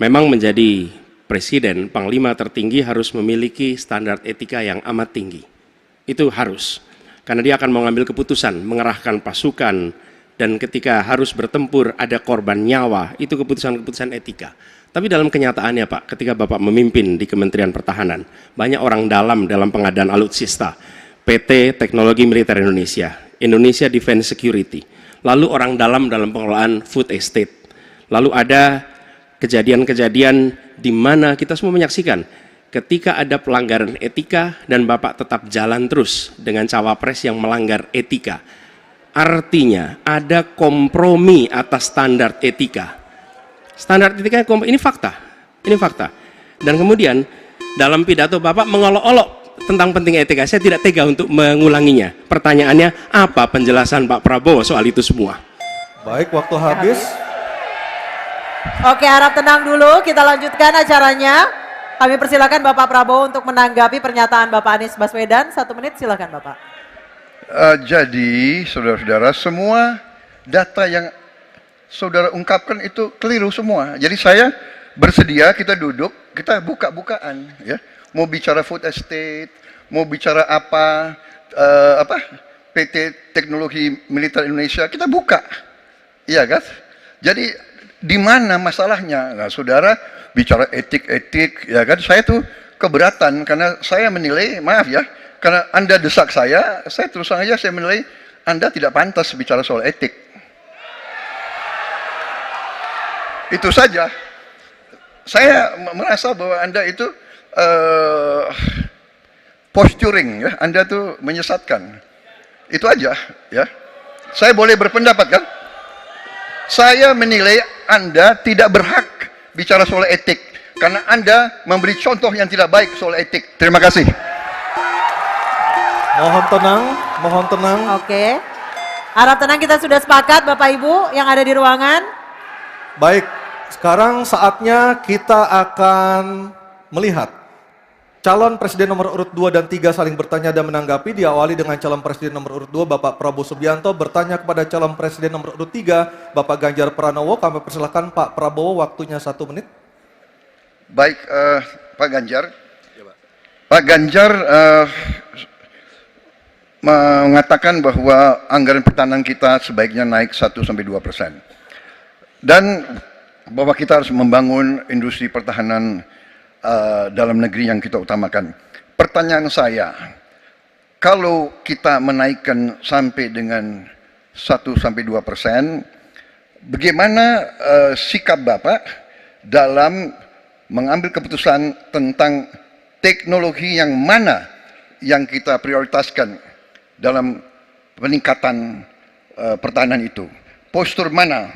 memang menjadi presiden, panglima tertinggi harus memiliki standar etika yang amat tinggi. Itu harus. Karena dia akan mengambil keputusan, mengerahkan pasukan, dan ketika harus bertempur ada korban nyawa, itu keputusan-keputusan etika. Tapi dalam kenyataannya Pak, ketika Bapak memimpin di Kementerian Pertahanan, banyak orang dalam pengadaan alutsista, PT Teknologi Militer Indonesia, Indonesia Defense Security, lalu orang dalam pengelolaan food estate, lalu ada kejadian-kejadian di mana kita semua menyaksikan ketika ada pelanggaran etika dan Bapak tetap jalan terus dengan cawapres yang melanggar etika. Artinya ada kompromi atas standar etika. Standar etika ini fakta. Ini fakta. Dan kemudian dalam pidato Bapak mengolok-olok tentang penting etika. Saya tidak tega untuk mengulanginya. Pertanyaannya, apa penjelasan Pak Prabowo soal itu semua? Baik, waktu habis. Oke, harap tenang dulu, kita lanjutkan acaranya. Kami persilakan Bapak Prabowo untuk menanggapi pernyataan Bapak Anies Baswedan. 1 menit, silakan Bapak. Jadi, saudara-saudara, semua data yang saudara ungkapkan itu keliru semua. Jadi saya bersedia kita duduk, kita buka-bukaan, ya. Mau bicara food estate, mau bicara apa PT Teknologi Militer Indonesia, kita buka, iya kan? Jadi di mana masalahnya? Nah, saudara bicara etik-etik, ya kan? Saya tuh keberatan karena saya menilai, maaf ya, karena Anda desak saya terus terang aja saya menilai Anda tidak pantas bicara soal etik. Itu saja. Saya merasa bahwa Anda itu posturing, ya. Anda tuh menyesatkan. Itu aja, ya. Saya boleh berpendapat kan? Saya menilai Anda tidak berhak bicara soal etik karena Anda memberi contoh yang tidak baik soal etik. Terima kasih. Mohon tenang, mohon tenang. Oke. Harap tenang, kita sudah sepakat Bapak Ibu yang ada di ruangan. Baik, sekarang saatnya kita akan melihat calon presiden nomor urut 2 dan 3 saling bertanya dan menanggapi. Diawali dengan calon presiden nomor urut 2 Bapak Prabowo Subianto bertanya kepada calon presiden nomor urut 3 Bapak Ganjar Pranowo. Kami persilakan Pak Prabowo, waktunya 1 menit. Baik, Pak Ganjar. Pak Ganjar mengatakan bahwa anggaran pertahanan kita sebaiknya naik 1-2%. Dan bahwa kita harus membangun industri pertahanan dalam negeri yang kita utamakan. Pertanyaan saya, kalau kita menaikkan sampai dengan 1-2%, bagaimana sikap Bapak dalam mengambil keputusan tentang teknologi yang mana yang kita prioritaskan dalam peningkatan pertahanan itu. Postur mana?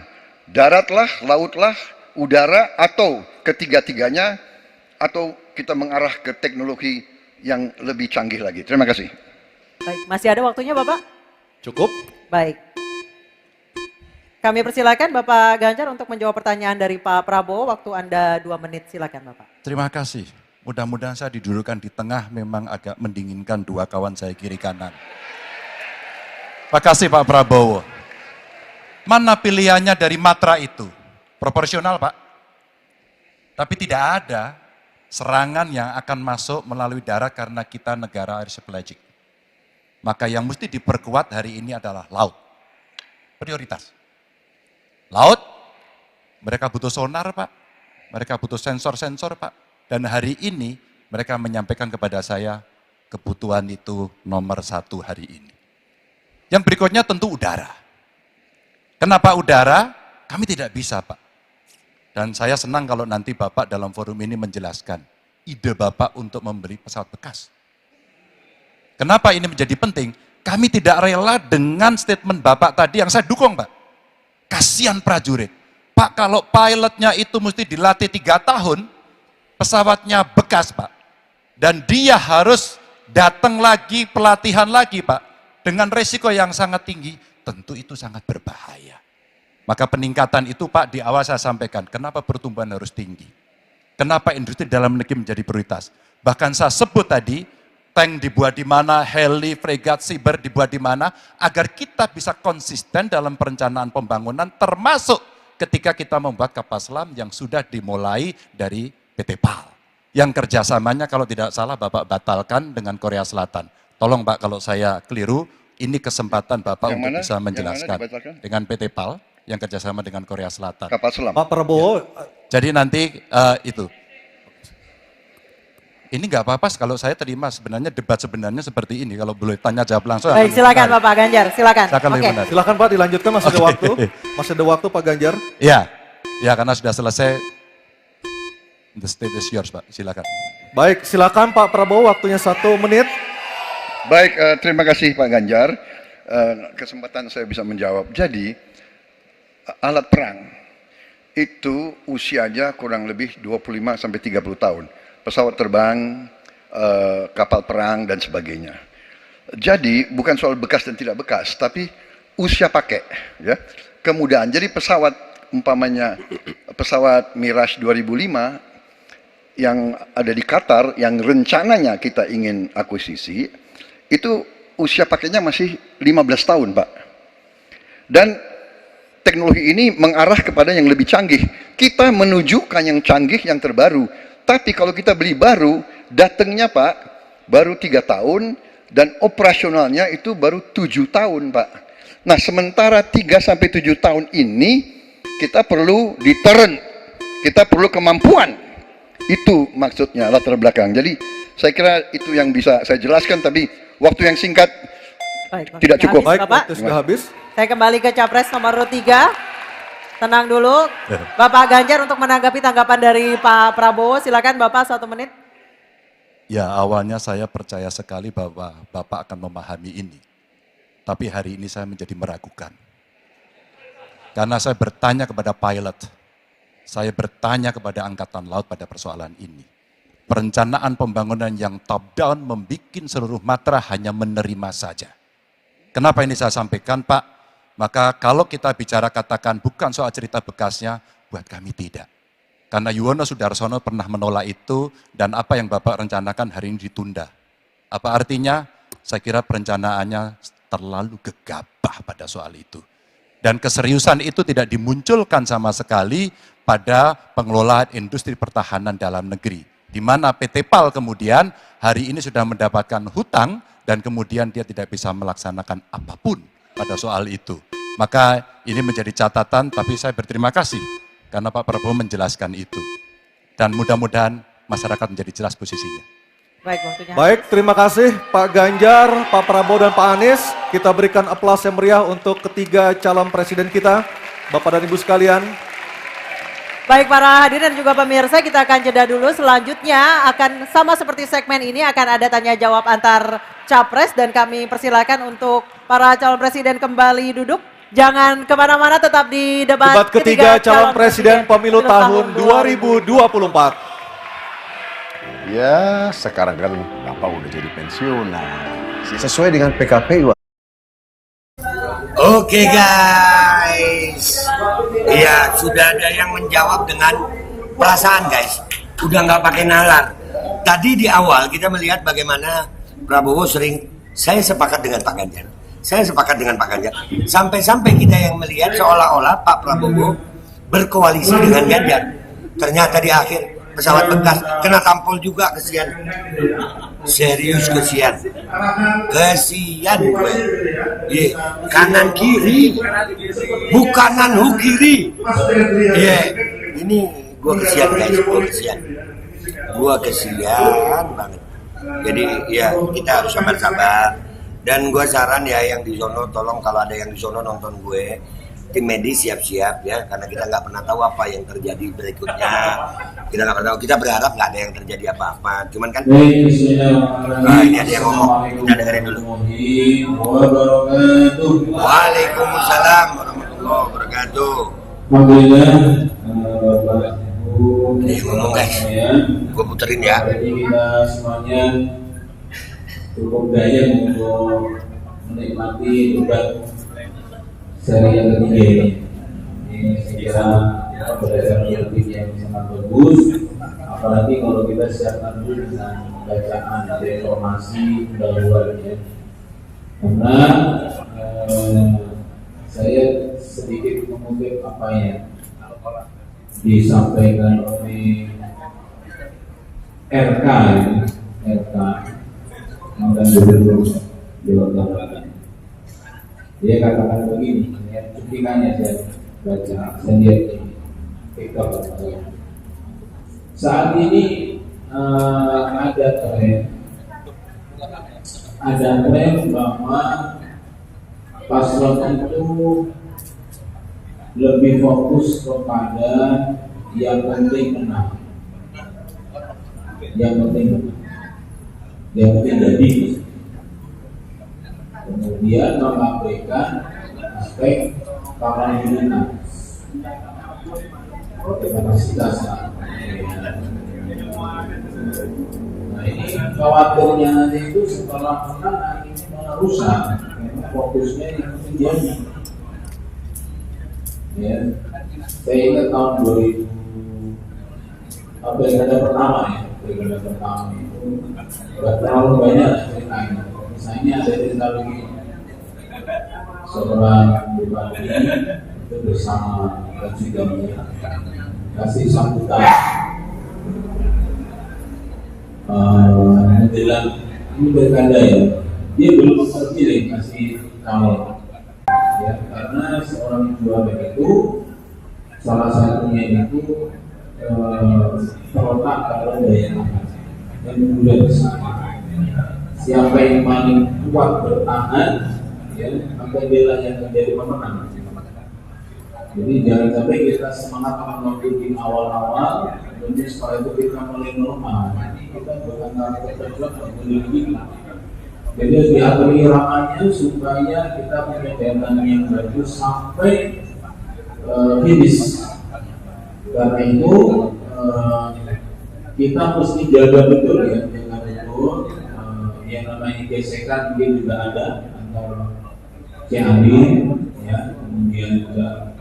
Daratlah, lautlah, udara, atau ketiga-tiganya, atau kita mengarah ke teknologi yang lebih canggih lagi. Terima kasih. Baik, masih ada waktunya Bapak? Cukup. Baik. Kami persilakan Bapak Ganjar untuk menjawab pertanyaan dari Pak Prabowo. Waktu Anda 2 menit, silakan Bapak. Terima kasih. Mudah-mudahan saya didudukkan di tengah, memang agak mendinginkan dua kawan saya kiri kanan. Terima kasih Pak Prabowo. Mana pilihannya dari matra itu? Proporsional Pak. Tapi tidak ada serangan yang akan masuk melalui darat karena kita negara archipelagic. Maka yang mesti diperkuat hari ini adalah laut. Prioritas. Laut, mereka butuh sonar Pak, mereka butuh sensor-sensor Pak. Dan hari ini mereka menyampaikan kepada saya kebutuhan itu nomor 1 hari ini. Yang berikutnya tentu udara. Kenapa udara? Kami tidak bisa Pak. Dan saya senang kalau nanti Bapak dalam forum ini menjelaskan ide Bapak untuk membeli pesawat bekas. Kenapa ini menjadi penting? Kami tidak rela dengan statement Bapak tadi yang saya dukung Pak. Kasihan prajurit. Pak, kalau pilotnya itu mesti dilatih 3 tahun, pesawatnya bekas Pak. Dan dia harus datang lagi, pelatihan lagi Pak. Dengan resiko yang sangat tinggi, tentu itu sangat berbahaya. Maka peningkatan itu Pak, di awal saya sampaikan, kenapa pertumbuhan harus tinggi? Kenapa industri dalam negeri menjadi prioritas? Bahkan saya sebut tadi, tank dibuat di mana, heli, fregat, cyber dibuat di mana, agar kita bisa konsisten dalam perencanaan pembangunan, termasuk ketika kita membuat kapal selam yang sudah dimulai dari PT PAL. Yang kerjasamanya kalau tidak salah Bapak batalkan dengan Korea Selatan. Tolong Pak kalau saya keliru, ini kesempatan Bapak yang untuk mana? bisa menjelaskan. Dengan PT PAL yang kerjasama dengan Korea Selatan. Kapal selam. Pak Prabowo. Ya. Jadi nanti itu. Ini nggak apa-apa kalau saya terima sebenarnya debat sebenarnya seperti ini. Kalau boleh tanya jawab langsung. Baik, silakan Bapak Ganjar, silakan. Oke. Silakan Pak dilanjutkan, masih ada waktu. Masih ada waktu Pak Ganjar. Ya, ya karena sudah selesai. The stage is yours Pak, silakan. Baik, silakan Pak Prabowo, waktunya 1 menit. Baik, terima kasih Pak Ganjar. Kesempatan saya bisa menjawab. Jadi, alat perang itu usianya kurang lebih 25 sampai 30 tahun. Pesawat terbang, kapal perang, dan sebagainya. Jadi, bukan soal bekas dan tidak bekas, tapi usia pakai. Ya. Kemudahan, jadi pesawat, umpamanya pesawat Mirage 2005, yang ada di Qatar, yang rencananya kita ingin akuisisi, itu usia pakainya masih 15 tahun, Pak. Dan teknologi ini mengarah kepada yang lebih canggih. Kita menunjukkan yang canggih, yang terbaru. Tapi kalau kita beli baru, datangnya Pak, baru 3 tahun, dan operasionalnya itu baru 7 tahun Pak. Nah sementara 3-7 tahun ini, kita perlu deterrent, kita perlu kemampuan. Itu maksudnya latar belakang. Jadi saya kira itu yang bisa saya jelaskan, tapi waktu yang singkat tidak cukup. Baik, waktu sudah habis. Saya kembali ke Capres nomor 3. Tenang dulu, Bapak Ganjar untuk menanggapi tanggapan dari Pak Prabowo. Silakan Bapak 1 menit. Ya awalnya saya percaya sekali bahwa Bapak akan memahami ini. Tapi hari ini saya menjadi meragukan. Karena saya bertanya kepada pilot, saya bertanya kepada Angkatan Laut pada persoalan ini. Perencanaan pembangunan yang top down membuat seluruh matra hanya menerima saja. Kenapa ini saya sampaikan Pak? Maka kalau kita bicara katakan bukan soal cerita bekasnya, buat kami tidak. Karena Yuwono Sudarsono pernah menolak itu dan apa yang Bapak rencanakan hari ini ditunda. Apa artinya? Saya kira perencanaannya terlalu gegabah pada soal itu. Dan keseriusan itu tidak dimunculkan sama sekali pada pengelolaan industri pertahanan dalam negeri. Di mana PT PAL kemudian hari ini sudah mendapatkan hutang dan kemudian dia tidak bisa melaksanakan apapun pada soal itu. Maka ini menjadi catatan, tapi saya berterima kasih karena Pak Prabowo menjelaskan itu. Dan mudah-mudahan masyarakat menjadi jelas posisinya. Baik, waktunya. Baik, terima kasih Pak Ganjar, Pak Prabowo, dan Pak Anies. Kita berikan aplaus yang meriah untuk ketiga calon presiden kita. Bapak dan Ibu sekalian. Baik para hadirin dan juga pemirsa, kita akan jeda dulu. Selanjutnya akan sama seperti segmen ini, akan ada tanya jawab antar capres dan kami persilakan untuk para calon presiden kembali duduk. Jangan kemana-mana, tetap di debat Ketiga calon presiden pemilu tahun 2024. Ya, sekarang kan Bapak udah jadi pensiunan. Sesuai dengan PKPU. Oke guys, ya sudah ada yang menjawab dengan perasaan guys, udah nggak pakai nalar. Tadi di awal kita melihat bagaimana Prabowo sering, saya sepakat dengan Pak Ganjar, saya sepakat dengan Pak Ganjar, sampai-sampai kita yang melihat seolah-olah Pak Prabowo berkoalisi dengan Ganjar. Ternyata di akhir pesawat bekas kena tampol juga, kesian. Serius kesian gue. Kanan kiri, bukanan kiri. Ini gue kesian guys, gue kesian banget. Jadi ya kita harus sabar-sabar. Dan gue saran ya yang di sono, tolong kalau ada yang di sono nonton gue, tim medis siap-siap ya, karena kita nggak pernah tahu apa yang terjadi berikutnya. Kita nggak pernah tahu, kita berharap nggak ada yang terjadi apa-apa. Cuman kan, ini ada yang ngomong, kita dengerin dulu. Waalaikumsalam warahmatullahi wabarakatuh. Ini ngomong guys, gue puterin ya. Kita semuanya cukup daya untuk menikmati debat seri yang ketiga ini. Saya kira berdasarkan topik yang sangat bagus, apalagi kalau kita siapkan dulu dengan bacaan dari informasi luar ya. Karena saya sedikit mengutip apa yang disampaikan oleh RK mantan gubernur Jawa Barat. Dia katakan begini, cuplikannya saya baca, saya lihat di TikTok. Saat ini ada tren bahwa paslon itu lebih fokus kepada yang penting menang, yang penting jadi, kemudian mengabaikan aspek kapabilitas, kapasitas. Nah ini khawatirnya nanti itu setelah menang ini malah rusak, karena fokusnya yang menjadi. Ya, saya ingat tahun 2000 pilkada pertama itu nggak terlalu banyak ceritanya. Misalnya ada cerita begini, seorang bupati itu bersama ajudannya kasih sambutan menjelang ini pilkada ya, dia belum terpilih kasih calon ya, karena seorang juara itu salah satunya itu terletak pada daya tahan dan mudah besar. Siapa yang paling kuat bertahan, ya, maka dia yang menjadi pemenang. Jadi jangan sampai kita semangat menonton di awal-awal, dan setelah itu kita mulai normal. Kita bukan target terjual lebih. Jadi harus diatur iramannya supaya kita punya daya yang bagus sampai finish. Karena itu kita mesti jaga betul ya, jangan betul yang namanya gesekan mungkin juga ada antara Ciamin ya, kemudian juga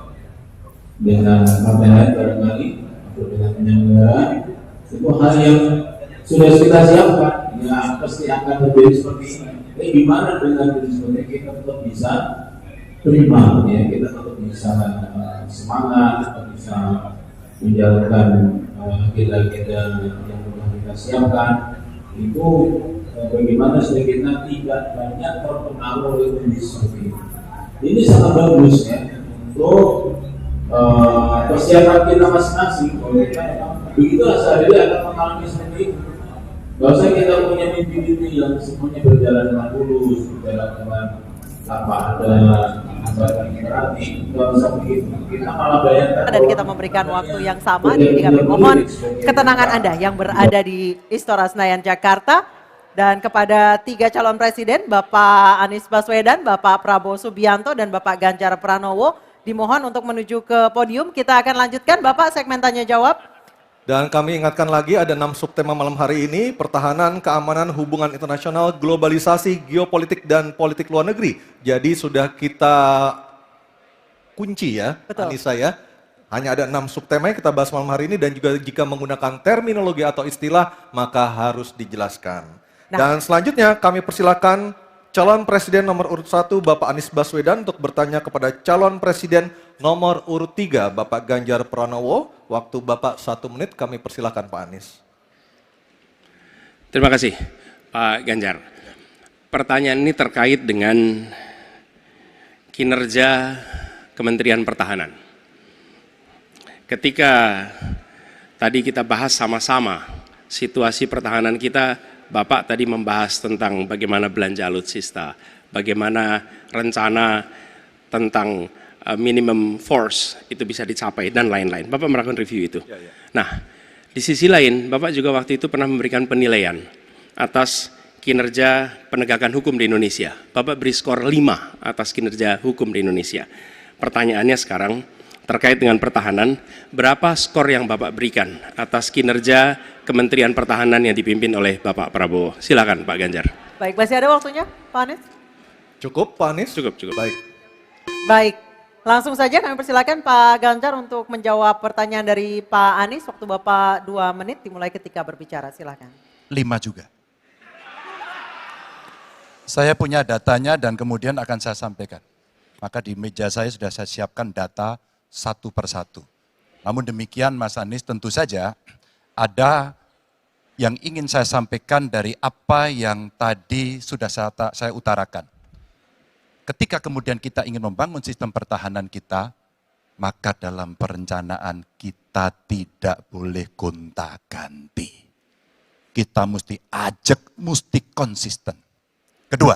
dengan partai lain barangkali atau dengan penyelenggara, itu hal yang sudah kita siapkan ya, pasti akan terjadi seperti ini. Tapi gimana dengan seperti kita tetap bisa terima ya, kita tetap bisa semangat, tetap bisa menjalankan agenda-agenda yang sudah kita siapkan. Itu bagaimana supaya kita tidak banyak terpengaruh oleh kondisi seperti ini. Ini sangat bagus ya untuk persiapan kita masing-masing. Begitulah sehari-hari akan mengalami seperti itu. Gak usah kita punya mimpi-mimpi yang semuanya berjalan dengan mulus, berjalan dengan tanpa ada acara ini nggak usah begitu. Kita malah bayangkan dan kita memberikan waktu yang sama. Jadi kami mohon ketenangan Anda yang berada di Istora Senayan Jakarta dan kepada 3 calon presiden, Bapak Anies Baswedan, Bapak Prabowo Subianto, dan Bapak Ganjar Pranowo dimohon untuk menuju ke podium. Kita akan lanjutkan Bapak segmen tanya jawab. Dan kami ingatkan lagi ada 6 subtema malam hari ini, pertahanan, keamanan, hubungan internasional, globalisasi, geopolitik, dan politik luar negeri. Jadi sudah kita kunci ya, Anissa ya. Hanya ada 6 subtema yang kita bahas malam hari ini dan juga jika menggunakan terminologi atau istilah maka harus dijelaskan. Dan selanjutnya kami persilakan calon presiden nomor urut 1 Bapak Anies Baswedan untuk bertanya kepada calon presiden nomor urut 3 Bapak Ganjar Pranowo. Waktu Bapak 1 menit, kami persilakan Pak Anies. Terima kasih Pak Ganjar. Pertanyaan ini terkait dengan kinerja Kementerian Pertahanan. Ketika tadi kita bahas sama-sama situasi pertahanan kita, Bapak tadi membahas tentang bagaimana belanja alutsista, bagaimana rencana tentang minimum force itu bisa dicapai dan lain-lain. Bapak melakukan review itu. Nah, di sisi lain Bapak juga waktu itu pernah memberikan penilaian atas kinerja penegakan hukum di Indonesia. Bapak beri skor 5 atas kinerja hukum di Indonesia. Pertanyaannya sekarang terkait dengan pertahanan, berapa skor yang Bapak berikan atas kinerja Kementerian Pertahanan yang dipimpin oleh Bapak Prabowo? Silakan Pak Ganjar. Baik, masih ada waktunya Pak Anies? Cukup Pak Anies? Cukup. Baik, langsung saja kami persilakan Pak Ganjar untuk menjawab pertanyaan dari Pak Anies. Waktu Bapak 2 menit dimulai ketika berbicara, silakan. 5 juga. Saya punya datanya dan kemudian akan saya sampaikan. Maka di meja saya sudah saya siapkan data satu persatu. Namun demikian Mas Anies, tentu saja ada yang ingin saya sampaikan dari apa yang tadi sudah saya utarakan. Ketika kemudian kita ingin membangun sistem pertahanan kita, maka dalam perencanaan kita tidak boleh gonta-ganti. Kita mesti ajak, mesti konsisten. Kedua,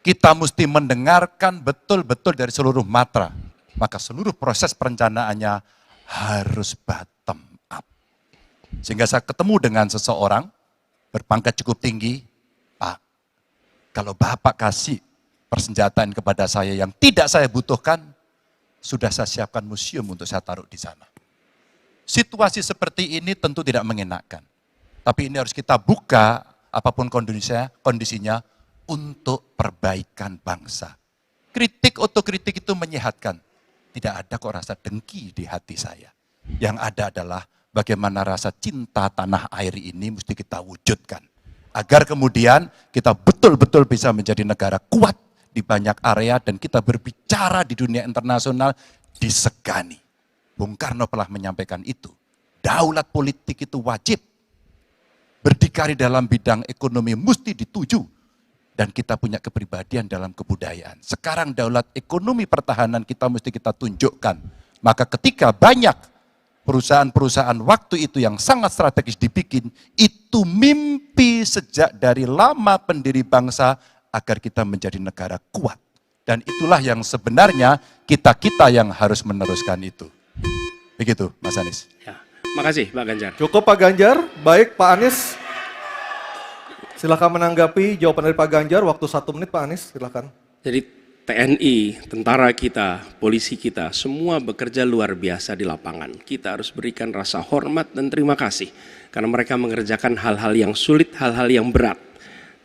kita mesti mendengarkan betul-betul dari seluruh matra. Maka seluruh proses perencanaannya harus bottom up. Sehingga saya ketemu dengan seseorang berpangkat cukup tinggi, Pak, kalau Bapak kasih persenjataan kepada saya yang tidak saya butuhkan, sudah saya siapkan museum untuk saya taruh di sana. Situasi seperti ini tentu tidak mengenakan. Tapi ini harus kita buka apapun kondisinya untuk perbaikan bangsa. Kritik, otokritik itu menyehatkan. Tidak ada kok rasa dengki di hati saya. Yang ada adalah bagaimana rasa cinta tanah air ini mesti kita wujudkan. Agar kemudian kita betul-betul bisa menjadi negara kuat di banyak area dan kita berbicara di dunia internasional disegani. Bung Karno telah menyampaikan itu. Daulat politik itu wajib. Berdikari dalam bidang ekonomi mesti dituju. Dan kita punya kepribadian dalam kebudayaan. Sekarang daulat ekonomi pertahanan kita mesti kita tunjukkan. Maka ketika banyak perusahaan-perusahaan waktu itu yang sangat strategis dibikin, itu mimpi sejak dari lama pendiri bangsa agar kita menjadi negara kuat. Dan itulah yang sebenarnya kita-kita yang harus meneruskan itu. Begitu Mas Anies. Ya, makasih Pak Ganjar. Cukup Pak Ganjar, baik Pak Anies. Silakan menanggapi jawaban dari Pak Ganjar, waktu 1 menit Pak Anies, silakan. Jadi TNI, tentara kita, polisi kita, semua bekerja luar biasa di lapangan. Kita harus berikan rasa hormat dan terima kasih. Karena mereka mengerjakan hal-hal yang sulit, hal-hal yang berat.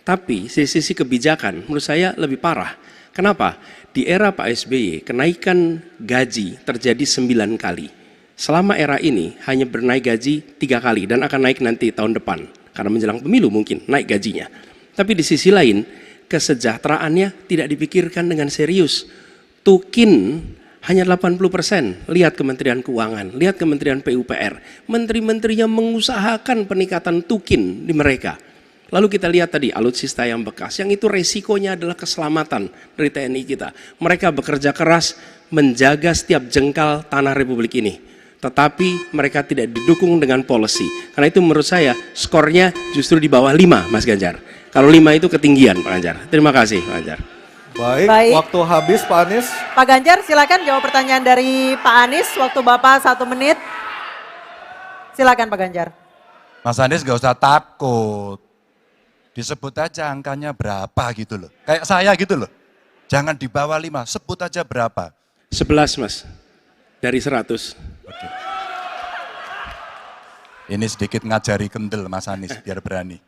Tapi sisi kebijakan menurut saya lebih parah. Kenapa? Di era Pak SBY, kenaikan gaji terjadi 9 kali. Selama era ini hanya bernaik gaji 3 kali dan akan naik nanti tahun depan. Karena menjelang pemilu mungkin naik gajinya. Tapi di sisi lain, kesejahteraannya tidak dipikirkan dengan serius. Tukin hanya 80%. Lihat Kementerian Keuangan, lihat Kementerian PUPR. Menteri-menterinya mengusahakan peningkatan tukin di mereka. Lalu kita lihat tadi alutsista yang bekas, yang itu resikonya adalah keselamatan dari TNI kita. Mereka bekerja keras menjaga setiap jengkal tanah Republik ini. Tetapi mereka tidak didukung dengan policy. Karena itu menurut saya skornya justru di bawah 5 Mas Ganjar. Kalau 5 itu ketinggian Pak Ganjar. Terima kasih Pak Ganjar. Baik, waktu habis Pak Anies. Pak Ganjar silakan jawab pertanyaan dari Pak Anies. Waktu Bapak 1 menit. Silakan Pak Ganjar. Mas Anies gak usah takut. Disebut aja angkanya berapa gitu loh. Kayak saya gitu loh. Jangan di bawah 5, sebut aja berapa. 11 Mas, dari 100. Oke. Ini sedikit ngajari kendel Mas Anies biar berani.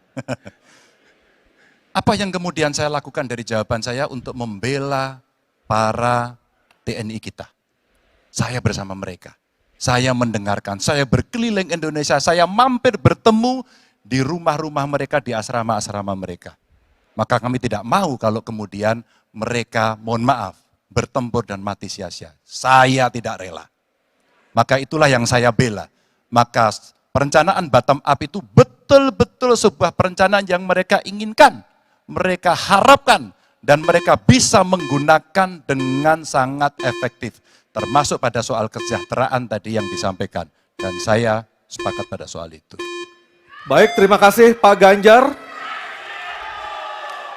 Apa yang kemudian saya lakukan dari jawaban saya untuk membela para TNI kita? Saya bersama mereka. Saya mendengarkan, saya berkeliling Indonesia, saya mampir bertemu di rumah-rumah mereka, di asrama-asrama mereka. Maka kami tidak mau kalau kemudian mereka, mohon maaf, bertempur dan mati sia-sia. Saya tidak rela. Maka itulah yang saya bela. Maka perencanaan bottom up itu betul-betul sebuah perencanaan yang mereka inginkan. Mereka harapkan dan mereka bisa menggunakan dengan sangat efektif. Termasuk pada soal kesejahteraan tadi yang disampaikan. Dan saya sepakat pada soal itu. Baik, terima kasih Pak Ganjar.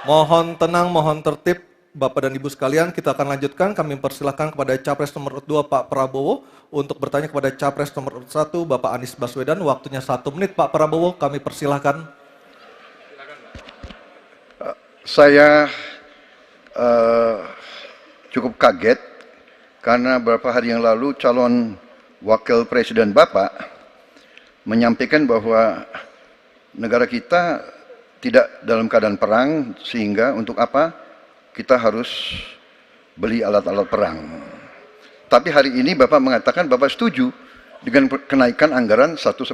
Mohon tenang, mohon tertib Bapak dan Ibu sekalian. Kita akan lanjutkan, kami persilahkan kepada Capres nomor 2 Pak Prabowo untuk bertanya kepada Capres nomor 1 Bapak Anies Baswedan. Waktunya 1 menit Pak Prabowo, kami persilahkan. Saya cukup kaget karena beberapa hari yang lalu calon wakil presiden Bapak menyampaikan bahwa negara kita tidak dalam keadaan perang sehingga untuk apa kita harus beli alat-alat perang. Tapi hari ini Bapak mengatakan Bapak setuju dengan kenaikan anggaran 1-2%.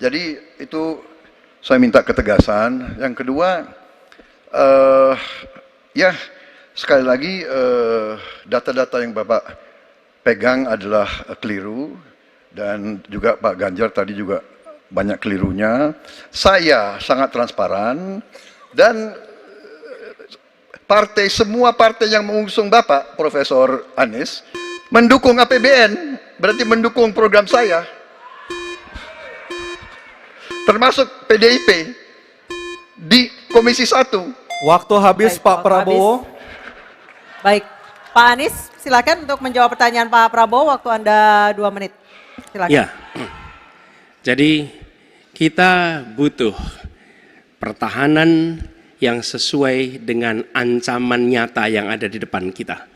Jadi itu saya minta ketegasan. Yang kedua, ya sekali lagi data-data yang Bapak pegang adalah keliru dan juga Pak Ganjar tadi juga banyak kelirunya. Saya sangat transparan dan semua partai yang mengusung Bapak Profesor Anies mendukung APBN, berarti mendukung program saya. Termasuk PDIP di Komisi 1. Waktu habis. Baik, Pak Prabowo. Baik, Pak Anies silakan untuk menjawab pertanyaan Pak Prabowo, waktu Anda 2 menit. Silakan. Ya, jadi kita butuh pertahanan yang sesuai dengan ancaman nyata yang ada di depan kita.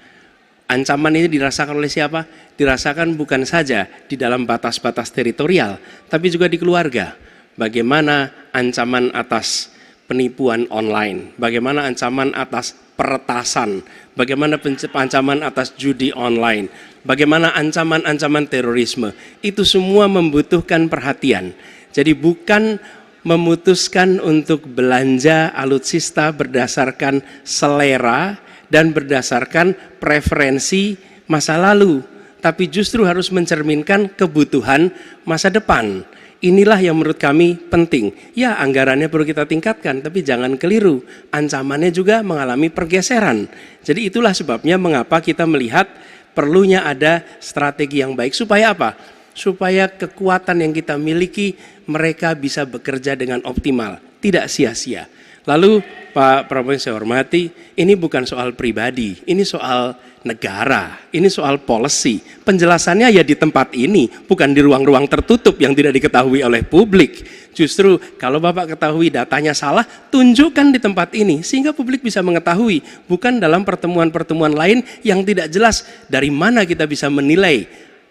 Ancaman ini dirasakan oleh siapa? Dirasakan bukan saja di dalam batas-batas teritorial, tapi juga di keluarga. Bagaimana ancaman atas penipuan online, bagaimana ancaman atas peretasan, bagaimana ancaman atas judi online, bagaimana ancaman-ancaman terorisme. Itu semua membutuhkan perhatian. Jadi bukan memutuskan untuk belanja alutsista berdasarkan selera dan berdasarkan preferensi masa lalu, tapi justru harus mencerminkan kebutuhan masa depan. Inilah yang menurut kami penting. Ya, anggarannya perlu kita tingkatkan, tapi jangan keliru. Ancamannya juga mengalami pergeseran. Jadi itulah sebabnya mengapa kita melihat perlunya ada strategi yang baik. Supaya apa? Supaya kekuatan yang kita miliki mereka bisa bekerja dengan optimal, tidak sia-sia. Lalu Pak Prabowo yang saya hormati, ini bukan soal pribadi, ini soal negara, ini soal policy. Penjelasannya ya di tempat ini, bukan di ruang-ruang tertutup yang tidak diketahui oleh publik. Justru kalau Bapak ketahui datanya salah, tunjukkan di tempat ini sehingga publik bisa mengetahui, bukan dalam pertemuan-pertemuan lain yang tidak jelas dari mana kita bisa menilai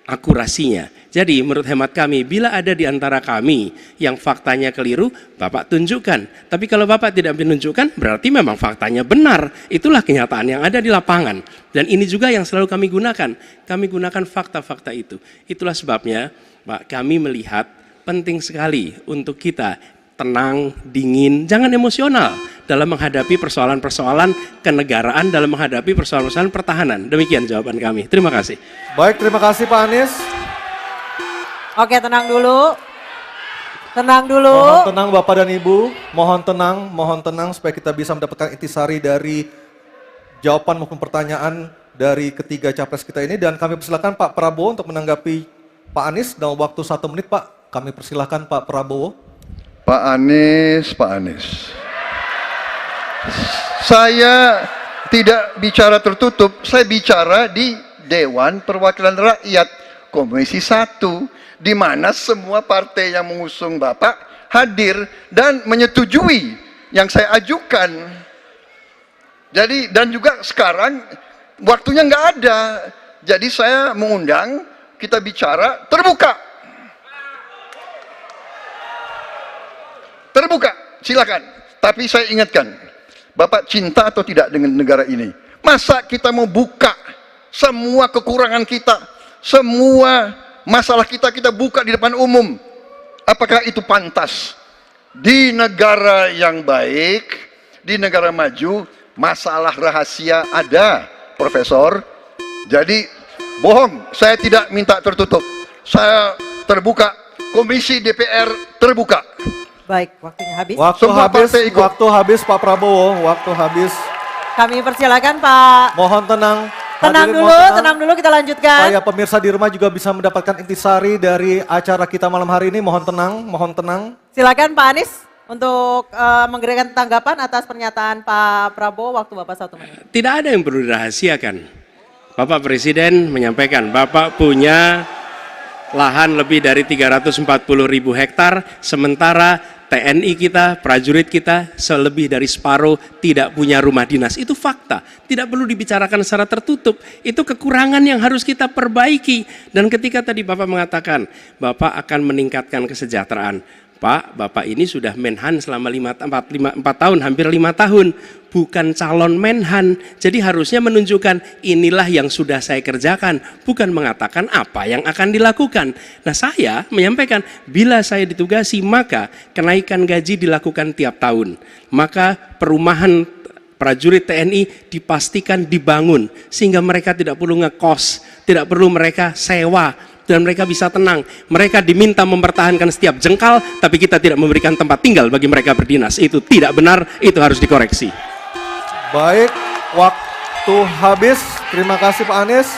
akurasinya. Jadi menurut hemat kami, bila ada di antara kami yang faktanya keliru, Bapak tunjukkan. Tapi kalau Bapak tidak menunjukkan, berarti memang faktanya benar. Itulah kenyataan yang ada di lapangan. Dan ini juga yang selalu kami gunakan. Kami gunakan fakta-fakta itu. Itulah sebabnya, Pak, kami melihat penting sekali untuk kita tenang, dingin, jangan emosional dalam menghadapi persoalan-persoalan kenegaraan, dalam menghadapi persoalan-persoalan pertahanan. Demikian jawaban kami. Terima kasih. Baik, terima kasih Pak Anies. Oke, tenang dulu. Tenang dulu. Mohon tenang Bapak dan Ibu, mohon tenang supaya kita bisa mendapatkan intisari dari jawaban maupun pertanyaan dari ketiga capres kita ini. Dan kami persilakan Pak Prabowo untuk menanggapi Pak Anies dalam waktu 1 menit Pak. Kami persilakan Pak Prabowo. Pak Anies. Saya tidak bicara tertutup, saya bicara di Dewan Perwakilan Rakyat Komisi 1, di mana semua partai yang mengusung Bapak hadir dan menyetujui yang saya ajukan. Jadi, dan juga sekarang waktunya nggak ada. Jadi saya mengundang, kita bicara terbuka. Terbuka, silakan. Tapi saya ingatkan, Bapak cinta atau tidak dengan negara ini? Masa kita mau buka semua kekurangan kita, semua masalah kita buka di depan umum? Apakah itu pantas? Di negara yang baik, di negara maju, masalah rahasia ada, Profesor. Jadi bohong, saya tidak minta tertutup. Saya terbuka, Komisi DPR terbuka. Baik, waktunya habis. Waktu habis Pak Prabowo, waktu habis. Kami persilakan Pak. Mohon tenang. Tenang dulu, kita lanjutkan. Supaya pemirsa di rumah juga bisa mendapatkan intisari dari acara kita malam hari ini. Mohon tenang. Silakan Pak Anies untuk memberikan tanggapan atas pernyataan Pak Prabowo. Waktu Bapak 1 menit. Tidak ada yang perlu dirahasiakan. Bapak Presiden menyampaikan, Bapak punya lahan lebih dari 340.000 hektar, sementara TNI kita, prajurit kita, selebih dari separuh tidak punya rumah dinas. Itu fakta, tidak perlu dibicarakan secara tertutup. Itu kekurangan yang harus kita perbaiki. Dan ketika tadi Bapak mengatakan, Bapak akan meningkatkan kesejahteraan. Pak, Bapak ini sudah Menhan selama 4 tahun, hampir 5 tahun. Bukan calon Menhan. Jadi harusnya menunjukkan inilah yang sudah saya kerjakan. Bukan mengatakan apa yang akan dilakukan. Nah saya menyampaikan, bila saya ditugasi maka kenaikan gaji dilakukan tiap tahun. Maka perumahan prajurit TNI dipastikan dibangun. Sehingga mereka tidak perlu ngekos, tidak perlu mereka sewa. Dan mereka bisa tenang. Mereka diminta mempertahankan setiap jengkal, tapi kita tidak memberikan tempat tinggal bagi mereka berdinas. Itu tidak benar, itu harus dikoreksi. Baik, waktu habis. Terima kasih Pak Anies.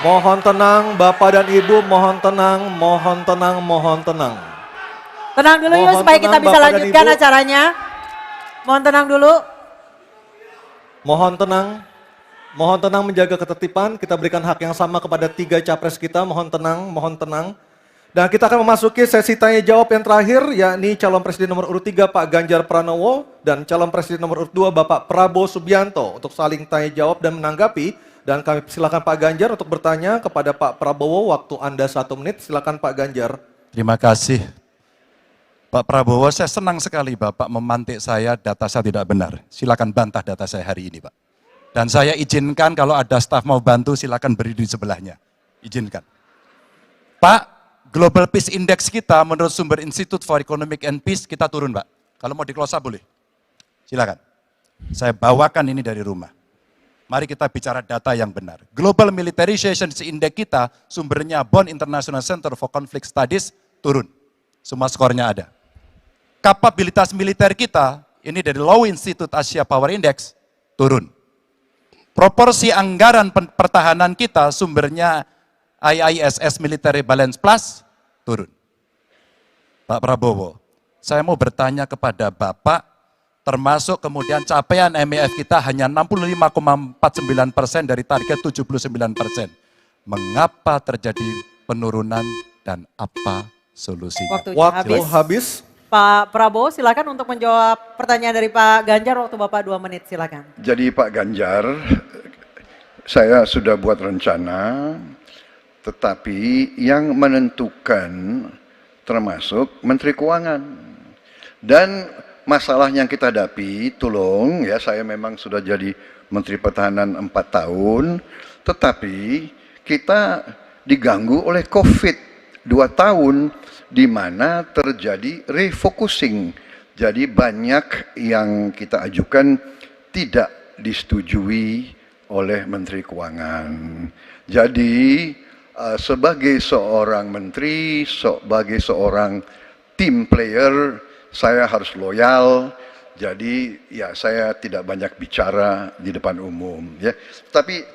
Mohon tenang Bapak dan Ibu, mohon tenang. Tenang dulu yuk supaya kita bisa lanjutkan acaranya. Mohon tenang dulu. Mohon tenang menjaga ketertiban, kita berikan hak yang sama kepada 3 capres kita, mohon tenang. Dan kita akan memasuki sesi tanya jawab yang terakhir, yakni calon presiden nomor urut 3 Pak Ganjar Pranowo dan calon presiden nomor urut 2 Bapak Prabowo Subianto untuk saling tanya jawab dan menanggapi. Dan kami silakan Pak Ganjar untuk bertanya kepada Pak Prabowo, waktu Anda 1 menit, silakan Pak Ganjar. Terima kasih. Pak Prabowo, saya senang sekali Bapak memantik saya, data saya tidak benar. Silakan bantah data saya hari ini Pak. Dan saya izinkan kalau ada staf mau bantu silakan berdiri di sebelahnya. Izinkan. Pak, Global Peace Index kita menurut sumber Institute for Economic and Peace kita turun Pak. Kalau mau di close up boleh. Silakan. Saya bawakan ini dari rumah. Mari kita bicara data yang benar. Global Militarization Index kita sumbernya Bonn International Center for Conflict Studies turun. Semua skornya ada. Kapabilitas militer kita, ini dari Law Institute Asia Power Index, turun. Proporsi anggaran pertahanan kita sumbernya IISS Military Balance Plus turun. Pak Prabowo, saya mau bertanya kepada Bapak, termasuk kemudian capaian MEF kita hanya 65,49% dari target 79%. Mengapa terjadi penurunan dan apa solusinya? Waktu habis. Pak Prabowo silakan untuk menjawab pertanyaan dari Pak Ganjar, waktu Bapak 2 menit silakan. Jadi Pak Ganjar, saya sudah buat rencana, tetapi yang menentukan termasuk Menteri Keuangan. Dan masalah yang kita hadapi, tolong ya, saya memang sudah jadi Menteri Pertahanan 4 tahun, tetapi kita diganggu oleh COVID 2 tahun, di mana terjadi refocusing. Jadi banyak yang kita ajukan tidak disetujui oleh Menteri Keuangan. Jadi sebagai seorang menteri, sebagai seorang team player, saya harus loyal. Jadi ya saya tidak banyak bicara di depan umum ya. Tapi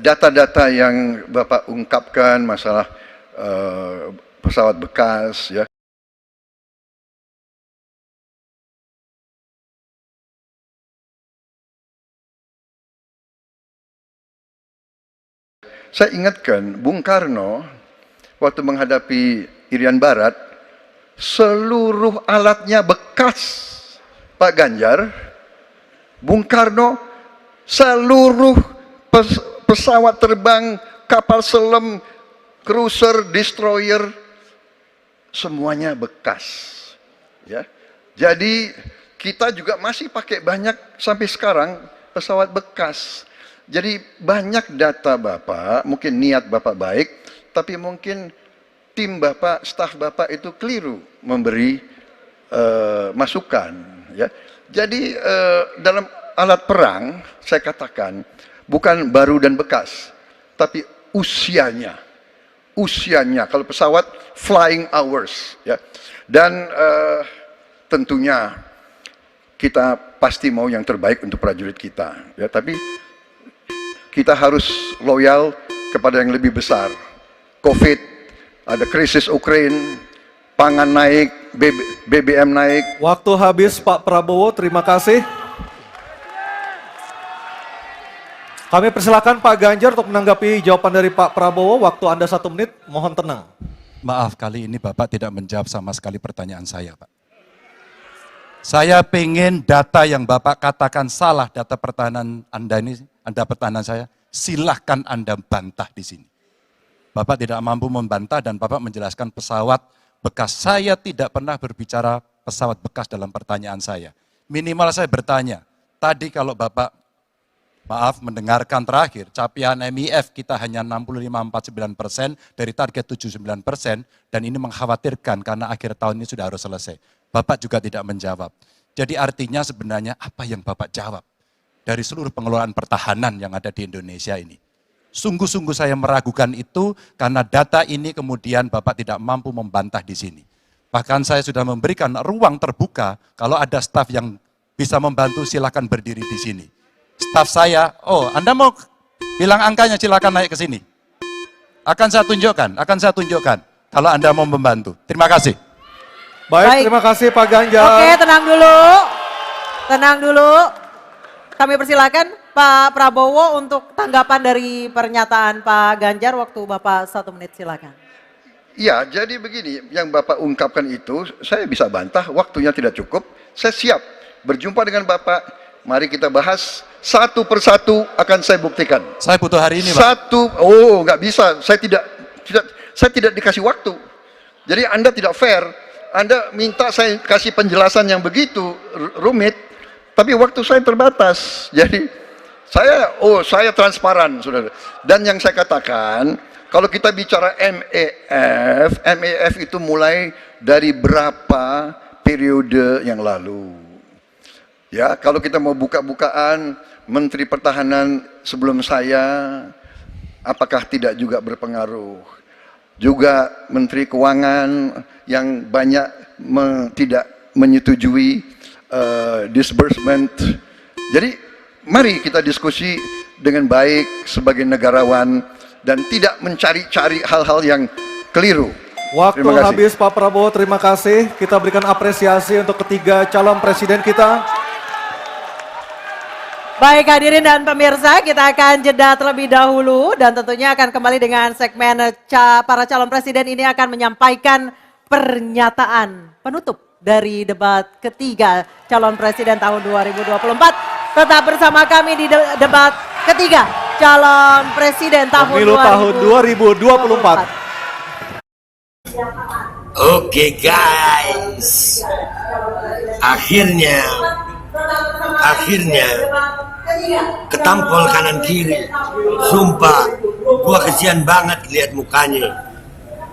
data-data yang Bapak ungkapkan masalah pesawat bekas ya, Saya ingatkan, Bung Karno waktu menghadapi Irian Barat, seluruh alatnya bekas. Pak Ganjar, Bung Karno, seluruh pesawat terbang, kapal selam, cruiser, destroyer, semuanya bekas. Ya, jadi kita juga masih pakai banyak sampai sekarang pesawat bekas. Jadi banyak data Bapak, mungkin niat Bapak baik, tapi mungkin tim Bapak, staf Bapak itu keliru memberi masukan. Ya, jadi dalam alat perang saya katakan bukan baru dan bekas, tapi usianya. Kalau pesawat flying hours, ya. Dan tentunya kita pasti mau yang terbaik untuk prajurit kita, ya. Tapi kita harus loyal kepada yang lebih besar. COVID, ada krisis Ukraina, pangan naik, BBM naik. Waktu habis Pak Prabowo, terima kasih. Kami persilakan Pak Ganjar untuk menanggapi jawaban dari Pak Prabowo. Waktu Anda 1 menit, mohon tenang. Maaf, kali ini Bapak tidak menjawab sama sekali pertanyaan saya, Pak. Saya pengen data yang Bapak katakan salah, data pertahanan Anda ini, Anda pertahanan saya, silahkan Anda bantah di sini. Bapak tidak mampu membantah dan Bapak menjelaskan pesawat bekas. Saya tidak pernah berbicara pesawat bekas dalam pertanyaan saya. Minimal saya bertanya, tadi kalau Bapak, maaf, mendengarkan terakhir, capaian MIF kita hanya 65,49% dari target 79%, dan ini mengkhawatirkan karena akhir tahun ini sudah harus selesai. Bapak juga tidak menjawab. Jadi artinya sebenarnya apa yang Bapak jawab dari seluruh pengelolaan pertahanan yang ada di Indonesia ini? Sungguh-sungguh saya meragukan itu karena data ini kemudian Bapak tidak mampu membantah di sini. Bahkan saya sudah memberikan ruang terbuka, kalau ada staf yang bisa membantu silakan berdiri di sini. Staf saya, oh Anda mau bilang angkanya silakan naik ke sini. Akan saya tunjukkan kalau Anda mau membantu. Terima kasih. Baik, terima kasih Pak Ganjar. Oke, tenang dulu. Kami persilakan Pak Prabowo untuk tanggapan dari pernyataan Pak Ganjar. Waktu Bapak 1 menit, silakan. Ya, jadi begini, yang Bapak ungkapkan itu saya bisa bantah, waktunya tidak cukup. Saya siap berjumpa dengan Bapak. Mari kita bahas satu persatu, akan saya buktikan. Saya butuh hari ini, Pak. Nggak bisa. Saya tidak dikasih waktu. Jadi Anda tidak fair. Anda minta saya kasih penjelasan yang begitu rumit, tapi waktu saya terbatas. Jadi saya transparan, saudara. Dan yang saya katakan, kalau kita bicara MEF itu mulai dari berapa periode yang lalu. Ya, kalau kita mau buka-bukaan, Menteri Pertahanan sebelum saya, apakah tidak juga berpengaruh? Juga Menteri Keuangan yang banyak tidak menyetujui disbursement. Jadi mari kita diskusi dengan baik sebagai negarawan dan tidak mencari-cari hal-hal yang keliru. Waktu habis Pak Prabowo, terima kasih. Kita berikan apresiasi untuk ketiga calon presiden kita. Baik hadirin dan pemirsa, kita akan jeda terlebih dahulu dan tentunya akan kembali dengan segmen para calon presiden ini akan menyampaikan pernyataan penutup dari debat ketiga calon presiden tahun 2024. Tetap bersama kami di debat ketiga calon presiden tahun 2024. Oke guys, akhirnya ketampol kanan kiri. Sumpah, gua kesian banget lihat mukanya.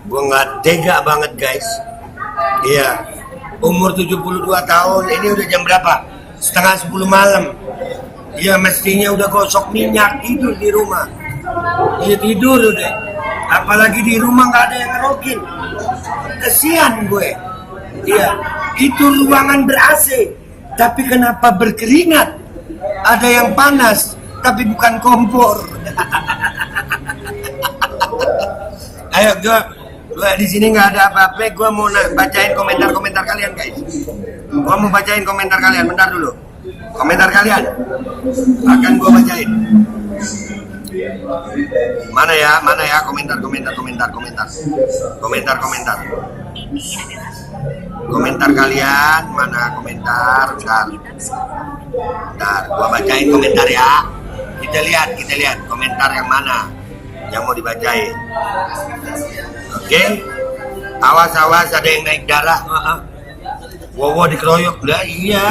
Gua nggak tega banget guys. Iya, umur 72 tahun, ini udah jam berapa? Setengah 10 malam. Iya, mestinya udah gosok minyak, tidur di rumah. Iya, tidur udah. Apalagi di rumah nggak ada yang ngerokin. Kesian gue. Iya, itu ruangan ber-AC, tapi kenapa berkeringat? Ada yang panas, tapi bukan kompor. Ayo, gue di sini nggak ada apa-apa. Gue mau bacain komentar-komentar kalian, guys. Gue mau bacain komentar kalian. Bentar dulu. Komentar kalian akan gue bacain. Mana ya komentar. Komentar kalian mana komentar? Bentar, gua bacain komentar ya. Kita lihat komentar yang mana yang mau dibacain. Oke. Awas ada yang naik darah. Wowo dikeroyok lah, iya.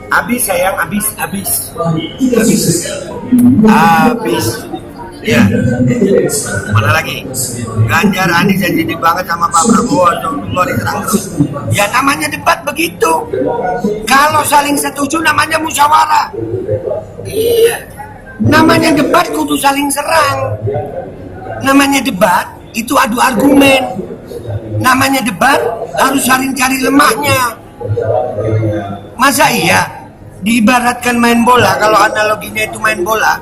Habis sayang, habis. Ya. Mana lagi? Ganjar Anies sensitif banget sama Pak Prabowo. Lo diterang terus. Ya namanya debat begitu. Kalau saling setuju namanya musyawarah. Iya. Namanya debat kudu saling serang. Namanya debat itu adu argumen. Namanya debat harus saling cari lemahnya. Masa iya diibaratkan main bola, kalau analoginya itu main bola,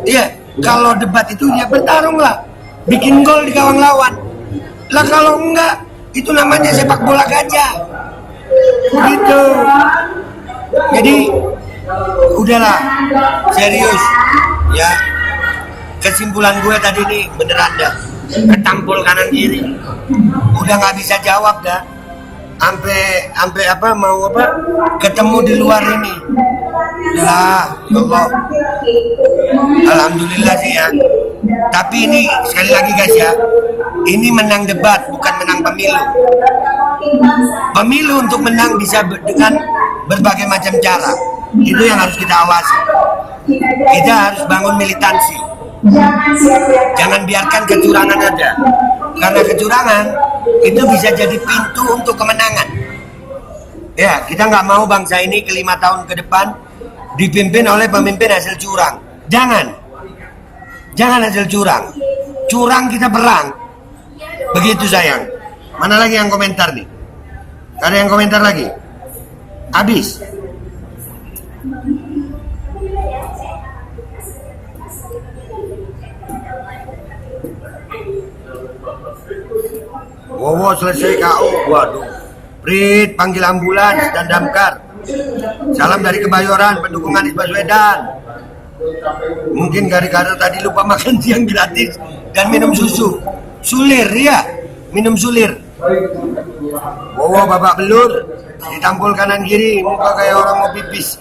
iya, kalau debat itu ya bertarung lah, bikin gol di gawang lawan lah. Kalau enggak, itu namanya sepak bola gajah gitu. Jadi udahlah, serius ya. Kesimpulan gue tadi nih beneran dah, ketampul kanan kiri, udah nggak bisa jawab dah. Sampai ketemu di luar ini. Ya Allah. Alhamdulillah sih ya. Tapi ini sekali lagi guys ya, ini menang debat bukan menang pemilu. Pemilu untuk menang bisa dengan berbagai macam cara. Itu yang harus kita awasi. Kita harus bangun militansi. Jangan biarkan kecurangan aja. Karena kecurangan itu bisa jadi pintu untuk kemenangan. Ya, kita nggak mau bangsa ini ke 5 tahun ke depan dipimpin oleh pemimpin hasil curang. Jangan hasil curang. Curang kita perang. Begitu sayang. Mana lagi yang komentar nih? Ada yang komentar lagi? Habis. Wowo selesai KO. Waduh. Prit panggil ambulans dan damkar. Salam dari Kebayoran, pendukung Anies Baswedan. Mungkin gara-gara tadi lupa makan siang gratis dan minum susu. Sulir ya, minum sulir. Wowo babak belur, ditampul kanan kiri, muka kayak orang mau pipis.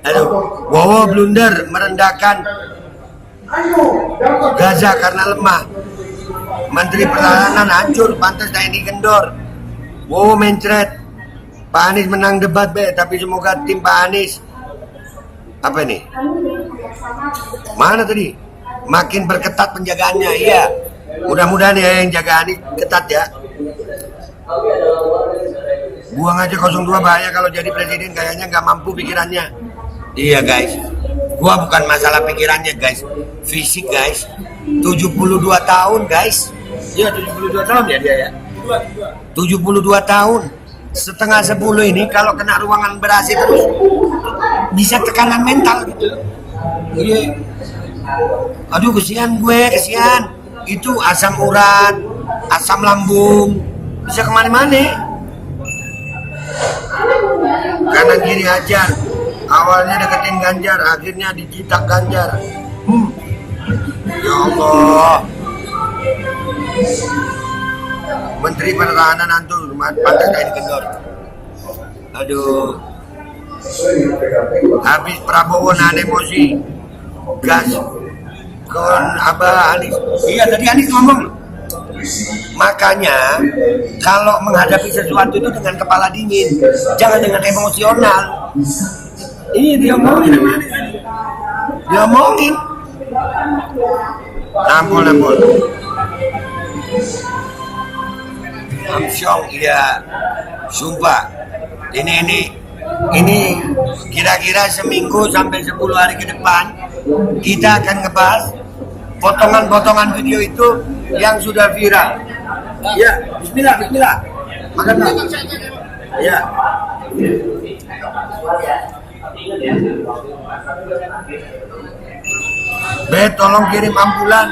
Aduh, Wowo blunder merendahkan Gaza karena lemah. Menteri Pertahanan hancur, pantas TNI kendor. Wowo mencret. Pak Anies menang debat tapi semoga tim Pak Anies apa nih? Mana tadi? Makin berketat penjagaannya. Iya. Mudah-mudahan ya yang jaga Anies ketat ya. Buang aja 02 bahaya kalau jadi presiden, kayaknya nggak mampu pikirannya. Iya guys. Gua bukan masalah pikirannya guys, fisik guys. 72 tahun guys. Iya 72 tahun ya dia ya. 72 tahun. Setengah 10 ini kalau kena ruangan ber-AC terus bisa tekanan mental gitu. Iya. Aduh kesian gue, kesian. Itu asam urat, asam lambung, bisa kemana-mana. Kanan kiri hajar. Awalnya deketin Ganjar, akhirnya dijitak Ganjar. Ya Allah. Menteri Pertahanan antul, pantas kayak kendor. Aduh. Habis Prabowo nahan emosi. Gas. Kon Abah Anies. Iya tadi Anies ngomong. Makanya kalau menghadapi sesuatu itu dengan kepala dingin, jangan dengan emosional. Iya dia ngomongin sama Anies tadi. Dia ngomongin. Nampol. Amsyong, iya. Sumpah. Ini kira-kira seminggu sampai 10 hari ke depan kita akan ngebahas potongan-potongan video itu yang sudah viral. Ya, bismillah. Makan Pak. Ya. Bet, tolong kirim ambulan.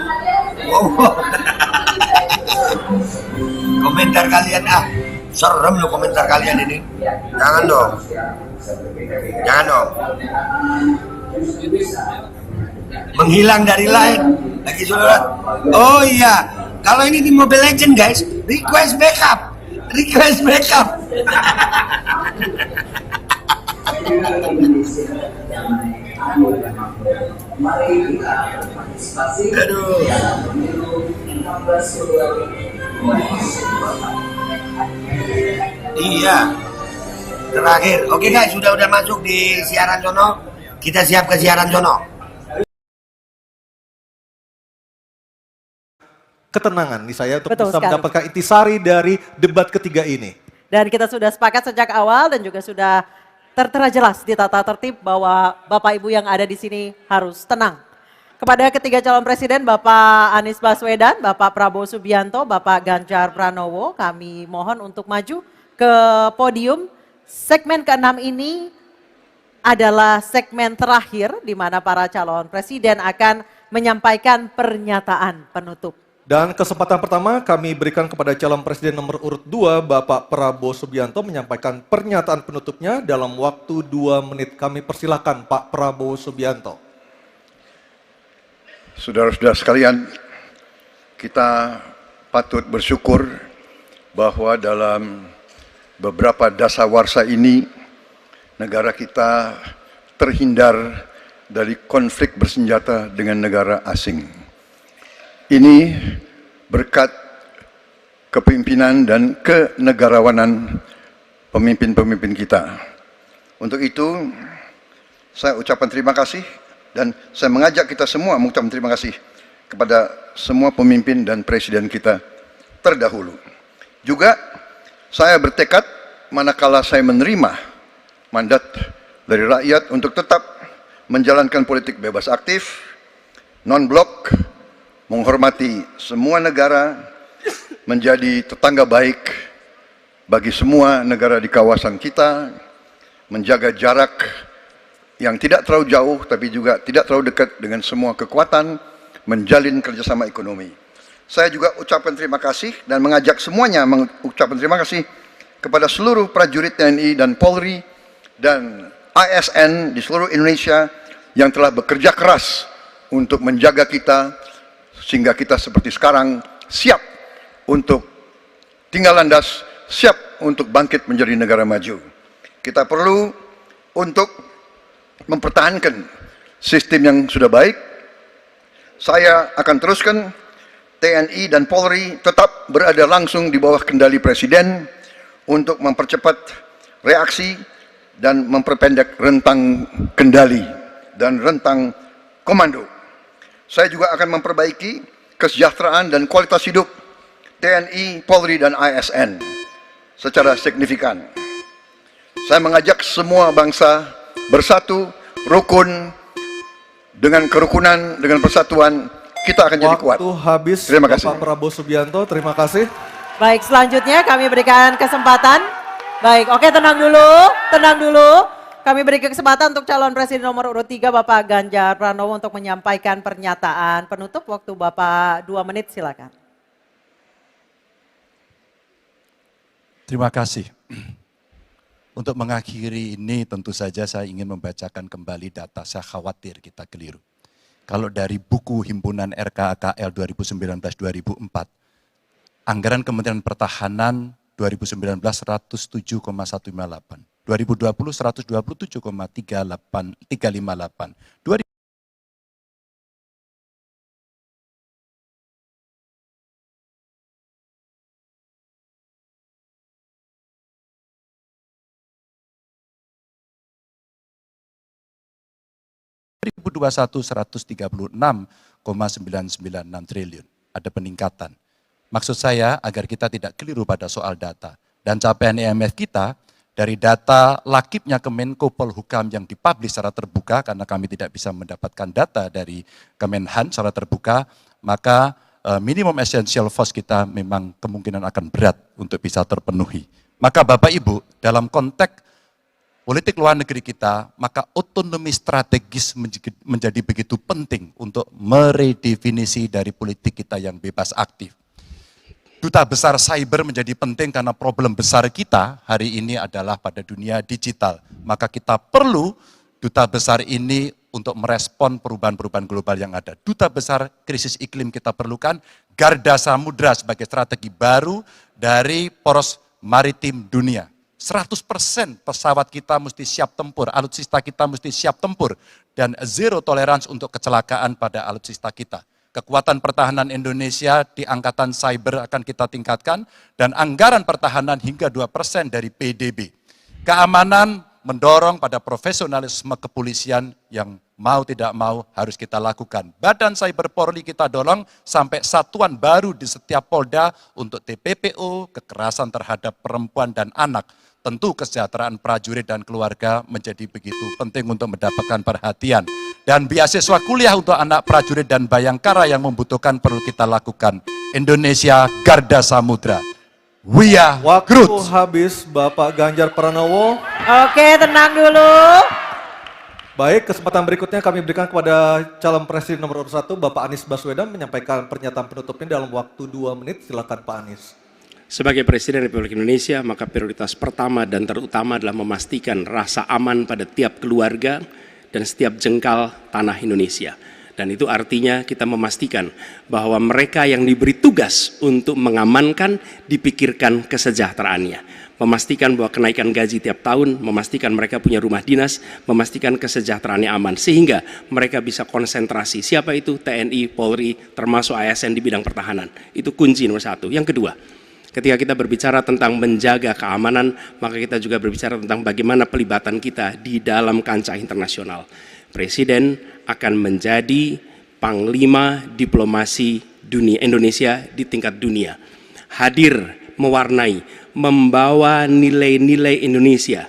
Wow. Komentar kalian serem loh komentar kalian ini. Jangan dong. Jangan dong. Menghilang dari line. Lagi surat. Oh iya, kalau ini di Mobile Legends guys, request backup. Request backup. Aduh. Iya. Terakhir. Oke guys, sudah masuk di siaran sono. Kita siap ke siaran sono. Ketenangan nih saya untuk Betul bisa sekali. mendapatkan intisari dari debat ketiga ini. Dan kita sudah sepakat sejak awal dan juga sudah tertera jelas di tata tertib bahwa Bapak Ibu yang ada di sini harus tenang. Kepada ketiga calon presiden, Bapak Anies Baswedan, Bapak Prabowo Subianto, Bapak Ganjar Pranowo, kami mohon untuk maju ke podium. Segmen ke-6 ini adalah segmen terakhir di mana para calon presiden akan menyampaikan pernyataan penutup. Dan kesempatan pertama kami berikan kepada calon presiden nomor urut 2, Bapak Prabowo Subianto menyampaikan pernyataan penutupnya dalam waktu 2 menit. Kami persilakan Pak Prabowo Subianto. Saudara-saudara sekalian, kita patut bersyukur bahwa dalam beberapa dasawarsa ini negara kita terhindar dari konflik bersenjata dengan negara asing. Ini berkat kepemimpinan dan kenegarawanan pemimpin-pemimpin kita. Untuk itu, saya ucapkan terima kasih dan saya mengajak kita semua mengucapkan terima kasih kepada semua pemimpin dan presiden kita terdahulu. Juga saya bertekad manakala saya menerima mandat dari rakyat untuk tetap menjalankan politik bebas aktif, non-blok, menghormati semua negara, menjadi tetangga baik bagi semua negara di kawasan kita, menjaga jarak yang tidak terlalu jauh tapi juga tidak terlalu dekat dengan semua kekuatan, menjalin kerjasama ekonomi. Saya juga ucapkan terima kasih dan mengajak semuanya mengucapkan terima kasih kepada seluruh prajurit TNI dan Polri dan ASN di seluruh Indonesia yang telah bekerja keras untuk menjaga kita sehingga kita seperti sekarang siap untuk tinggal landas, siap untuk bangkit menjadi negara maju. Kita perlu untuk mempertahankan sistem yang sudah baik. Saya akan teruskan TNI dan Polri tetap berada langsung di bawah kendali Presiden untuk mempercepat reaksi dan memperpendek rentang kendali dan rentang komando. Saya juga akan memperbaiki kesejahteraan dan kualitas hidup TNI, Polri, dan ASN secara signifikan. Saya mengajak semua bangsa bersatu, rukun, dengan kerukunan, dengan persatuan, kita akan jadi kuat. Waktu habis, terima kasih. Bapak Prabowo Subianto, terima kasih. Baik, selanjutnya kami berikan kesempatan. Baik, oke, tenang dulu, tenang dulu. Kami beri kesempatan untuk calon presiden nomor urut 3 Bapak Ganjar Pranowo untuk menyampaikan pernyataan penutup. Waktu Bapak 2 menit, silakan. Terima kasih. Untuk mengakhiri ini tentu saja saya ingin membacakan kembali data, saya khawatir kita keliru. Kalau dari buku himpunan RKAKL 2019-2004, anggaran Kementerian Pertahanan 2019 107,158. 2020 127,358. 2021 136,996 triliun. Ada peningkatan. Maksud saya agar kita tidak keliru pada soal data. Dan capaian IMF kita dari data lakibnya Kemenko Polhukam yang dipublish secara terbuka, karena kami tidak bisa mendapatkan data dari Kemenhan secara terbuka, maka minimum essential force kita memang kemungkinan akan berat untuk bisa terpenuhi. Maka Bapak Ibu, dalam konteks politik luar negeri kita, maka otonomi strategis menjadi begitu penting untuk meredefinisi dari politik kita yang bebas aktif. Duta Besar Cyber menjadi penting karena problem besar kita hari ini adalah pada dunia digital. Maka kita perlu duta besar ini untuk merespon perubahan-perubahan global yang ada. Duta Besar krisis iklim kita perlukan, garda samudra sebagai strategi baru dari poros maritim dunia. 100% pesawat kita mesti siap tempur, alutsista kita mesti siap tempur, dan zero tolerance untuk kecelakaan pada alutsista kita. Kekuatan pertahanan Indonesia di angkatan cyber akan kita tingkatkan, dan anggaran pertahanan hingga 2% dari PDB. Keamanan mendorong pada profesionalisme kepolisian yang mau tidak mau harus kita lakukan. Badan Cyber Polri kita dorong sampai satuan baru di setiap Polda untuk TPPO, kekerasan terhadap perempuan dan anak. Tentu kesejahteraan prajurit dan keluarga menjadi begitu penting untuk mendapatkan perhatian. Dan beasiswa kuliah untuk anak prajurit dan bayangkara yang membutuhkan perlu kita lakukan. Indonesia Garda Samudra. We are Waktu Groot. habis Bapak Ganjar Pranowo. Oke, tenang dulu. Baik, kesempatan berikutnya kami berikan kepada calon presiden nomor urut 1 Bapak Anies Baswedan menyampaikan pernyataan penutupnya dalam waktu 2 menit. Silakan Pak Anies. Sebagai Presiden Republik Indonesia, maka prioritas pertama dan terutama adalah memastikan rasa aman pada tiap keluarga dan setiap jengkal tanah Indonesia. Dan itu artinya kita memastikan bahwa mereka yang diberi tugas untuk mengamankan dipikirkan kesejahteraannya. Memastikan bahwa kenaikan gaji tiap tahun, memastikan mereka punya rumah dinas, memastikan kesejahteraannya aman. Sehingga mereka bisa konsentrasi. Siapa itu? TNI, Polri, termasuk ASN di bidang pertahanan. Itu kunci nomor 1. Yang kedua, ketika kita berbicara tentang menjaga keamanan, maka kita juga berbicara tentang bagaimana pelibatan kita di dalam kancah internasional. Presiden akan menjadi panglima diplomasi dunia Indonesia di tingkat dunia. Hadir, mewarnai, membawa nilai-nilai Indonesia.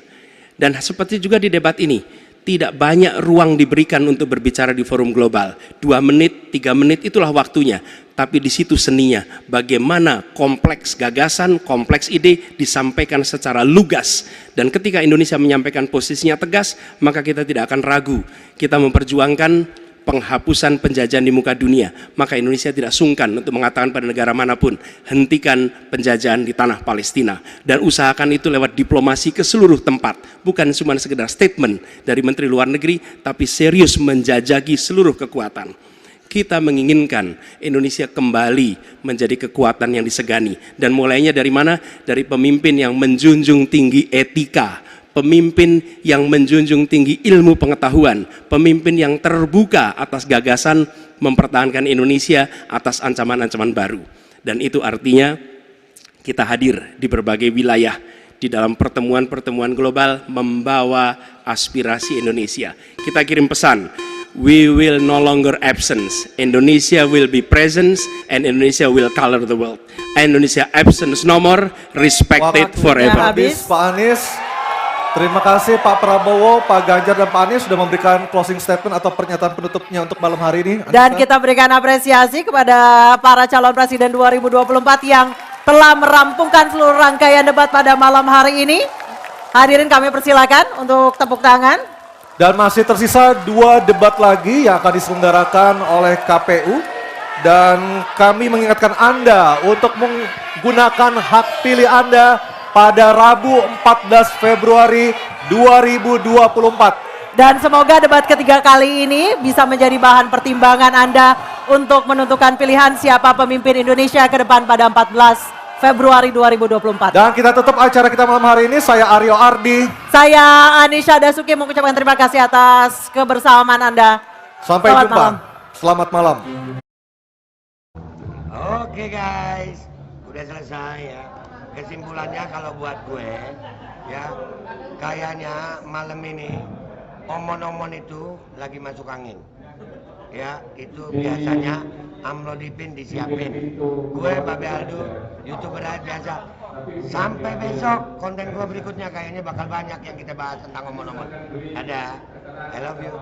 Dan seperti juga di debat ini, tidak banyak ruang diberikan untuk berbicara di forum global. 2 menit, 3 menit itulah waktunya. Tapi di situ seninya, bagaimana kompleks gagasan, kompleks ide disampaikan secara lugas. Dan ketika Indonesia menyampaikan posisinya tegas, maka kita tidak akan ragu. Kita memperjuangkan penghapusan penjajahan di muka dunia. Maka Indonesia tidak sungkan untuk mengatakan pada negara manapun, hentikan penjajahan di tanah Palestina. Dan usahakan itu lewat diplomasi ke seluruh tempat. Bukan cuma sekedar statement dari Menteri Luar Negeri, tapi serius menjajaki seluruh kekuatan. Kita menginginkan Indonesia kembali menjadi kekuatan yang disegani. Dan mulainya dari mana? Dari pemimpin yang menjunjung tinggi etika, pemimpin yang menjunjung tinggi ilmu pengetahuan, pemimpin yang terbuka atas gagasan mempertahankan Indonesia atas ancaman-ancaman baru. Dan itu artinya kita hadir di berbagai wilayah di dalam pertemuan-pertemuan global membawa aspirasi Indonesia. Kita kirim pesan, we will no longer absence. Indonesia will be presence and Indonesia will color the world. Indonesia absence no more, respected forever. Habis Pak Anies. Terima kasih Pak Prabowo, Pak Ganjar dan Pak Anies sudah memberikan closing statement atau pernyataan penutupnya untuk malam hari ini. Dan kita berikan apresiasi kepada para calon presiden 2024 yang telah merampungkan seluruh rangkaian debat pada malam hari ini. Hadirin kami persilakan untuk tepuk tangan. Dan masih tersisa 2 debat lagi yang akan diselenggarakan oleh KPU. Dan kami mengingatkan Anda untuk menggunakan hak pilih Anda pada Rabu 14 Februari 2024. Dan semoga debat ketiga kali ini bisa menjadi bahan pertimbangan Anda untuk menentukan pilihan siapa pemimpin Indonesia ke depan pada 14 Februari 2024. Dan kita tutup acara kita malam hari ini. Saya Aryo Ardi. Saya Anisha Dasuki mengucapkan terima kasih atas kebersamaan Anda. Sampai Selamat jumpa. malam. Selamat malam. Oke guys, udah selesai ya. Kesimpulannya kalau buat gue, ya kayaknya malam ini omon-omon itu lagi masuk angin. Ya, itu biasanya Amlodipin disiapin. Gue Babe Aldo, YouTuber rakyat biasa. Sampai besok konten gue berikutnya kayaknya bakal banyak yang kita bahas tentang omon-omon. Dadah, I love you.